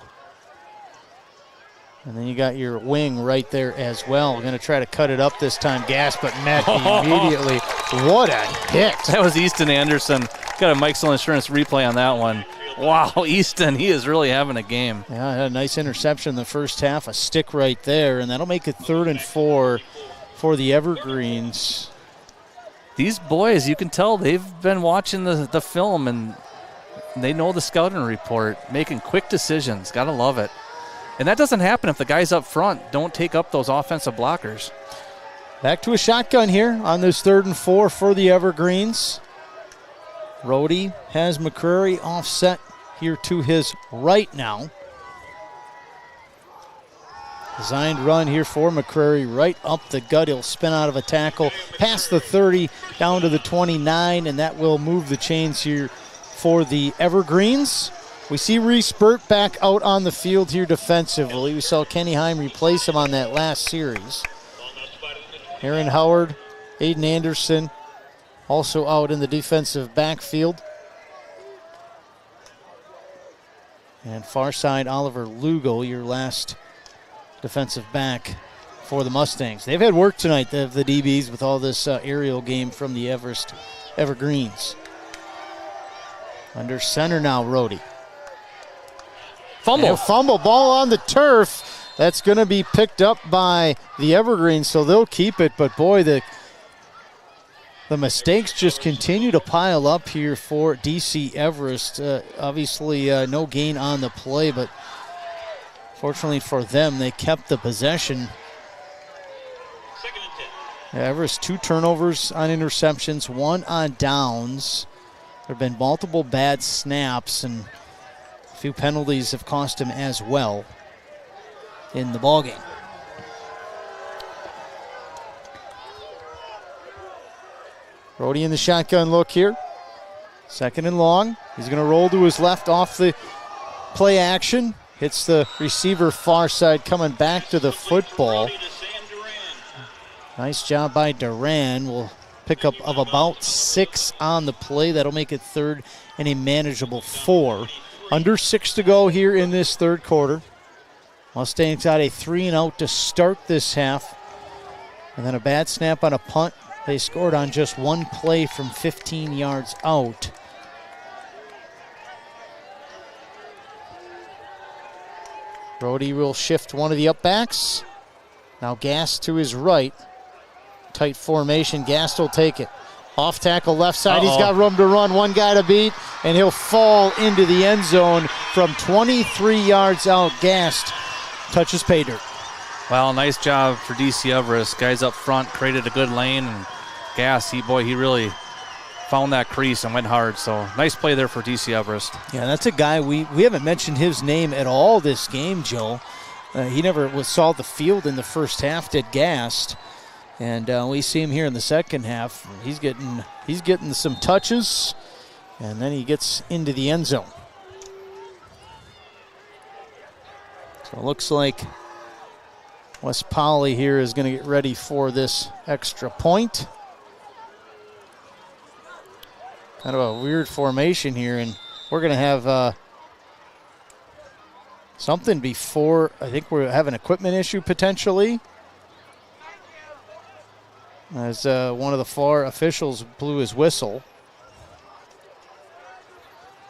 And then you got your wing right there as well. We're going to try to cut it up this time. Gas, but met immediately. What a hit. That was Easton Anderson. Got a Mike Sell Insurance replay on that one. Wow, Easton, he is really having a game. Yeah, had a nice interception in the first half, a stick right there, and that'll make it 3rd and 4 for the Evergreens. These boys, you can tell they've been watching the film, and they know the scouting report, making quick decisions. Got to love it. And that doesn't happen if the guys up front don't take up those offensive blockers. Back to a shotgun here on this 3rd and 4 for the Evergreens. Rhodey has McCrary offset here to his right now. Designed run here for McCrary, right up the gut. He'll spin out of a tackle, past the 30, down to the 29, and that will move the chains here for the Evergreens. We see Reese Burt back out on the field here defensively. We saw Kenny Heim replace him on that last series. Aaron Howard, Aiden Anderson, also out in the defensive backfield. And far side, Oliver Lugo, your last defensive back for the Mustangs. They've had work tonight, the DBs, with all this aerial game from the Everest Evergreens. Under center now, Rhodey. Fumble. And a fumble ball on the turf. That's going to be picked up by the Evergreens, so they'll keep it. But boy, the mistakes just continue to pile up here for DC Everest. Obviously, no gain on the play, but fortunately for them, they kept the possession. Everest 2 turnovers on interceptions, 1 on downs. There have been multiple bad snaps, and a few penalties have cost him as well in the ballgame. Rhodey in the shotgun look here. 2nd and long. He's going to roll to his left off the play action. Hits the receiver far side, coming back to the football. Nice job by Duran. Will pick up of about 6 on the play. That'll make it 3rd and a manageable 4. Under 6 to go here in this 3rd quarter. Mustangs got a 3-and-out to start this half. And then a bad snap on a punt. They scored on just 1 play from 15 yards out. Rhodey will shift one of the upbacks. Now Gast to his right. Tight formation. Gast will take it. Off tackle left side. He's got room to run. 1 guy to beat, and he'll fall into the end zone from 23 yards out. Gast touches pay dirt. Well, nice job for DC Everest. Guys up front created a good lane, and Gast, he really found that crease and went hard. So nice play there for DC Everest. Yeah, that's a guy we haven't mentioned his name at all this game, Joe. He never saw the field in the first half, did Gast. And we see him here in the second half. He's getting some touches, and then he gets into the end zone. So it looks like West Poly here is going to get ready for this extra point. Kind of a weird formation here, and we're going to have something before. I think we have an equipment issue potentially, as one of the far officials blew his whistle.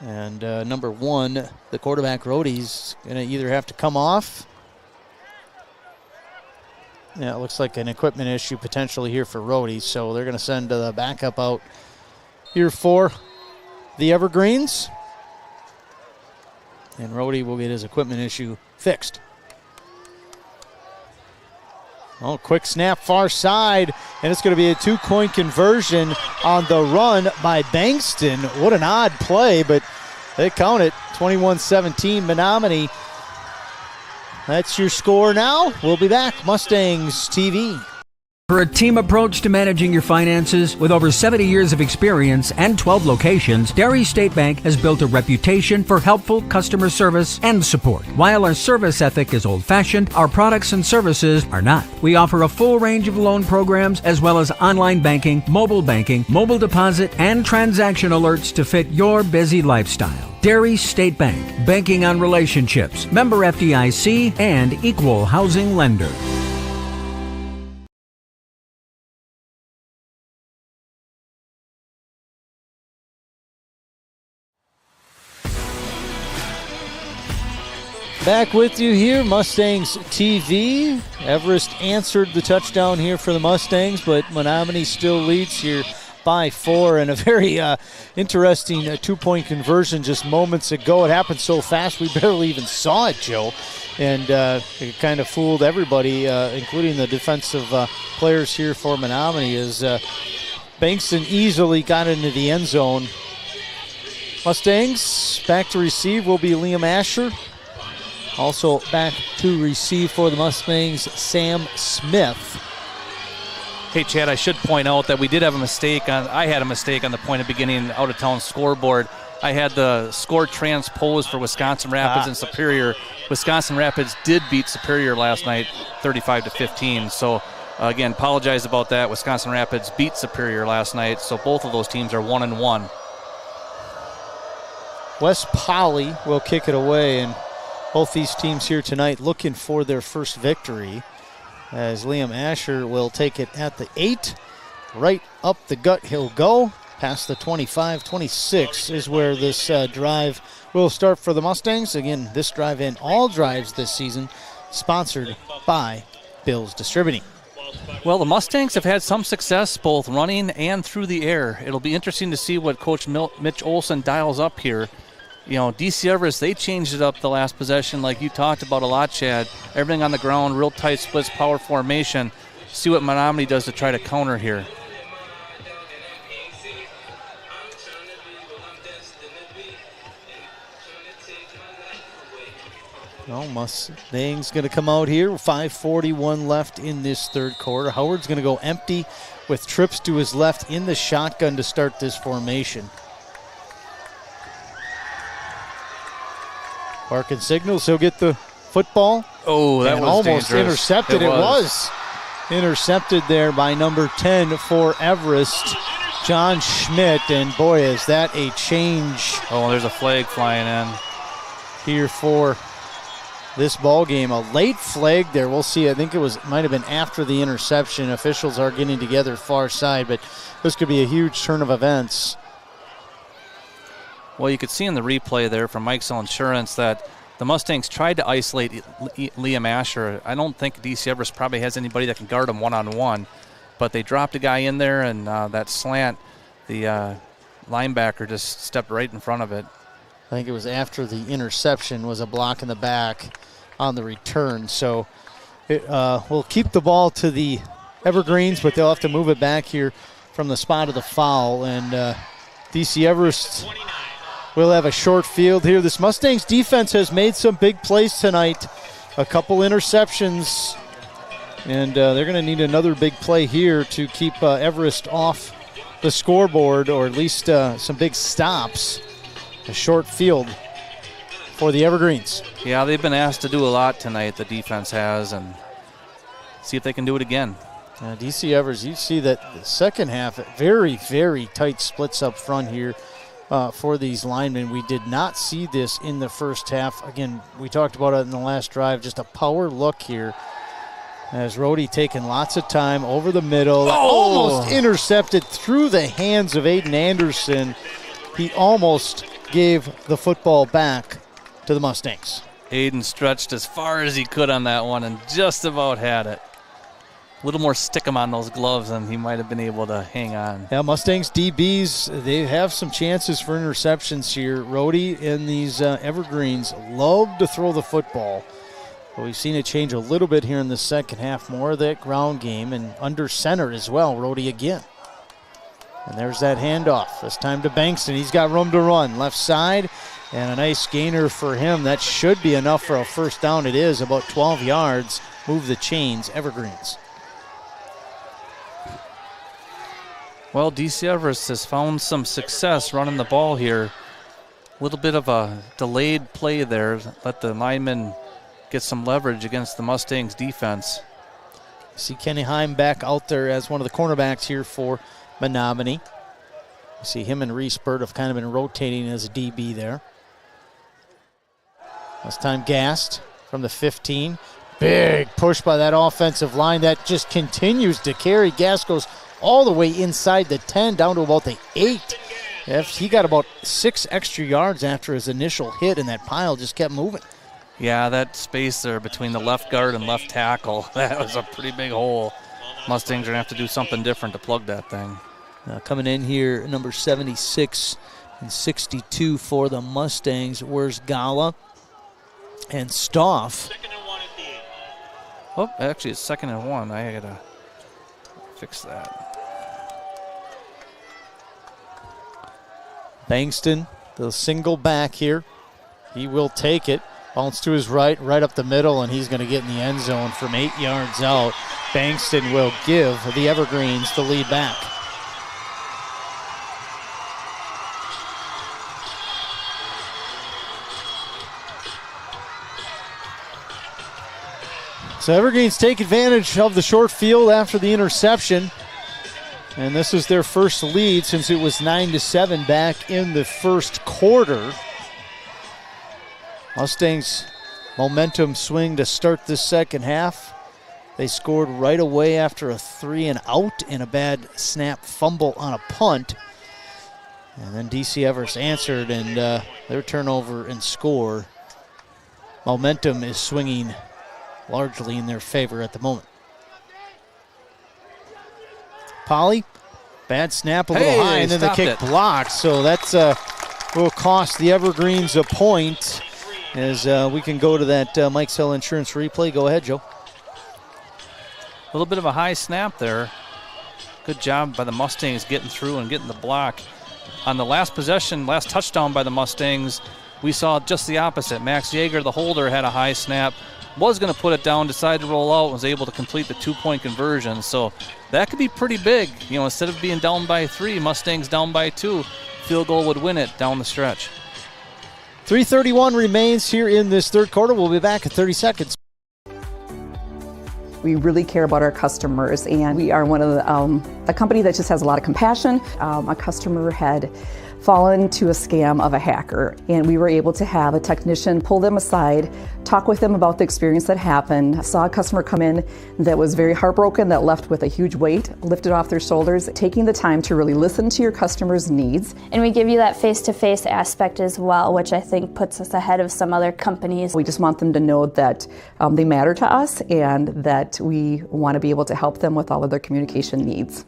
And number 1, the quarterback, Rhodey's going to either have to come off. Yeah, it looks like an equipment issue potentially here for Rhodey, so they're going to send the backup out here for the Evergreens. And Rhodey will get his equipment issue fixed. Oh, quick snap far side, and it's going to be a 2-point conversion on the run by Bankston. What an odd play, but they count it. 21-17 Menomonie. That's your score now. We'll be back. Mustangs TV. For a team approach to managing your finances with over 70 years of experience and 12 locations, Dairy State Bank has built a reputation for helpful customer service and support. While our service ethic is old-fashioned, our products and services are not. We offer a full range of loan programs as well as online banking, mobile deposit, and transaction alerts to fit your busy lifestyle. Dairy State Bank, banking on relationships, member FDIC, and equal housing lender. Back with you here, Mustangs TV. Everest answered the touchdown here for the Mustangs, but Menomonie still leads here by 4, and a very interesting 2-point conversion just moments ago. It happened so fast we barely even saw it, Joe, and it kind of fooled everybody, including the defensive players here for Menomonie, as Bankston easily got into the end zone. Mustangs back to receive will be Liam Asher. Also back to receive for the Mustangs, Sam Smith. Hey, Chad, I should point out that we did have a mistake. I had a mistake on the point of beginning out-of-town scoreboard. I had the score transposed for Wisconsin Rapids and Superior. Wisconsin Rapids did beat Superior last night, 35-15. So, again, apologize about that. Wisconsin Rapids beat Superior last night, so both of those teams are 1-1. West Poly will kick it away, and both these teams here tonight looking for their first victory, as Liam Asher will take it at the 8. Right up the gut he'll go. Past the 25-26 is where this drive will start for the Mustangs. Again, this drive and all drives this season sponsored by Bills Distributing. Well, the Mustangs have had some success both running and through the air. It'll be interesting to see what Coach Mitch Olson dials up here. You know, DC Everest, they changed it up the last possession like you talked about a lot, Chad. Everything on the ground, real tight splits, power formation. See what Menomonie does to try to counter here. Well, Mustangs going to come out here. 5:41 left in this third quarter. Howard's going to go empty with trips to his left in the shotgun to start this formation. Barking signals, he'll get the football. Oh, that and was almost dangerous. intercepted. It was intercepted there by number 10 for Everest, John Schmidt. And boy, is that a change. Oh, there's a flag flying in here for this ball game. A late flag there. We'll see. I think might have been after the interception. Officials are getting together far side, but this could be a huge turn of events. Well, you could see in the replay there from Mike's Insurance that the Mustangs tried to isolate Liam Asher. I don't think DC Everest probably has anybody that can guard him one-on-one, but they dropped a guy in there, and that slant, the linebacker just stepped right in front of it. I think it was after the interception was a block in the back on the return. So we'll keep the ball to the Evergreens, but they'll have to move it back here from the spot of the foul, and DC Everest we'll have a short field here. This Mustangs defense has made some big plays tonight. A couple interceptions. And they're going to need another big play here to keep Everest off the scoreboard, or at least some big stops. A short field for the Evergreens. Yeah, they've been asked to do a lot tonight, the defense has, and see if they can do it again. DC Everest, you see that the second half, very, very tight splits up front here. For these linemen. We did not see this in the first half. Again, we talked about it in the last drive, just a power look here. As Rhodey taking lots of time over the middle. Almost intercepted through the hands of Aiden Anderson. He almost gave the football back to the Mustangs. Aiden stretched as far as he could on that one and just about had it. A little more stick him on those gloves and he might have been able to hang on. Yeah, Mustangs DBs, they have some chances for interceptions here. Rhodey and these Evergreens love to throw the football. But we've seen it change a little bit here in the second half. More of that ground game and under center as well. Rhodey again. And there's that handoff. This time to Bankston. He's got room to run. Left side and a nice gainer for him. That should be enough for a first down. It is about 12 yards. Move the chains, Evergreens. Well, DC Everest has found some success running the ball here. A little bit of a delayed play there. Let the linemen get some leverage against the Mustangs defense. See Kenny Heim back out there as one of the cornerbacks here for Menomonie. See him and Reese Bird have kind of been rotating as a DB there. This time Gast from the 15. Big push by that offensive line that just continues to carry. Gast goes all the way inside the 10 down to about the 8. He got about 6 extra yards after his initial hit, and that pile just kept moving. Yeah, that space there between the left guard and left tackle, that was a pretty big hole. Mustangs are going to have to do something different to plug that thing. Coming in here, number 76 and 62 for the Mustangs. Where's Gala and Stoff? Oh, actually, it's 2nd and 1. I got to fix that. Bankston, the single back here. He will take it. Bounce to his right up the middle, and he's going to get in the end zone from 8 yards out. Bankston will give the Evergreens the lead back. So Evergreens take advantage of the short field after the interception. And this is their first lead since it was 9-7 back in the first quarter. Mustangs momentum swing to start this second half. They scored right away after a 3 and out and a bad snap fumble on a punt. And then DC Everest answered, and their turnover and score. Momentum is swinging largely in their favor at the moment. Polly, bad snap, a little high, and then the kick blocked. So that's will cost the Evergreens a point. As we can go to that Mike Sell Insurance replay. Go ahead, Joe. A little bit of a high snap there. Good job by the Mustangs getting through and getting the block. On the last possession, last touchdown by the Mustangs, we saw just the opposite. Max Yeager, the holder, had a high snap, was going to put it down, decided to roll out, was able to complete the 2-point conversion. So that could be pretty big. You know, instead of being down by 3, Mustangs down by 2, field goal would win it down the stretch. 3:31 remains here in this third quarter. We'll be back in 30 seconds. We really care about our customers, and we are one of a company that just has a lot of compassion. A customer had fallen to a scam of a hacker, and we were able to have a technician pull them aside, talk with them about the experience that happened. Saw a customer come in that was very heartbroken, that left with a huge weight lifted off their shoulders. Taking the time to really listen to your customer's needs. And we give you that face-to-face aspect as well, which I think puts us ahead of some other companies. We just want them to know that they matter to us and that we want to be able to help them with all of their communication needs.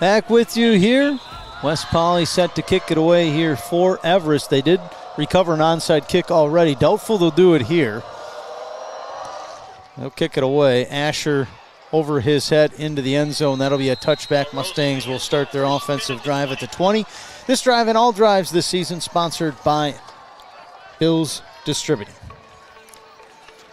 Back with you here. West Poly set to kick it away here for Everest. They did recover an onside kick already. Doubtful they'll do it here. They'll kick it away. Asher over his head into the end zone. That'll be a touchback. Mustangs will start their offensive drive at the 20. This drive and all drives this season sponsored by Bills Distributing.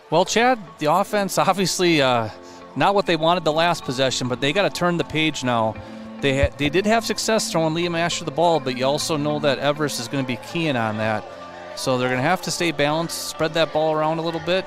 Well, Chad, the offense obviously not what they wanted the last possession, but they got to turn the page now. They did have success throwing Liam Asher the ball, but you also know that Everest is going to be keying on that. So they're going to have to stay balanced, spread that ball around a little bit,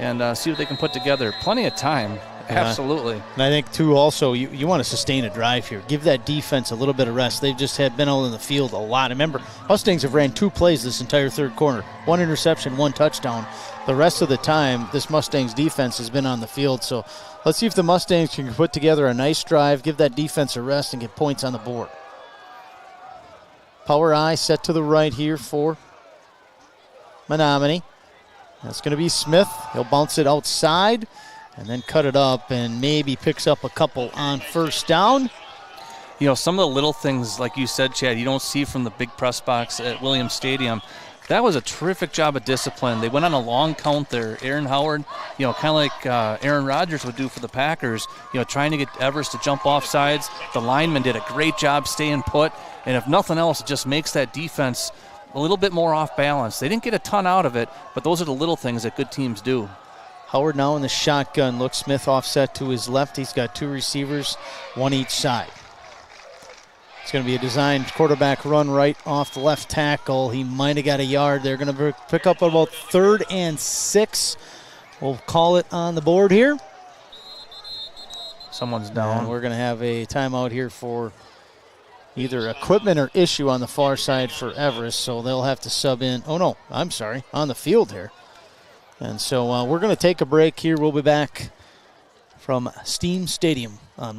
and see what they can put together. Plenty of time, absolutely. And I think, too, also, you want to sustain a drive here. Give that defense a little bit of rest. They've just been out in the field a lot. Remember, Mustangs have ran 2 plays this entire third quarter. 1 interception, 1 touchdown. The rest of the time, this Mustangs defense has been on the field. So let's see if the Mustangs can put together a nice drive, give that defense a rest, and get points on the board. Power I set to the right here for Menomonie. That's going to be Smith. He'll bounce it outside and then cut it up and maybe picks up a couple on first down. You know, some of the little things, like you said, Chad, you don't see from the big press box at Williams Stadium. That was a terrific job of discipline. They went on a long count there. Aaron Howard, you know, kind of like Aaron Rodgers would do for the Packers, you know, trying to get Everest to jump off sides. The linemen did a great job staying put. And if nothing else, it just makes that defense a little bit more off balance. They didn't get a ton out of it, but those are the little things that good teams do. Howard now in the shotgun. Look, Smith offset to his left. He's got 2 receivers, 1 each side. It's going to be a designed quarterback run right off the left tackle. He might have got a yard. They're going to pick up about 3rd and 6. We'll call it on the board here. Someone's down. And we're going to have a timeout here for either equipment or issue on the far side for Everest, so they'll have to sub in. Oh, no, I'm sorry, on the field here. And so we're going to take a break here. We'll be back from Steam Stadium on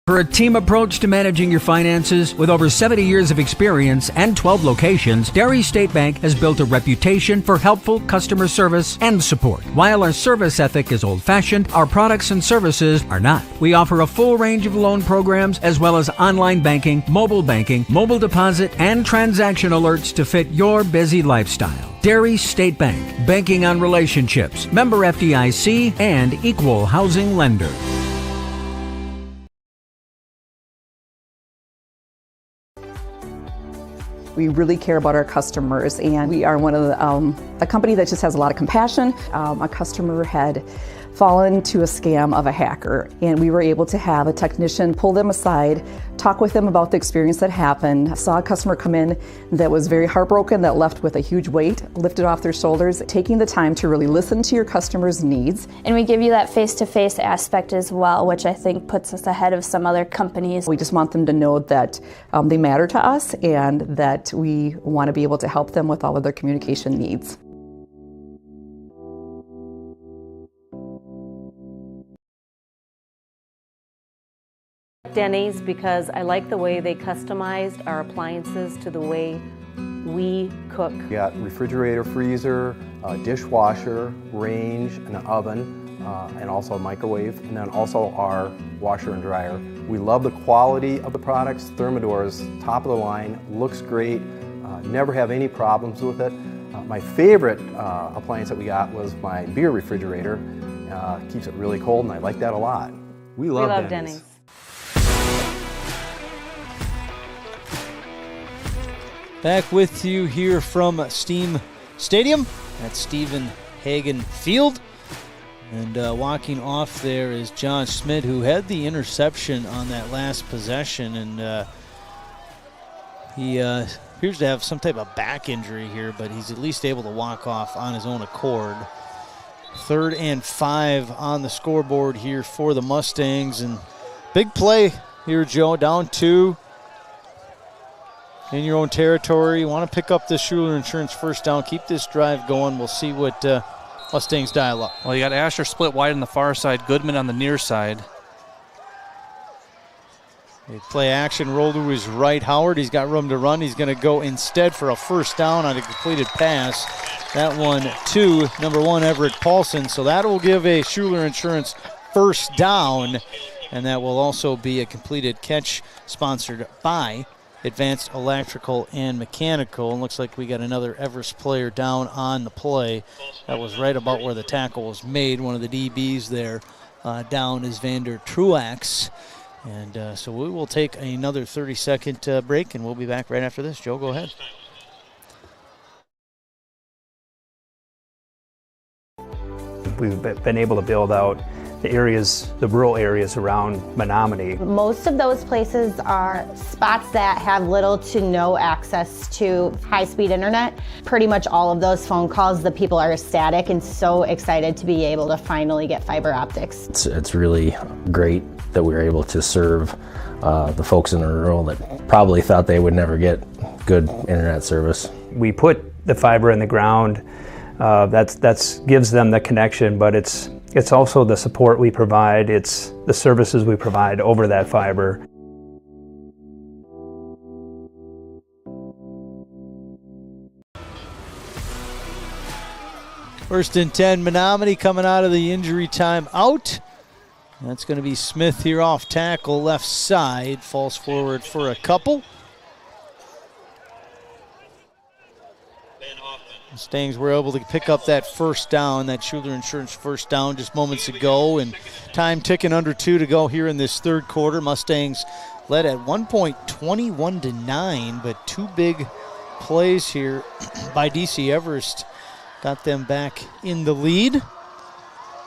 For a team approach to managing your finances with over 70 years of experience and 12 locations, Dairy State Bank has built a reputation for helpful customer service and support. While our service ethic is old-fashioned, our products and services are not. We offer a full range of loan programs as well as online banking, mobile deposit, and transaction alerts to fit your busy lifestyle. Dairy State Bank, banking on relationships, member FDIC, and equal housing lender. We really care about our customers, and we are one of a company that just has a lot of compassion. A customer had fallen to a scam of a hacker, and we were able to have a technician pull them aside, talk with them about the experience that happened. I saw a customer come in that was very heartbroken, that left with a huge weight lifted off their shoulders. Taking the time to really listen to your customer's needs. And we give you that face-to-face aspect as well, which I think puts us ahead of some other companies. We just want them to know that they matter to us and that we want to be able to help them with all of their communication needs. Denny's, because I like the way they customized our appliances to the way we cook. We got refrigerator, freezer, dishwasher, range, and an oven, and also a microwave, and then also our washer and dryer. We love the quality of the products. Thermador's top of the line, looks great, never have any problems with it. My favorite appliance that we got was my beer refrigerator. Keeps it really cold, and I like that a lot. We love Denny's. Back with you here from Steam Stadium at Stephen Hagen Field. And walking off there is John Schmidt, who had the interception on that last possession. And he appears to have some type of back injury here, but he's at least able to walk off on his own accord. 3rd and 5 on the scoreboard here for the Mustangs. And big play here, Joe, down 2. In your own territory, you want to pick up the Schuler Insurance first down, keep this drive going. We'll see what Mustangs dial up. Well, you got Asher split wide on the far side, Goodman on the near side. They play action, roll to his right. Howard, he's got room to run. He's going to go instead for a first down on a completed pass. That one to number 1, Everett Paulson. So that will give a Schuler Insurance first down, and that will also be a completed catch sponsored by Advanced Electrical and Mechanical. And looks like we got another Everest player down on the play. That was right about where the tackle was made. One of the DBs there down is Vander Truax. And so we will take another 30-second break, and we'll be back right after this. Joe, go ahead. We've been able to build out the areas, the rural areas around Menomonie. Most of those places are spots that have little to no access to high-speed internet. Pretty much all of those phone calls, the people are ecstatic and so excited to be able to finally get fiber optics. It's really great that we were able to serve the folks in the rural that probably thought they would never get good internet service. We put the fiber in the ground. That gives them the connection, but it's also the support we provide. It's the services we provide over that fiber. First and 10, Menomonie coming out of the injury time out. That's going to be Smith here off tackle, left side, falls forward for a couple. Mustangs were able to pick up that first down, that Schuler Insurance first down just moments ago, and time ticking under 2 to go here in this third quarter. Mustangs led at one point 21-9, but 2 big plays here by DC Everest got them back in the lead.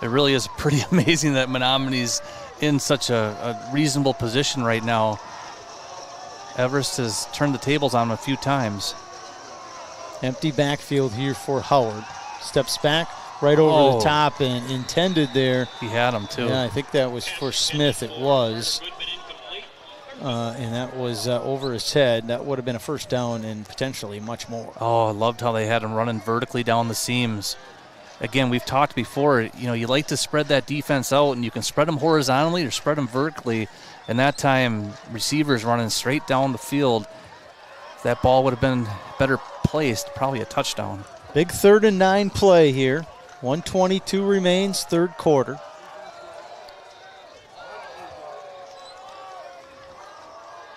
It really is pretty amazing that Menomonie's in such a reasonable position right now. Everest has turned the tables on him a few times. Empty backfield here for Howard. Steps back right over the top and intended there. He had him too. Yeah, I think that was for Smith. It was. And that was over his head. That would have been a first down and potentially much more. Oh, I loved how they had him running vertically down the seams. Again, we've talked before, you like to spread that defense out, and you can spread them horizontally or spread them vertically. And that time, receivers running straight down the field. If that ball would have been better placed, probably a touchdown. Big 3rd and 9 play here. 1:22 remains, third quarter.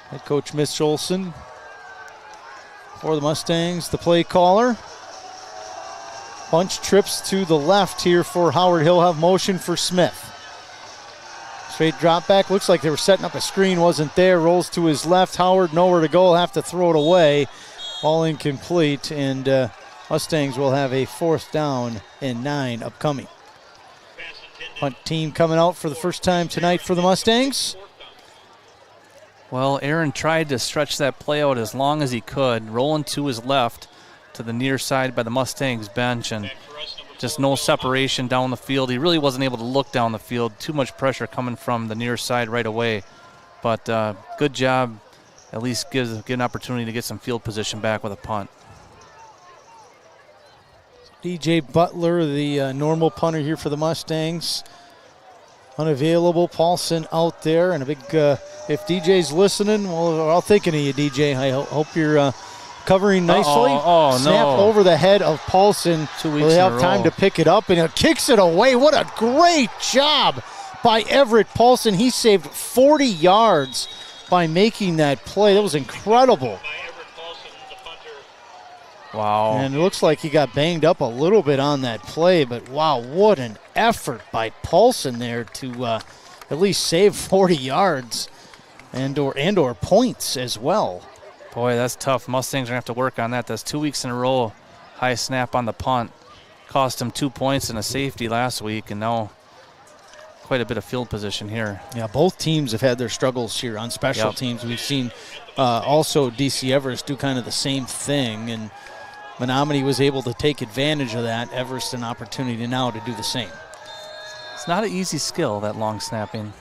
Head coach Mitch Olson for the Mustangs, the play caller. Bunch trips to the left here for Howard. He'll have motion for Smith. Straight drop back. Looks like they were setting up a screen. Wasn't there. Rolls to his left. Howard nowhere to go. Have to throw it away. All incomplete. And Mustangs will have a 4th down and 9 upcoming. Punt team coming out for the first time tonight for the Mustangs. Well, Aaron tried to stretch that play out as long as he could, rolling to his left to the near side by the Mustangs bench, and just no separation down the field. He really wasn't able to look down the field. Too much pressure coming from the near side right away. But good job. At least get an opportunity to get some field position back with a punt. DJ Butler, the normal punter here for the Mustangs. Unavailable. Paulson out there. And a big, if DJ's listening, well, we're all thinking of you, DJ. I hope you're covering nicely. Snap over the head of Paulson. 2 weeks They in a have time row. to pick it up, and it kicks it away. What a great job by Everett Paulson. He saved 40 yards by making that play. That was incredible. Wow. And it looks like he got banged up a little bit on that play, but wow, what an effort by Paulson there to at least save 40 yards and or points as well. Boy, that's tough. Mustangs are going to have to work on that. That's 2 weeks in a row. High snap on the punt. Cost him 2 points and a safety last week, and now quite a bit of field position here. Yeah, both teams have had their struggles here on special teams. We've seen also DC Everest do kind of the same thing, and Menomonie was able to take advantage of that. Everest an opportunity now to do the same. It's not an easy skill, that long snapping.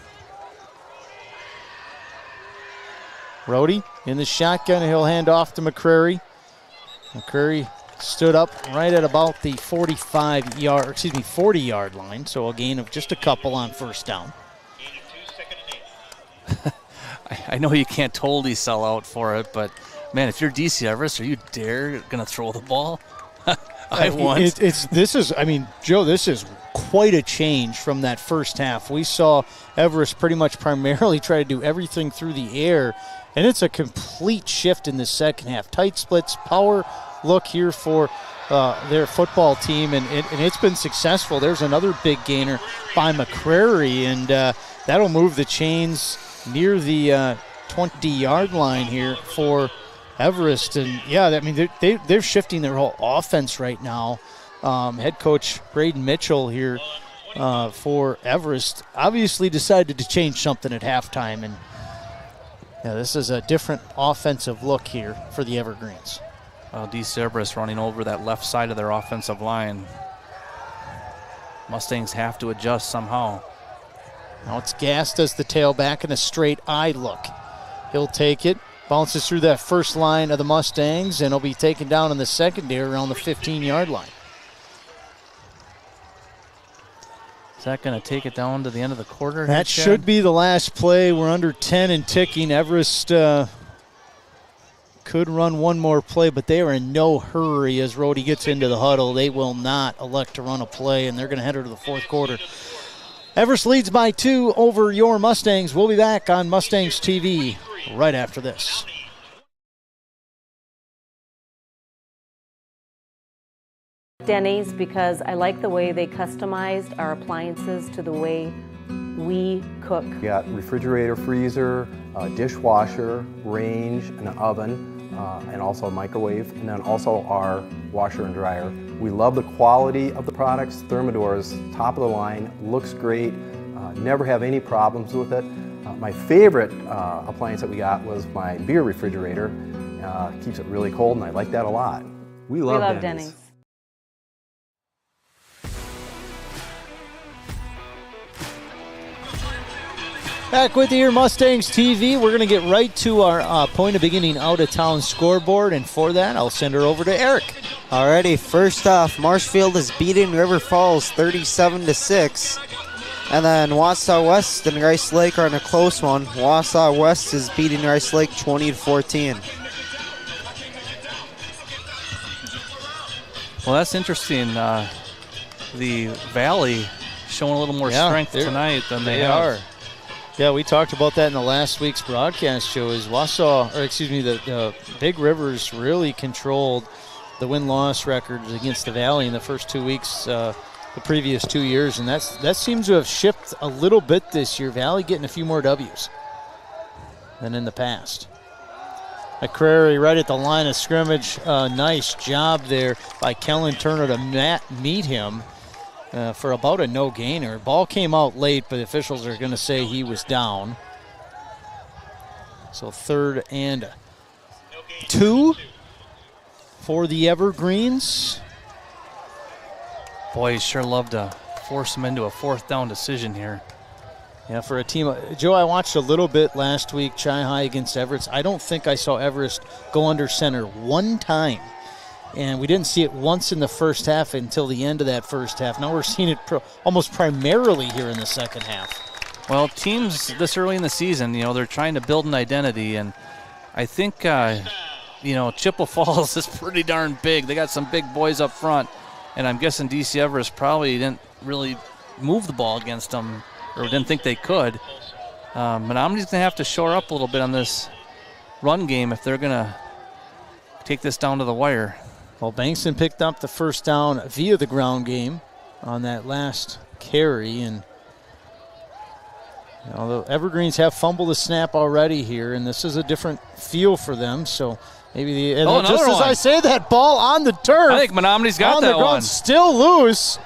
Rhodey in the shotgun. He'll hand off to McCrary. McCrary stood up right at about the 40-yard line, so a gain of just a couple on first down. I know you can't totally sell out for it, but man, if you're DC Everest, are you dare going to throw the ball? Joe, this is quite a change from that first half. We saw Everest pretty much primarily try to do everything through the air, and it's a complete shift in the second half. Tight splits, power look here for their football team, and it's been successful. There's another big gainer by McCrary, and that'll move the chains near the 20-yard line here for Everest. And yeah, I mean, they're shifting their whole offense right now. Head coach Braden Mitchell here for Everest obviously decided to change something at halftime, and yeah, this is a different offensive look here for the Evergreens. Well, DC Everest running over that left side of their offensive line. Mustangs have to adjust somehow. Now it's Gass does the tailback and a straight eye look. He'll take it, bounces through that first line of the Mustangs, and he'll be taken down in the secondary around the 15-yard line. Is that going to take it down to the end of the quarter? That should be the last play. We're under 10 and ticking. Everest could run one more play, but they are in no hurry as Rhodey gets into the huddle. They will not elect to run a play, and they're going to head into the fourth quarter. Everest leads by 2 over your Mustangs. We'll be back on Mustangs TV right after this. Denny's, because I like the way they customized our appliances to the way we cook. We got refrigerator, freezer, dishwasher, range, an oven, and also a microwave, and then also our washer and dryer. We love the quality of the products. Thermador is top of the line, looks great, never have any problems with it. My favorite appliance that we got was my beer refrigerator. Keeps it really cold, and I like that a lot. We love Denny's. Back with you here, Mustangs TV. We're going to get right to our point of beginning out-of-town scoreboard, and for that, I'll send her over to Eric. Alrighty, first off, Marshfield is beating River Falls 37-6. And then Wausau West and Rice Lake are in a close one. Wausau West is beating Rice Lake 20-14. Well, that's interesting. The Valley showing a little more strength tonight than they are. have. Yeah, we talked about that in the last week's broadcast show. Is the Big Rivers really controlled the win-loss records against the Valley in the first 2 weeks, the previous 2 years, and that seems to have shifted a little bit this year. Valley getting a few more W's than in the past. McCrary right at the line of scrimmage. Nice job there by Kellen Turner to meet him for about a no-gainer. Ball came out late, but the officials are going to say he was down. So 3rd and 2 for the Evergreens. Boy, you sure love to force them into a 4th down decision here. Yeah, for a team. Joe, I watched a little bit last week, Chi High against Everest. I don't think I saw Everest go under center one time. And we didn't see it once in the first half until the end of that first half. Now we're seeing it almost primarily here in the second half. Well, teams this early in the season, they're trying to build an identity. And I think, Chippewa Falls is pretty darn big. They got some big boys up front. And I'm guessing DC Everest probably didn't really move the ball against them or didn't think they could. Menomonie's going to have to shore up a little bit on this run game if they're going to take this down to the wire. Well, Bankston picked up the first down via the ground game on that last carry. And the Evergreens have fumbled the snap already here, and this is a different feel for them. So maybe just as I say that, ball on the turf. I think Menomonie's got that one. Still loose.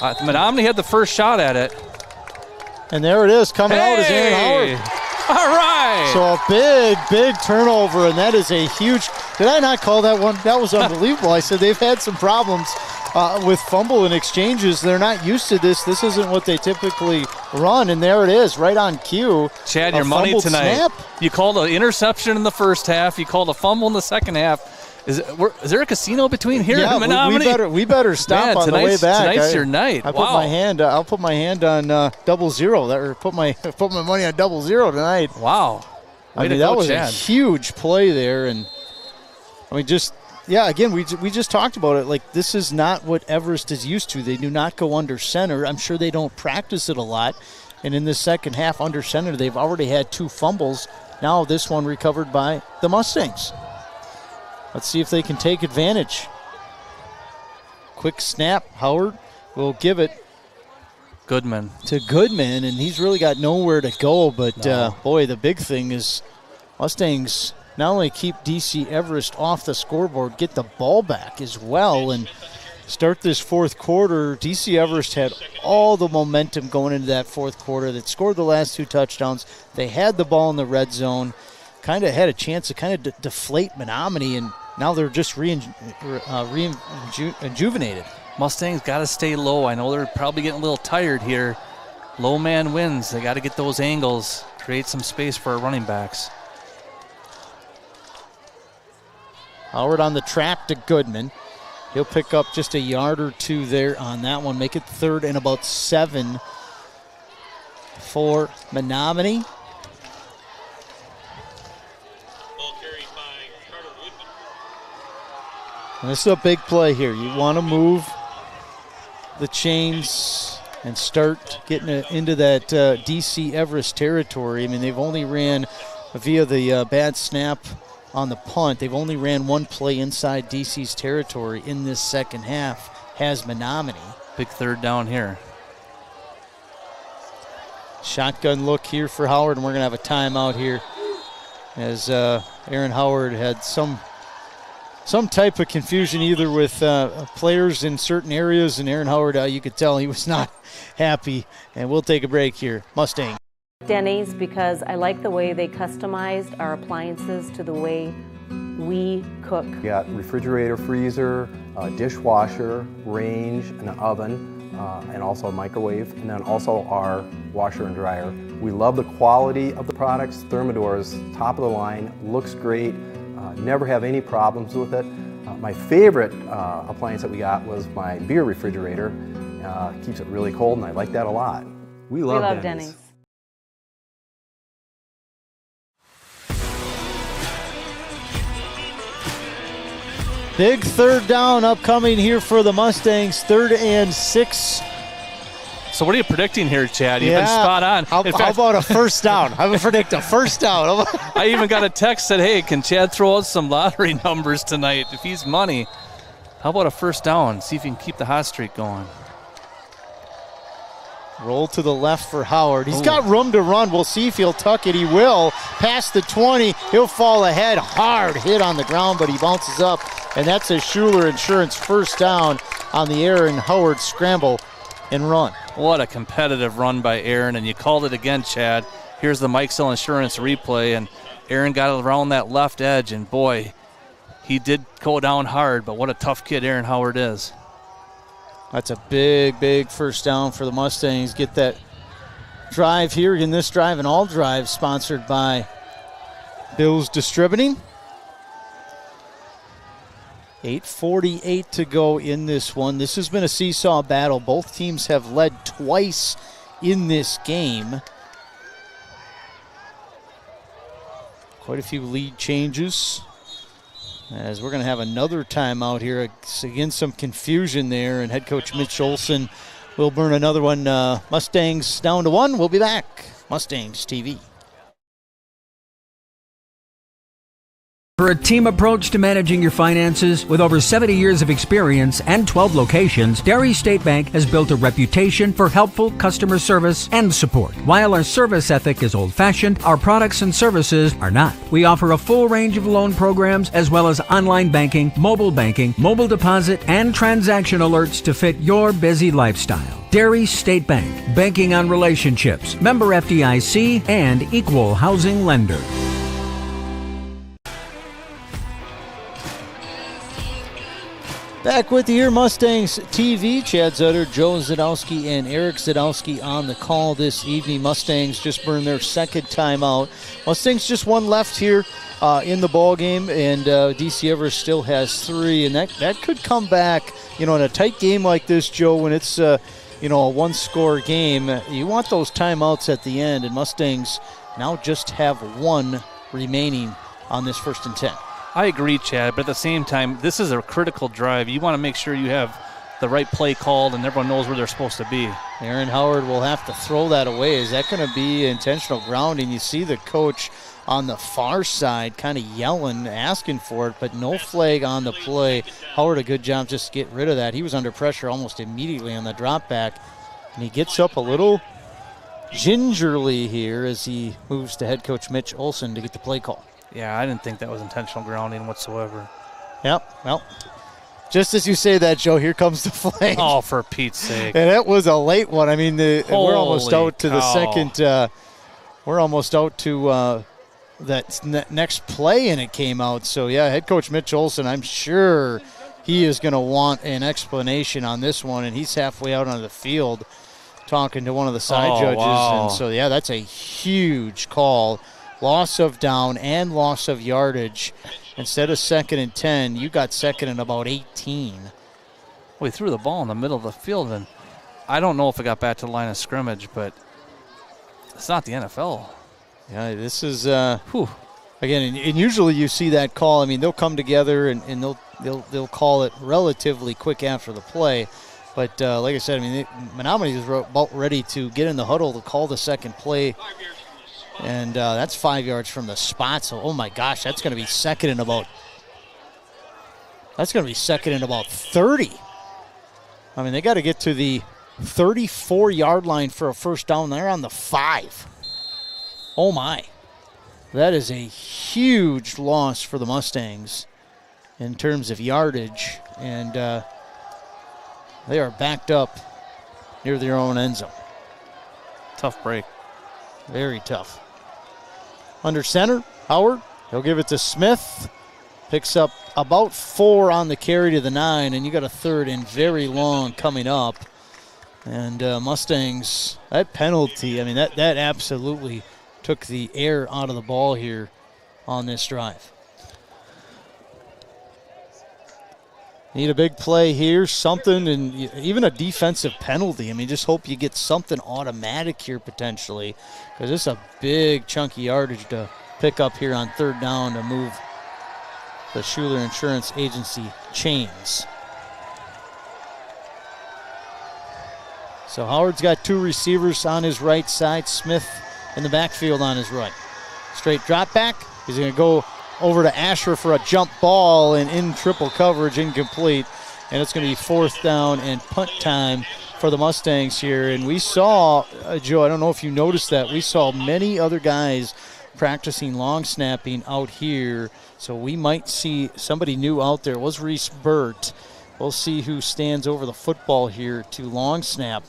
Menomonie had the first shot at it. And there it is, coming out is Aaron Howard. All right. So a big turnover, and that is a huge. Did I not call that one? That was unbelievable. I said they've had some problems with fumble and exchanges. They're not used to this. This isn't what they typically run, and there it is, right on cue. Chad, your money tonight. Snap. You called an interception in the first half. You called a fumble in the second half. Is there a casino between here and Menomonie? We better stop on the way back. Tonight's your night. I'll put my hand on 0-0. Or put my money on 0-0 tonight. Wow. That was Chad. A huge play there, and again, we just talked about it. Like, this is not what Everest is used to. They do not go under center. I'm sure they don't practice it a lot. And in the second half, under center, they've already had 2 fumbles. Now this one recovered by the Mustangs. Let's see if they can take advantage. Quick snap. Howard will give it Goodman to Goodman, and he's really got nowhere to go. But, boy, the big thing is Mustangs not only keep DC Everest off the scoreboard, get the ball back as well, and start this fourth quarter. DC Everest had all the momentum going into that fourth quarter. That scored the last 2 touchdowns. They had the ball in the red zone, kind of had a chance to kind of deflate Menomonie, and now they're just rejuvenated. Mustangs got to stay low. I know they're probably getting a little tired here. Low man wins. They got to get those angles, create some space for our running backs. Howard on the trap to Goodman. He'll pick up just a yard or 2 there on that one. Make it 3rd and about 7 for Menomonie. And this is a big play here. You want to move the chains and start getting into that DC Everest territory. I mean, they've only ran via the bad snap on the punt. They've only ran 1 play inside DC's territory in this second half. Has Menomonie. Big 3rd down here. Shotgun look here for Howard, and we're going to have a timeout here as Aaron Howard had some type of confusion either with players in certain areas, and Aaron Howard, you could tell he was not happy. And we'll take a break here. Mustang. Denny's, because I like the way they customized our appliances to the way we cook. We got refrigerator, freezer, dishwasher, range, an oven, and also a microwave, and then also our washer and dryer. We love the quality of the products. Thermador is top of the line, looks great. Never have any problems with it. My favorite appliance that we got was my beer refrigerator. keeps it really cold, and I like that a lot. We love Denny's. Big third down upcoming here for the Mustangs, 3rd and 6. So what are you predicting here, Chad? You've been spot on. How about a first down? I would predict a first down. I even got a text that, hey, can Chad throw out some lottery numbers tonight if he's money? How about a first down? See if you can keep the hot streak going. Roll to the left for Howard. He's got room to run. We'll see if he'll tuck it. He will. Past the 20. He'll fall ahead. Hard hit on the ground, but he bounces up. And that's a Schuler Insurance first down on the Aaron Howard scramble and run. What a competitive run by Aaron. And you called it again, Chad. Here's the Mike Sill Insurance replay. And Aaron got around that left edge. And, boy, he did go down hard. But what a tough kid Aaron Howard is. That's a big, big first down for the Mustangs. Get that drive here in this drive and all drives sponsored by Bills Distributing. 8:48 to go in this one. This has been a seesaw battle. Both teams have led twice in this game. Quite a few lead changes, as we're going to have another timeout here. Again, some confusion there, and head coach Mitch Olson will burn another one. Mustangs down to 1. We'll be back. Mustangs TV. For a team approach to managing your finances with over 70 years of experience and 12 locations, Dairy State Bank has built a reputation for helpful customer service and support. While our service ethic is old-fashioned, our products and services are not. We offer a full range of loan programs as well as online banking, mobile deposit, and transaction alerts to fit your busy lifestyle. Dairy State Bank, banking on relationships, member FDIC, and equal housing lender. Back with your Mustangs TV. Chad Zutter, Joe Zadowski, and Eric Zadowski on the call this evening. Mustangs just burned their second timeout. Mustangs just one left here in the ball game, and DC Everest still has 3, and that could come back. In a tight game like this, Joe, when it's a one-score game, you want those timeouts at the end, and Mustangs now just have 1 remaining on this 1st and 10. I agree, Chad, but at the same time, this is a critical drive. You want to make sure you have the right play called and everyone knows where they're supposed to be. Aaron Howard will have to throw that away. Is that going to be intentional grounding? You see the coach on the far side kind of yelling, asking for it, but no flag on the play. Howard, a good job just to get rid of that. He was under pressure almost immediately on the drop back, and he gets up a little gingerly here as he moves to head coach Mitch Olson to get the play call. Yeah, I didn't think that was intentional grounding whatsoever. Yep, well, just as you say that, Joe, here comes the flag. Oh, for Pete's sake. And it was a late one. I mean, we're almost out to the second. We're almost out to that next play, and it came out. So, yeah, head coach Mitch Olson, I'm sure he is going to want an explanation on this one, and he's halfway out on the field talking to one of the side judges. Wow. And so, yeah, that's a huge call. Loss of down and loss of yardage. Instead of 2nd and 10, you got 2nd and about 18. We threw the ball in the middle of the field, and I don't know if it got back to the line of scrimmage, but it's not the NFL. Yeah, this is again, and usually you see that call. I mean, they'll come together and they'll call it relatively quick after the play. But like I said, I mean, Menomonie is about ready to get in the huddle to call the second play. And that's 5 yards from the spot. So, oh my gosh, that's going to be second and about 30. I mean, they got to get to the 34-yard line for a first down. They're on the 5. Oh my, that is a huge loss for the Mustangs in terms of yardage, and they are backed up near their own end zone. Tough break. Very tough. Under center, Howard. He'll give it to Smith. Picks up about 4 on the carry to the 9, and you got a 3rd and very long coming up. And Mustangs, that penalty, I mean, that absolutely took the air out of the ball here on this drive. Need a big play here, something, and even a defensive penalty. I mean, just hope you get something automatic here potentially, because it's a big chunky yardage to pick up here on third down to move the Schuler Insurance Agency chains. So Howard's got two receivers on his right side, Smith in the backfield on his right. Straight drop back. He's going to go over to Asher for a jump ball, and in triple coverage, incomplete. And it's going to be fourth down and punt time for the Mustangs here. And we saw, Joe, I don't know if you noticed that, we saw many other guys practicing long snapping out here. So we might see somebody new out there. It was Reese Burt. We'll see who stands over the football here to long snap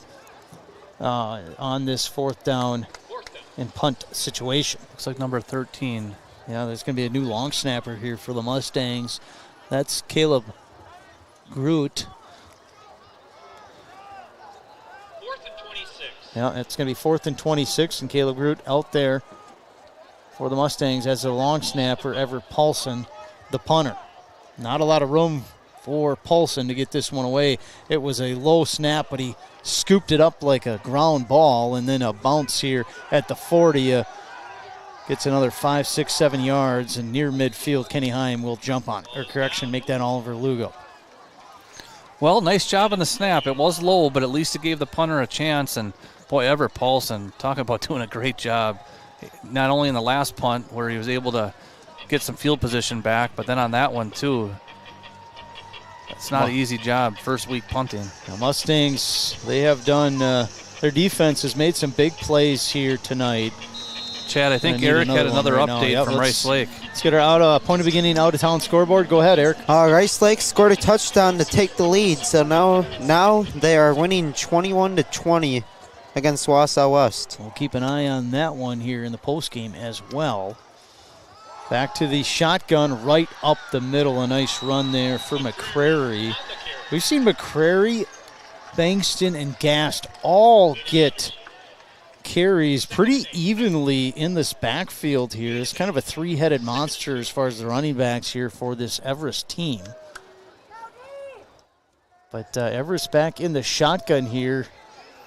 on this fourth down and punt situation. Looks like number 13. Yeah, there's going to be a new long snapper here for the Mustangs. That's Caleb Groot. 4th and 26. Yeah, it's going to be 4th and 26, and Caleb Groot out there for the Mustangs as a long snapper. Everett Paulson, the punter. Not a lot of room for Paulson to get this one away. It was a low snap, but he scooped it up like a ground ball, and then a bounce here at the 40. Gets another 5, 6, 7 yards, and near midfield, Kenny Heim will jump on it. Or correction, make that Oliver Lugo. Well, nice job on the snap. It was low, but at least it gave the punter a chance. And, boy, Everett Paulson, talking about doing a great job. Not only in the last punt where he was able to get some field position back, but then on that one, too. It's not an easy job, first week punting. The Mustangs, they have done, their defense has made some big plays here tonight. Chad, I think Eric had another update from Rice Lake. Let's get our point of beginning out-of-town scoreboard. Go ahead, Eric. Rice Lake scored a touchdown to take the lead, so now they are winning 21-20 against Wausau West. We'll keep an eye on that one here in the postgame as well. Back to the shotgun right up the middle. A nice run there for McCrary. We've seen McCrary, Bankston, and Gast all get carries pretty evenly in this backfield here. It's kind of a three-headed monster as far as the running backs here for this Everest team. But Everest back in the shotgun here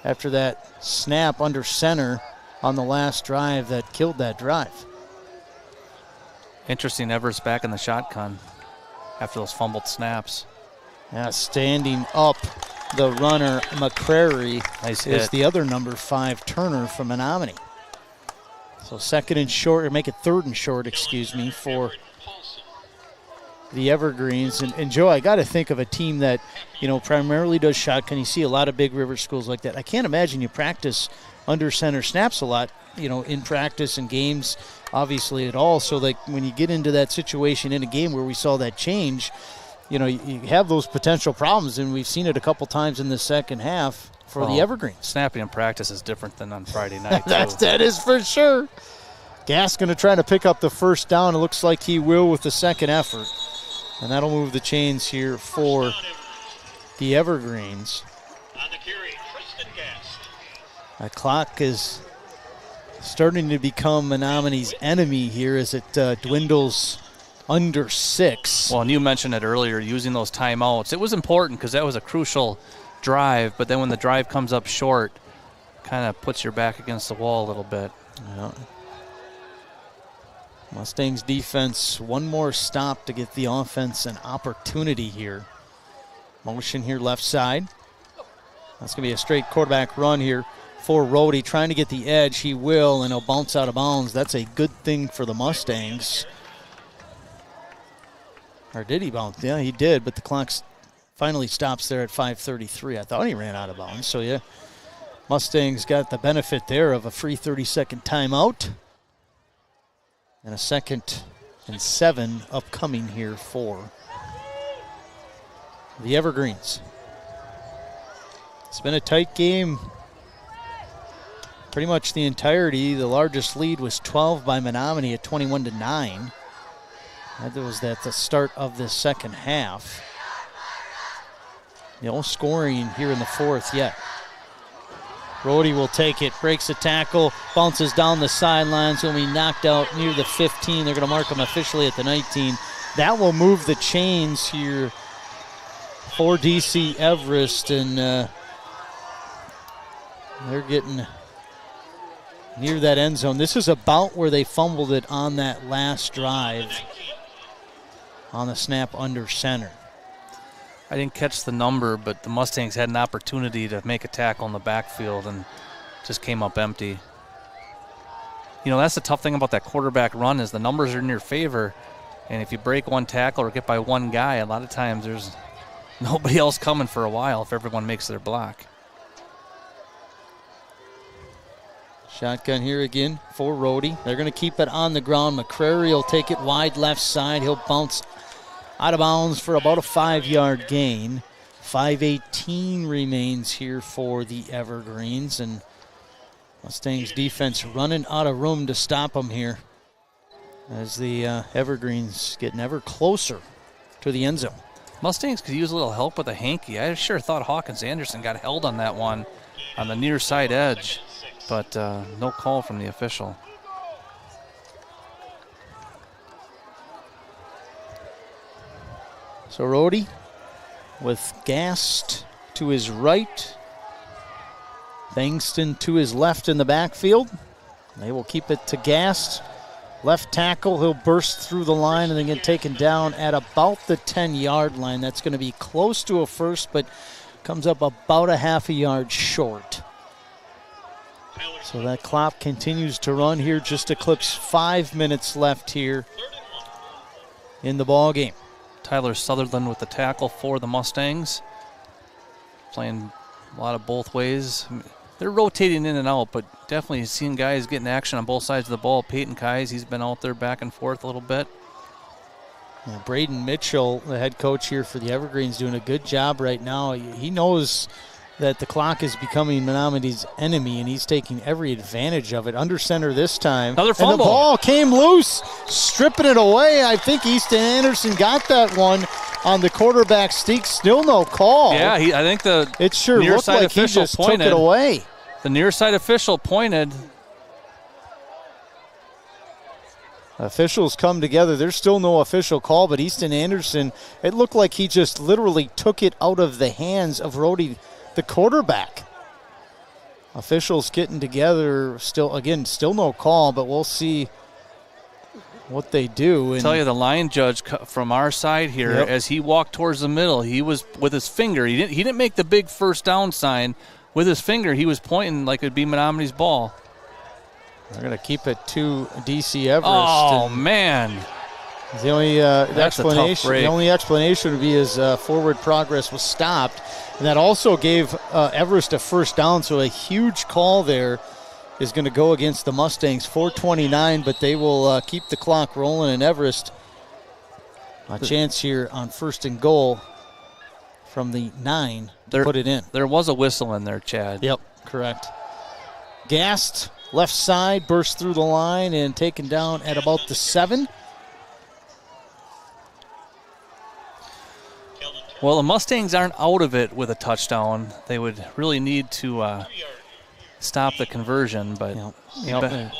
after that snap under center on the last drive that killed that drive. Interesting, Everest back in the shotgun after those fumbled snaps. Yeah, standing up the runner, McCrary, nice is hit. the other number 5 Turner from Menomonie. So second and short, or make it third and short, excuse me, for the Evergreens. And Joe, I got to think of a team that, primarily does shotgun. You see a lot of Big River schools like that. I can't imagine you practice under center snaps a lot, in practice and games, obviously at all. So like when you get into that situation in a game where we saw that change, you have those potential problems, and we've seen it a couple times in the second half for the Evergreens. Snapping in practice is different than on Friday night. That is for sure. Gas going to try to pick up the first down. It looks like he will with the second effort. And that'll move the chains here for the Evergreens. That clock is starting to become Menomoni's enemy here as it dwindles under 6. Well, and you mentioned it earlier, using those timeouts. It was important because that was a crucial drive, but then when the drive comes up short, kind of puts your back against the wall a little bit. Yeah. Mustangs defense, one more stop to get the offense an opportunity here. Motion here left side. That's going to be a straight quarterback run here for Rhodey, trying to get the edge. He will, and he'll bounce out of bounds. That's a good thing for the Mustangs. Or did he bounce? Yeah, he did, but the clock finally stops there at 5:33. I thought he ran out of bounds. So, yeah, Mustangs got the benefit there of a free 30-second timeout. And a 2nd and 7 upcoming here for the Evergreens. It's been a tight game pretty much the entirety. The largest lead was 12 by Menomonie at 21-9. That was at the start of the second half. No scoring here in the fourth yet. Rhodey will take it, breaks the tackle, bounces down the sidelines. He'll be knocked out near the 15. They're going to mark him officially at the 19. That will move the chains here for DC Everest, and they're getting near that end zone. This is about where they fumbled it on that last drive on the snap under center. I didn't catch the number, but the Mustangs had an opportunity to make a tackle in the backfield and just came up empty. You know, that's the tough thing about that quarterback run is the numbers are in your favor, and if you break one tackle or get by one guy, a lot of times there's nobody else coming for a while if everyone makes their block. Shotgun here again for Rhodey. They're going to keep it on the ground. McCrary will take it wide left side. He'll bounce out of bounds for about a 5-yard gain. 5:18 remains here for the Evergreens, and Mustangs defense running out of room to stop them here as the Evergreens getting ever closer to the end zone. Mustangs could use a little help with a hanky. I sure thought Hawkins Anderson got held on that one on the near side edge, but no call from the official. So Rhodey with Gast to his right, Bangston to his left in the backfield. They will keep it to Gast. Left tackle, he'll burst through the line and then get taken down at about the 10-yard line. That's going to be close to a first, but comes up about a half a yard short. So that clock continues to run here. Just eclipse 5 minutes left here in the ball game. Tyler Sutherland with the tackle for the Mustangs. Playing a lot of both ways. They're rotating in and out, but definitely seeing guys getting action on both sides of the ball. Peyton Kais, he's been out there back and forth a little bit. Yeah, Braden Mitchell, the head coach here for the Evergreens, doing a good job right now. He knows that the clock is becoming Menomoni's enemy, and he's taking every advantage of it. Under center this time. Another fumble. And the ball came loose, stripping it away. I think Easton Anderson got that one on the quarterback sneak. Still no call. Yeah, I think it sure looked like he just took it away. The near side official pointed. Officials come together. There's still no official call, but Easton Anderson, it looked like he just literally took it out of the hands of Rhodey, the quarterback. Officials getting together. Still no call, but we'll see what they do. I'll tell you, the line judge from our side here, as he walked towards the middle, he was with his finger. He didn't make the big first down sign. With his finger, he was pointing like it'd be Menomoni's ball. They're going to keep it to DC Everest. Oh, man. The only explanation would be his forward progress was stopped. And that also gave Everest a first down, so a huge call there is going to go against the Mustangs. 4:29, but they will keep the clock rolling, and Everest a chance here on first and goal from the 9 to put it in. There was a whistle in there, Chad. Yep, correct. Gast, left side, burst through the line and taken down at about the 7. Well, the Mustangs aren't out of it with a touchdown. They would really need to stop the conversion, but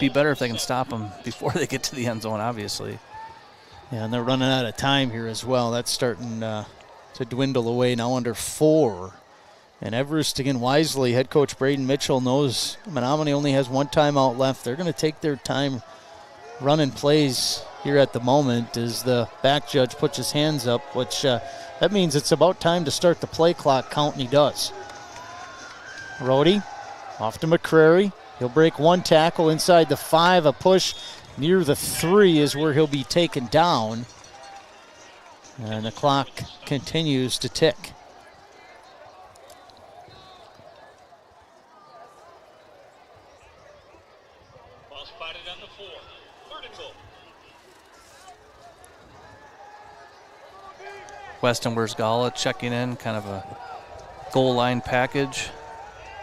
be better if they can stop them before they get to the end zone, obviously. Yeah, and they're running out of time here as well. That's starting to dwindle away now under 4. And Everest, again, wisely, head coach Braden Mitchell knows Menomonie only has one timeout left. They're going to take their time running plays here at the moment as the back judge puts his hands up, which that means it's about time to start the play clock count, and he does. Rhodey off to McCrary. He'll break one tackle inside the 5. A push near the 3 is where he'll be taken down. And the clock continues to tick. Ball spotted on the 4. Third and goal. Weston Wurzgala checking in, kind of a goal line package.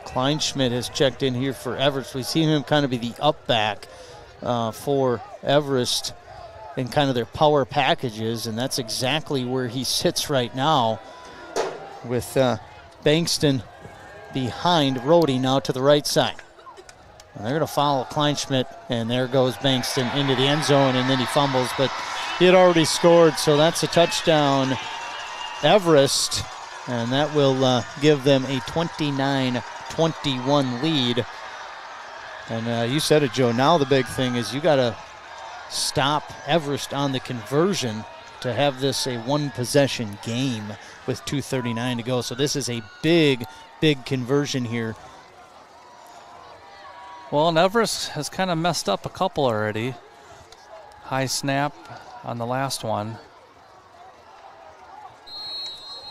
Kleinschmidt has checked in here for Everest. We've seen him kind of be the up back for Everest in kind of their power packages, and that's exactly where he sits right now with Bankston behind Rhodey now to the right side. And they're going to follow Kleinschmidt, and there goes Bankston into the end zone, and then he fumbles, but he had already scored, so that's a touchdown. Everest, and that will give them a 29-21 lead. And you said it, Joe. Now the big thing is you got to stop Everest on the conversion to have this a one-possession game with 2:39 to go. So this is a big conversion here. Well, and Everest has kind of messed up a couple already. High snap on the last one.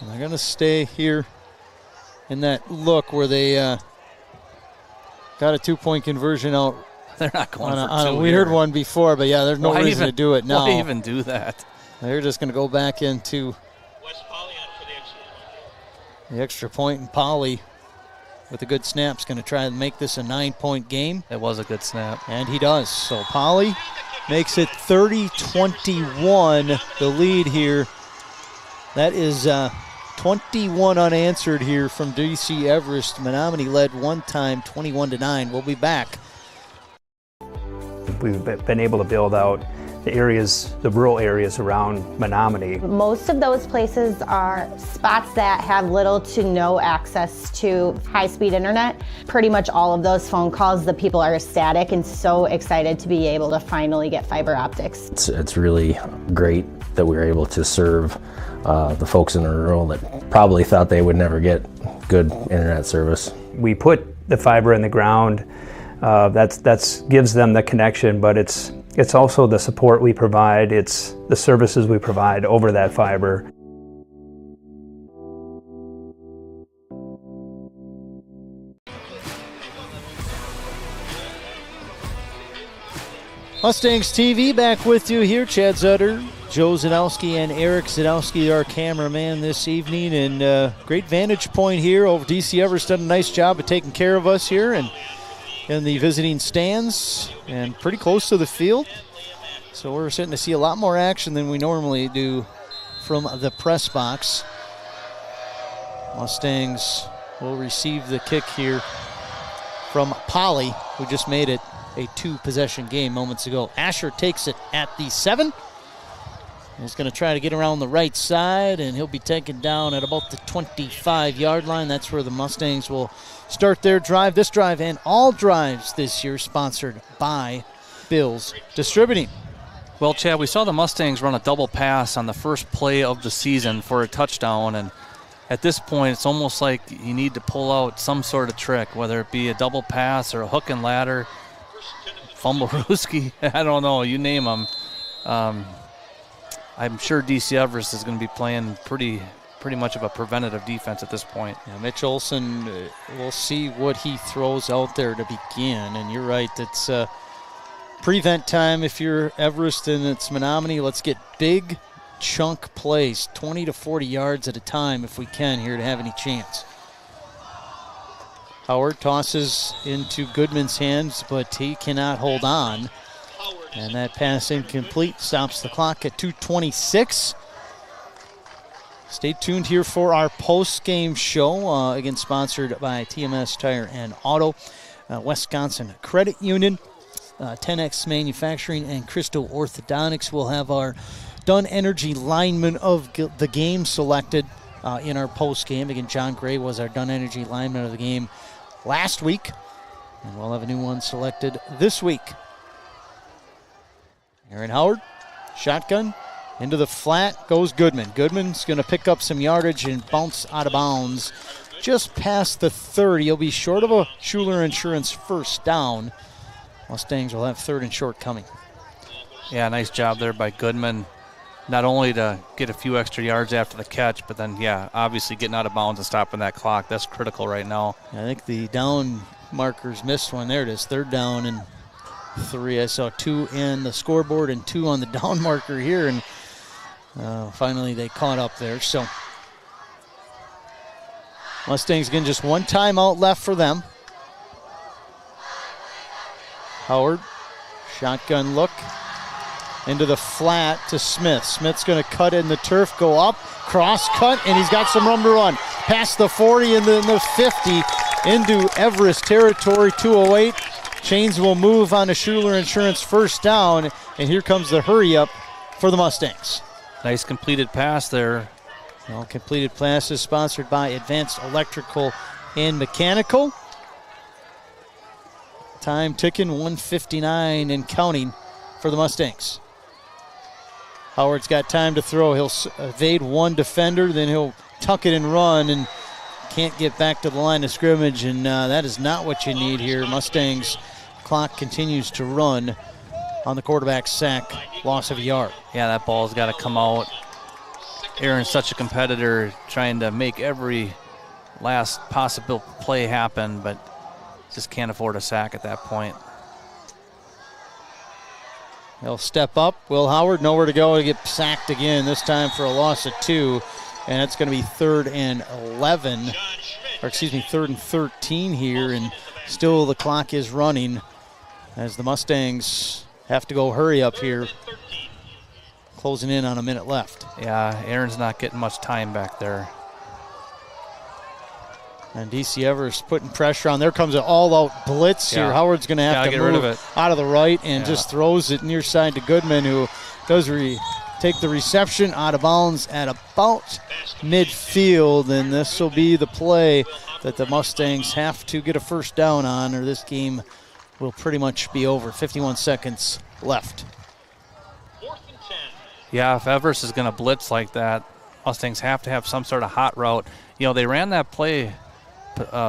And they're going to stay here in that look where they got a 2-point conversion out. They're not going on a weird one before, but yeah, there's no reason to do it now. Why even do that? They're just going to go back into the extra point, and Polly, with a good snap, is going to try and make this a 9-point game. It was a good snap. And he does. So Polly makes it 30-21, the lead here. That is 21 unanswered here from DC Everest. Menomonie led one time, 21-9. We'll be back. We've been able to build out the areas, the rural areas around Menomonie. Most of those places are spots that have little to no access to high-speed internet. Pretty much all of those phone calls, the people are ecstatic and so excited to be able to finally get fiber optics. It's really great that we were able to serve the folks in the rural that probably thought they would never get good internet service. We put the fiber in the ground. That's gives them the connection, but it's also the support we provide. It's the services we provide over that fiber. Mustangs TV back with you here. Chad Zutter, Joe Zadowski, and Eric Zadowski, our cameraman this evening. And great vantage point here over DC Everest. Done a nice job of taking care of us here and in the visiting stands and pretty close to the field. So we're sitting to see a lot more action than we normally do from the press box. Mustangs will receive the kick here from Polly, who just made it a 2-possession game moments ago. Asher takes it at the 7. He's going to try to get around the right side, and he'll be taken down at about the 25-yard line. That's where the Mustangs will start their drive. This drive and all drives this year sponsored by Bills Distributing. Well, Chad, we saw the Mustangs run a double pass on the first play of the season for a touchdown, and at this point it's almost like you need to pull out some sort of trick, whether it be a double pass or a hook and ladder, fumblerooski, I don't know, you name them. I'm sure DC Everest is going to be playing pretty much of a preventative defense at this point. Yeah, Mitch Olson, we'll see what he throws out there to begin. And you're right, it's prevent time if you're Everest and it's Menomonie. Let's get big chunk plays, 20 to 40 yards at a time if we can here to have any chance. Howard tosses into Goodman's hands, but he cannot hold on. And that pass incomplete, stops the clock at 2:26. Stay tuned here for our post-game show, again sponsored by TMS Tire and Auto, Wisconsin Credit Union, 10X Manufacturing, and Crystal Orthodontics. We'll have our Dunn Energy lineman of the game selected in our post-game. Again, John Gray was our Dunn Energy lineman of the game last week, and we'll have a new one selected this week. Aaron Howard, shotgun, into the flat goes Goodman. Goodman's going to pick up some yardage and bounce out of bounds just past the 30. He'll be short of a Schuler Insurance first down. Mustangs will have 3rd and short coming. Yeah, nice job there by Goodman. Not only to get a few extra yards after the catch, but then, yeah, obviously getting out of bounds and stopping that clock. That's critical right now. I think the down markers missed one. There it is, 3rd down and 3. I saw 2 in the scoreboard and 2 on the down marker here, and finally they caught up there. So Mustangs again, just one timeout left for them. Howard, shotgun look into the flat to Smith. Smith's going to cut in the turf, go up, cross cut, and he's got some room to run. Past the 40 and then the 50 into Everest territory, 208. Chains will move on to Schuler Insurance first down, and here comes the hurry up for the Mustangs. Nice completed pass there. All completed passes sponsored by Advanced Electrical and Mechanical. Time ticking, 1:59 and counting for the Mustangs. Howard's got time to throw. He'll evade one defender, then he'll tuck it and run, and can't get back to the line of scrimmage, and that is not what you need here. Mustangs clock continues to run on the quarterback's sack, loss of a yard. Yeah, that ball's got to come out. Aaron's such a competitor, trying to make every last possible play happen, but just can't afford a sack at that point. He'll step up. Will Howard, nowhere to go, to get sacked again, this time for a loss of 2. And it's going to be 3rd and 11, or excuse me, 3rd and 13 here, and still the clock is running as the Mustangs have to go hurry up here, closing in on a minute left. Yeah, Aaron's not getting much time back there. And DC Everest putting pressure on. There comes an all-out blitz here. Howard's going to have to get move rid of it out of the right and just throws it near side to Goodman, who does take the reception out of bounds at about midfield, and this will be the play that the Mustangs have to get a first down on, or this game will pretty much be over. 51 seconds left. Yeah, if Everest is going to blitz like that, Mustangs have to have some sort of hot route. You know, they ran that play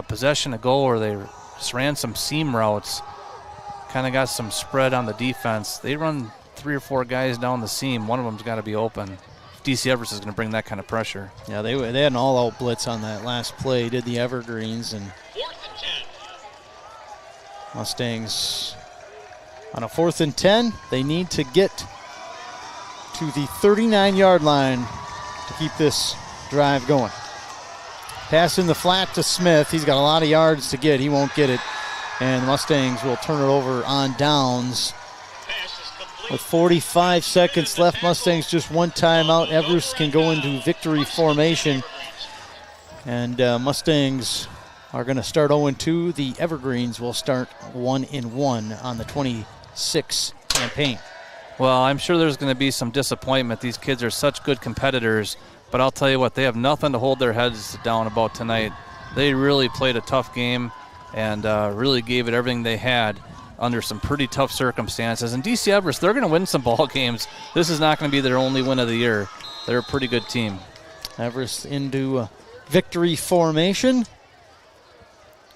possession ago where they just ran some seam routes, kind of got some spread on the defense. They run 3 or 4 guys down the seam. One of them's got to be open. DC Everest is going to bring that kind of pressure. Yeah, they had an all-out blitz on that last play, did the Evergreens, and Mustangs on a 4th and 10. They need to get to the 39-yard line to keep this drive going. Pass in the flat to Smith. He's got a lot of yards to get. He won't get it, and the Mustangs will turn it over on downs. With 45 seconds left, Mustangs just one timeout. Everest can go into victory formation. And Mustangs are going to start 0-2. The Evergreens will start 1-1 on the 26 campaign. Well, I'm sure there's going to be some disappointment. These kids are such good competitors, but I'll tell you what, they have nothing to hold their heads down about tonight. They really played a tough game and really gave it everything they had under some pretty tough circumstances. And DC Everest, they're going to win some ball games. This is not going to be their only win of the year. They're a pretty good team. Everest into victory formation.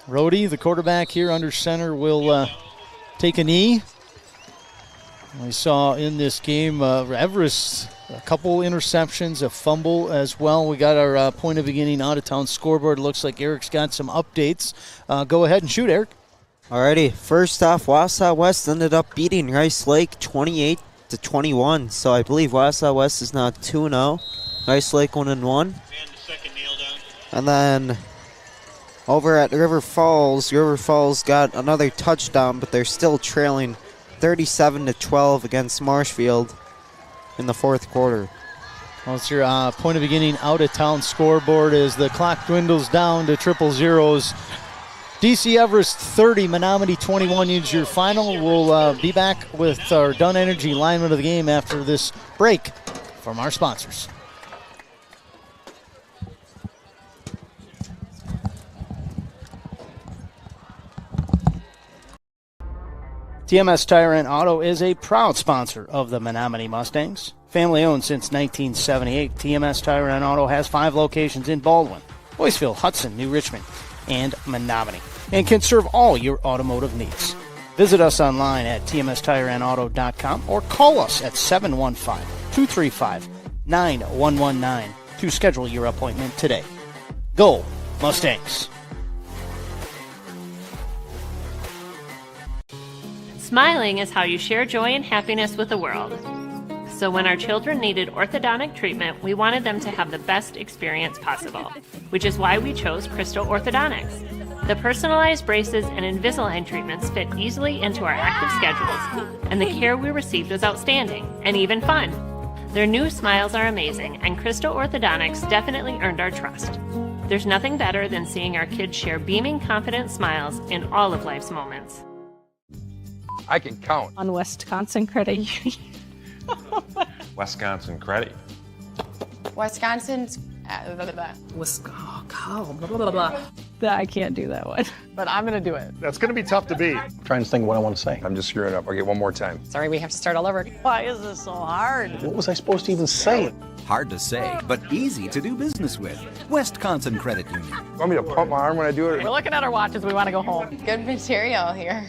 Rhodey, the quarterback here under center, will take a knee. We saw in this game Everest, a couple interceptions, a fumble as well. We got our point of beginning out-of-town scoreboard. Looks like Eric's got some updates. Go ahead and shoot, Eric. Alrighty, first off, Wausau West ended up beating Rice Lake 28-21. So I believe Wausau West is now 2-0. Rice Lake 1-1. And then over at River Falls got another touchdown, but they're still trailing 37-12 against Marshfield in the 4th quarter. Well, it's your point of beginning out-of-town scoreboard as the clock dwindles down to triple zeros. DC Everest 30, Menomonie 21 is your final. We'll be back with our Dunn Energy lineman of the game after this break from our sponsors. TMS Tire and Auto is a proud sponsor of the Menomonie Mustangs. Family owned since 1978, TMS Tire and Auto has 5 locations in Baldwin, Boyceville, Hudson, New Richmond, and Menomonie, and can serve all your automotive needs. Visit us online at tmstireandauto.com or call us at 715-235-9119 to schedule your appointment today. Go Mustangs! Smiling is how you share joy and happiness with the world. So when our children needed orthodontic treatment, we wanted them to have the best experience possible, which is why we chose Crystal Orthodontics. The personalized braces and Invisalign treatments fit easily into our active schedules, and the care we received was outstanding and even fun. Their new smiles are amazing, and Crystal Orthodontics definitely earned our trust. There's nothing better than seeing our kids share beaming, confident smiles in all of life's moments. I can count. On Wisconsin Credit Union. Wisconsin Credit. Wisconsin's I can't do that one. But I'm going to do it. That's going to be tough to beat. Trying to think of what I want to say. I'm just screwing up. Okay, one more time. Sorry, we have to start all over. Why is this so hard? What was I supposed to even say? Hard to say, but easy to do business with. Wisconsin Credit Union. You want me to pump my arm when I do it? We're looking at our watches. We want to go home. Good material here.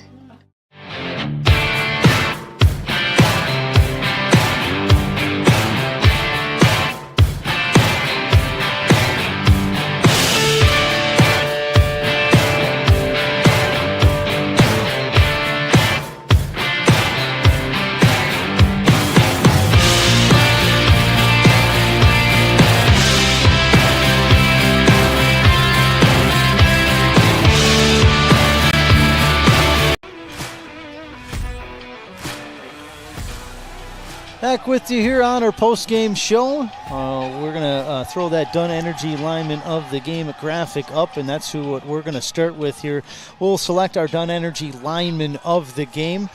Back with you here on our post-game show. We're going to throw that Dunn Energy lineman of the game graphic up, and that's what we're going to start with here. We'll select our Dunn Energy lineman of the game.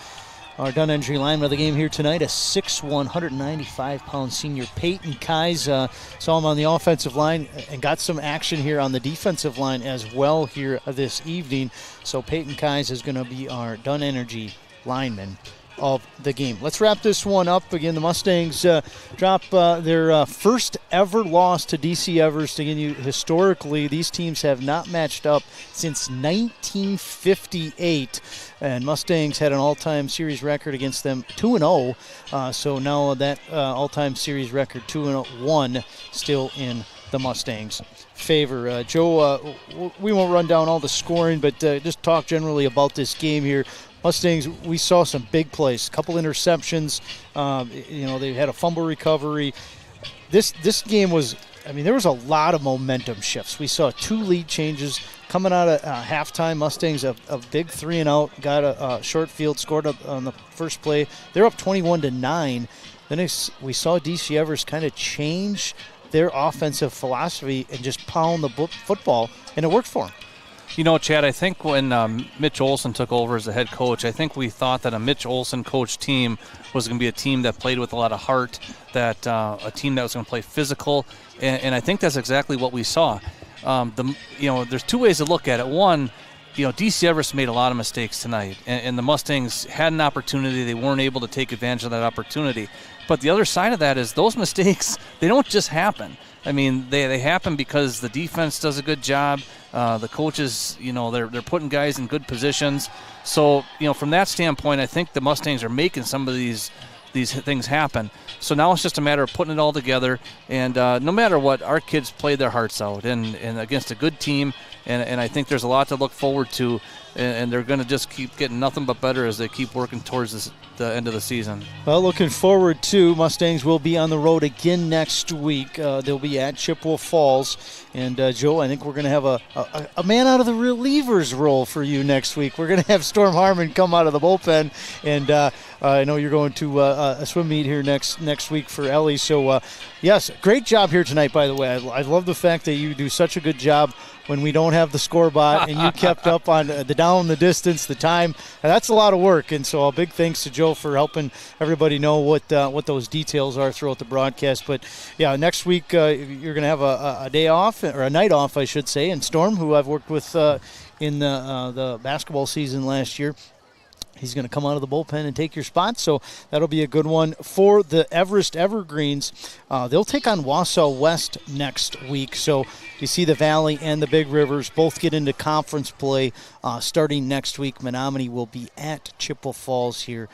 Our Dunn Energy lineman of the game here tonight, a 6'1", 195-pound senior Peyton Kais. Saw him on the offensive line and got some action here on the defensive line as well here this evening. So Peyton Kais is going to be our Dunn Energy lineman of the game. Let's wrap this one up. Again, the Mustangs drop their first ever loss to DC Everest. Again, historically, these teams have not matched up since 1958, and Mustangs had an all-time series record against them 2-0. So now that all-time series record 2-1 still in the Mustangs' favor. Joe, we won't run down all the scoring, but just talk generally about this game here. Mustangs, we saw some big plays, a couple interceptions. They had a fumble recovery. This game was, there was a lot of momentum shifts. We saw 2 lead changes coming out of halftime. Mustangs a big 3-and-out, got a short field, scored up on the first play. They're up 21-9. Then we saw DC Everest kind of change their offensive philosophy and just pound the football, and it worked for them. You know, Chad, I think when Mitch Olson took over as the head coach, I think we thought that a Mitch Olson coach team was going to be a team that played with a lot of heart, that a team that was going to play physical, and I think that's exactly what we saw. There's 2 ways to look at it. One, DC Everest made a lot of mistakes tonight, and the Mustangs had an opportunity. They weren't able to take advantage of that opportunity. But the other side of that is those mistakes, they don't just happen. They happen because the defense does a good job. The coaches, they're putting guys in good positions. So, from that standpoint, I think the Mustangs are making some of these things happen. So now it's just a matter of putting it all together. And no matter what, our kids played their hearts out and against a good team. And I think there's a lot to look forward to. And they're going to just keep getting nothing but better as they keep working towards the end of the season. Well, looking forward to Mustangs will be on the road again next week. They'll be at Chippewa Falls. And, Joe, I think we're going to have a man out of the relievers role for you next week. We're going to have Storm Harmon come out of the bullpen. And I know you're going to a swim meet here next week for Ellie. So, yes, great job here tonight, by the way. I love the fact that you do such a good job when we don't have the score bot, and you kept up on the down, the distance, the time. That's a lot of work, and so a big thanks to Joe for helping everybody know what those details are throughout the broadcast. But, yeah, next week you're going to have a day off, or a night off, I should say, and Storm, who I've worked with in the basketball season last year, he's going to come out of the bullpen and take your spot, so that'll be a good one. For the Everest Evergreens, they'll take on Wausau West next week. So you see the Valley and the Big Rivers both get into conference play starting next week. Menomonie will be at Chippewa Falls here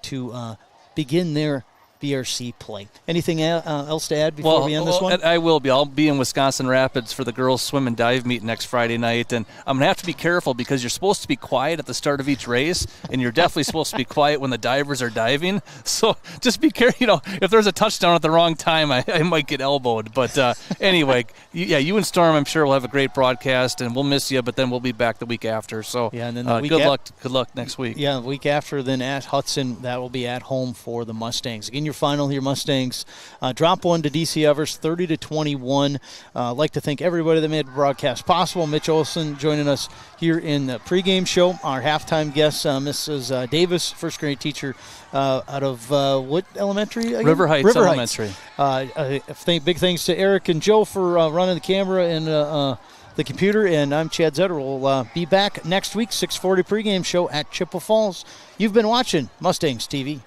to begin their BRC play. Anything else to add before we end this one? I will be. I'll be in Wisconsin Rapids for the girls swim and dive meet next Friday night, and I'm going to have to be careful because you're supposed to be quiet at the start of each race, and you're definitely supposed to be quiet when the divers are diving. So just be careful. If there's a touchdown at the wrong time, I might get elbowed. But anyway, you and Storm, I'm sure, will have a great broadcast, and we'll miss you, but then we'll be back the week after. So yeah, and then good luck next week. Yeah, the week after, then at Hudson, that will be at home for the Mustangs. Again, your quarterfinal here. Mustangs drop one to DC Everest, 30-21. I'd like to thank everybody that made the broadcast possible. Mitch Olson joining us here in the pregame show. Our halftime guest, Mrs. Davis, first grade teacher out of what elementary again? River Heights Elementary. Big thanks to Eric and Joe for running the camera and the computer, and I'm Chad Zetter. We'll be back next week, 6:40 pregame show at Chippewa Falls. You've been watching Mustangs TV.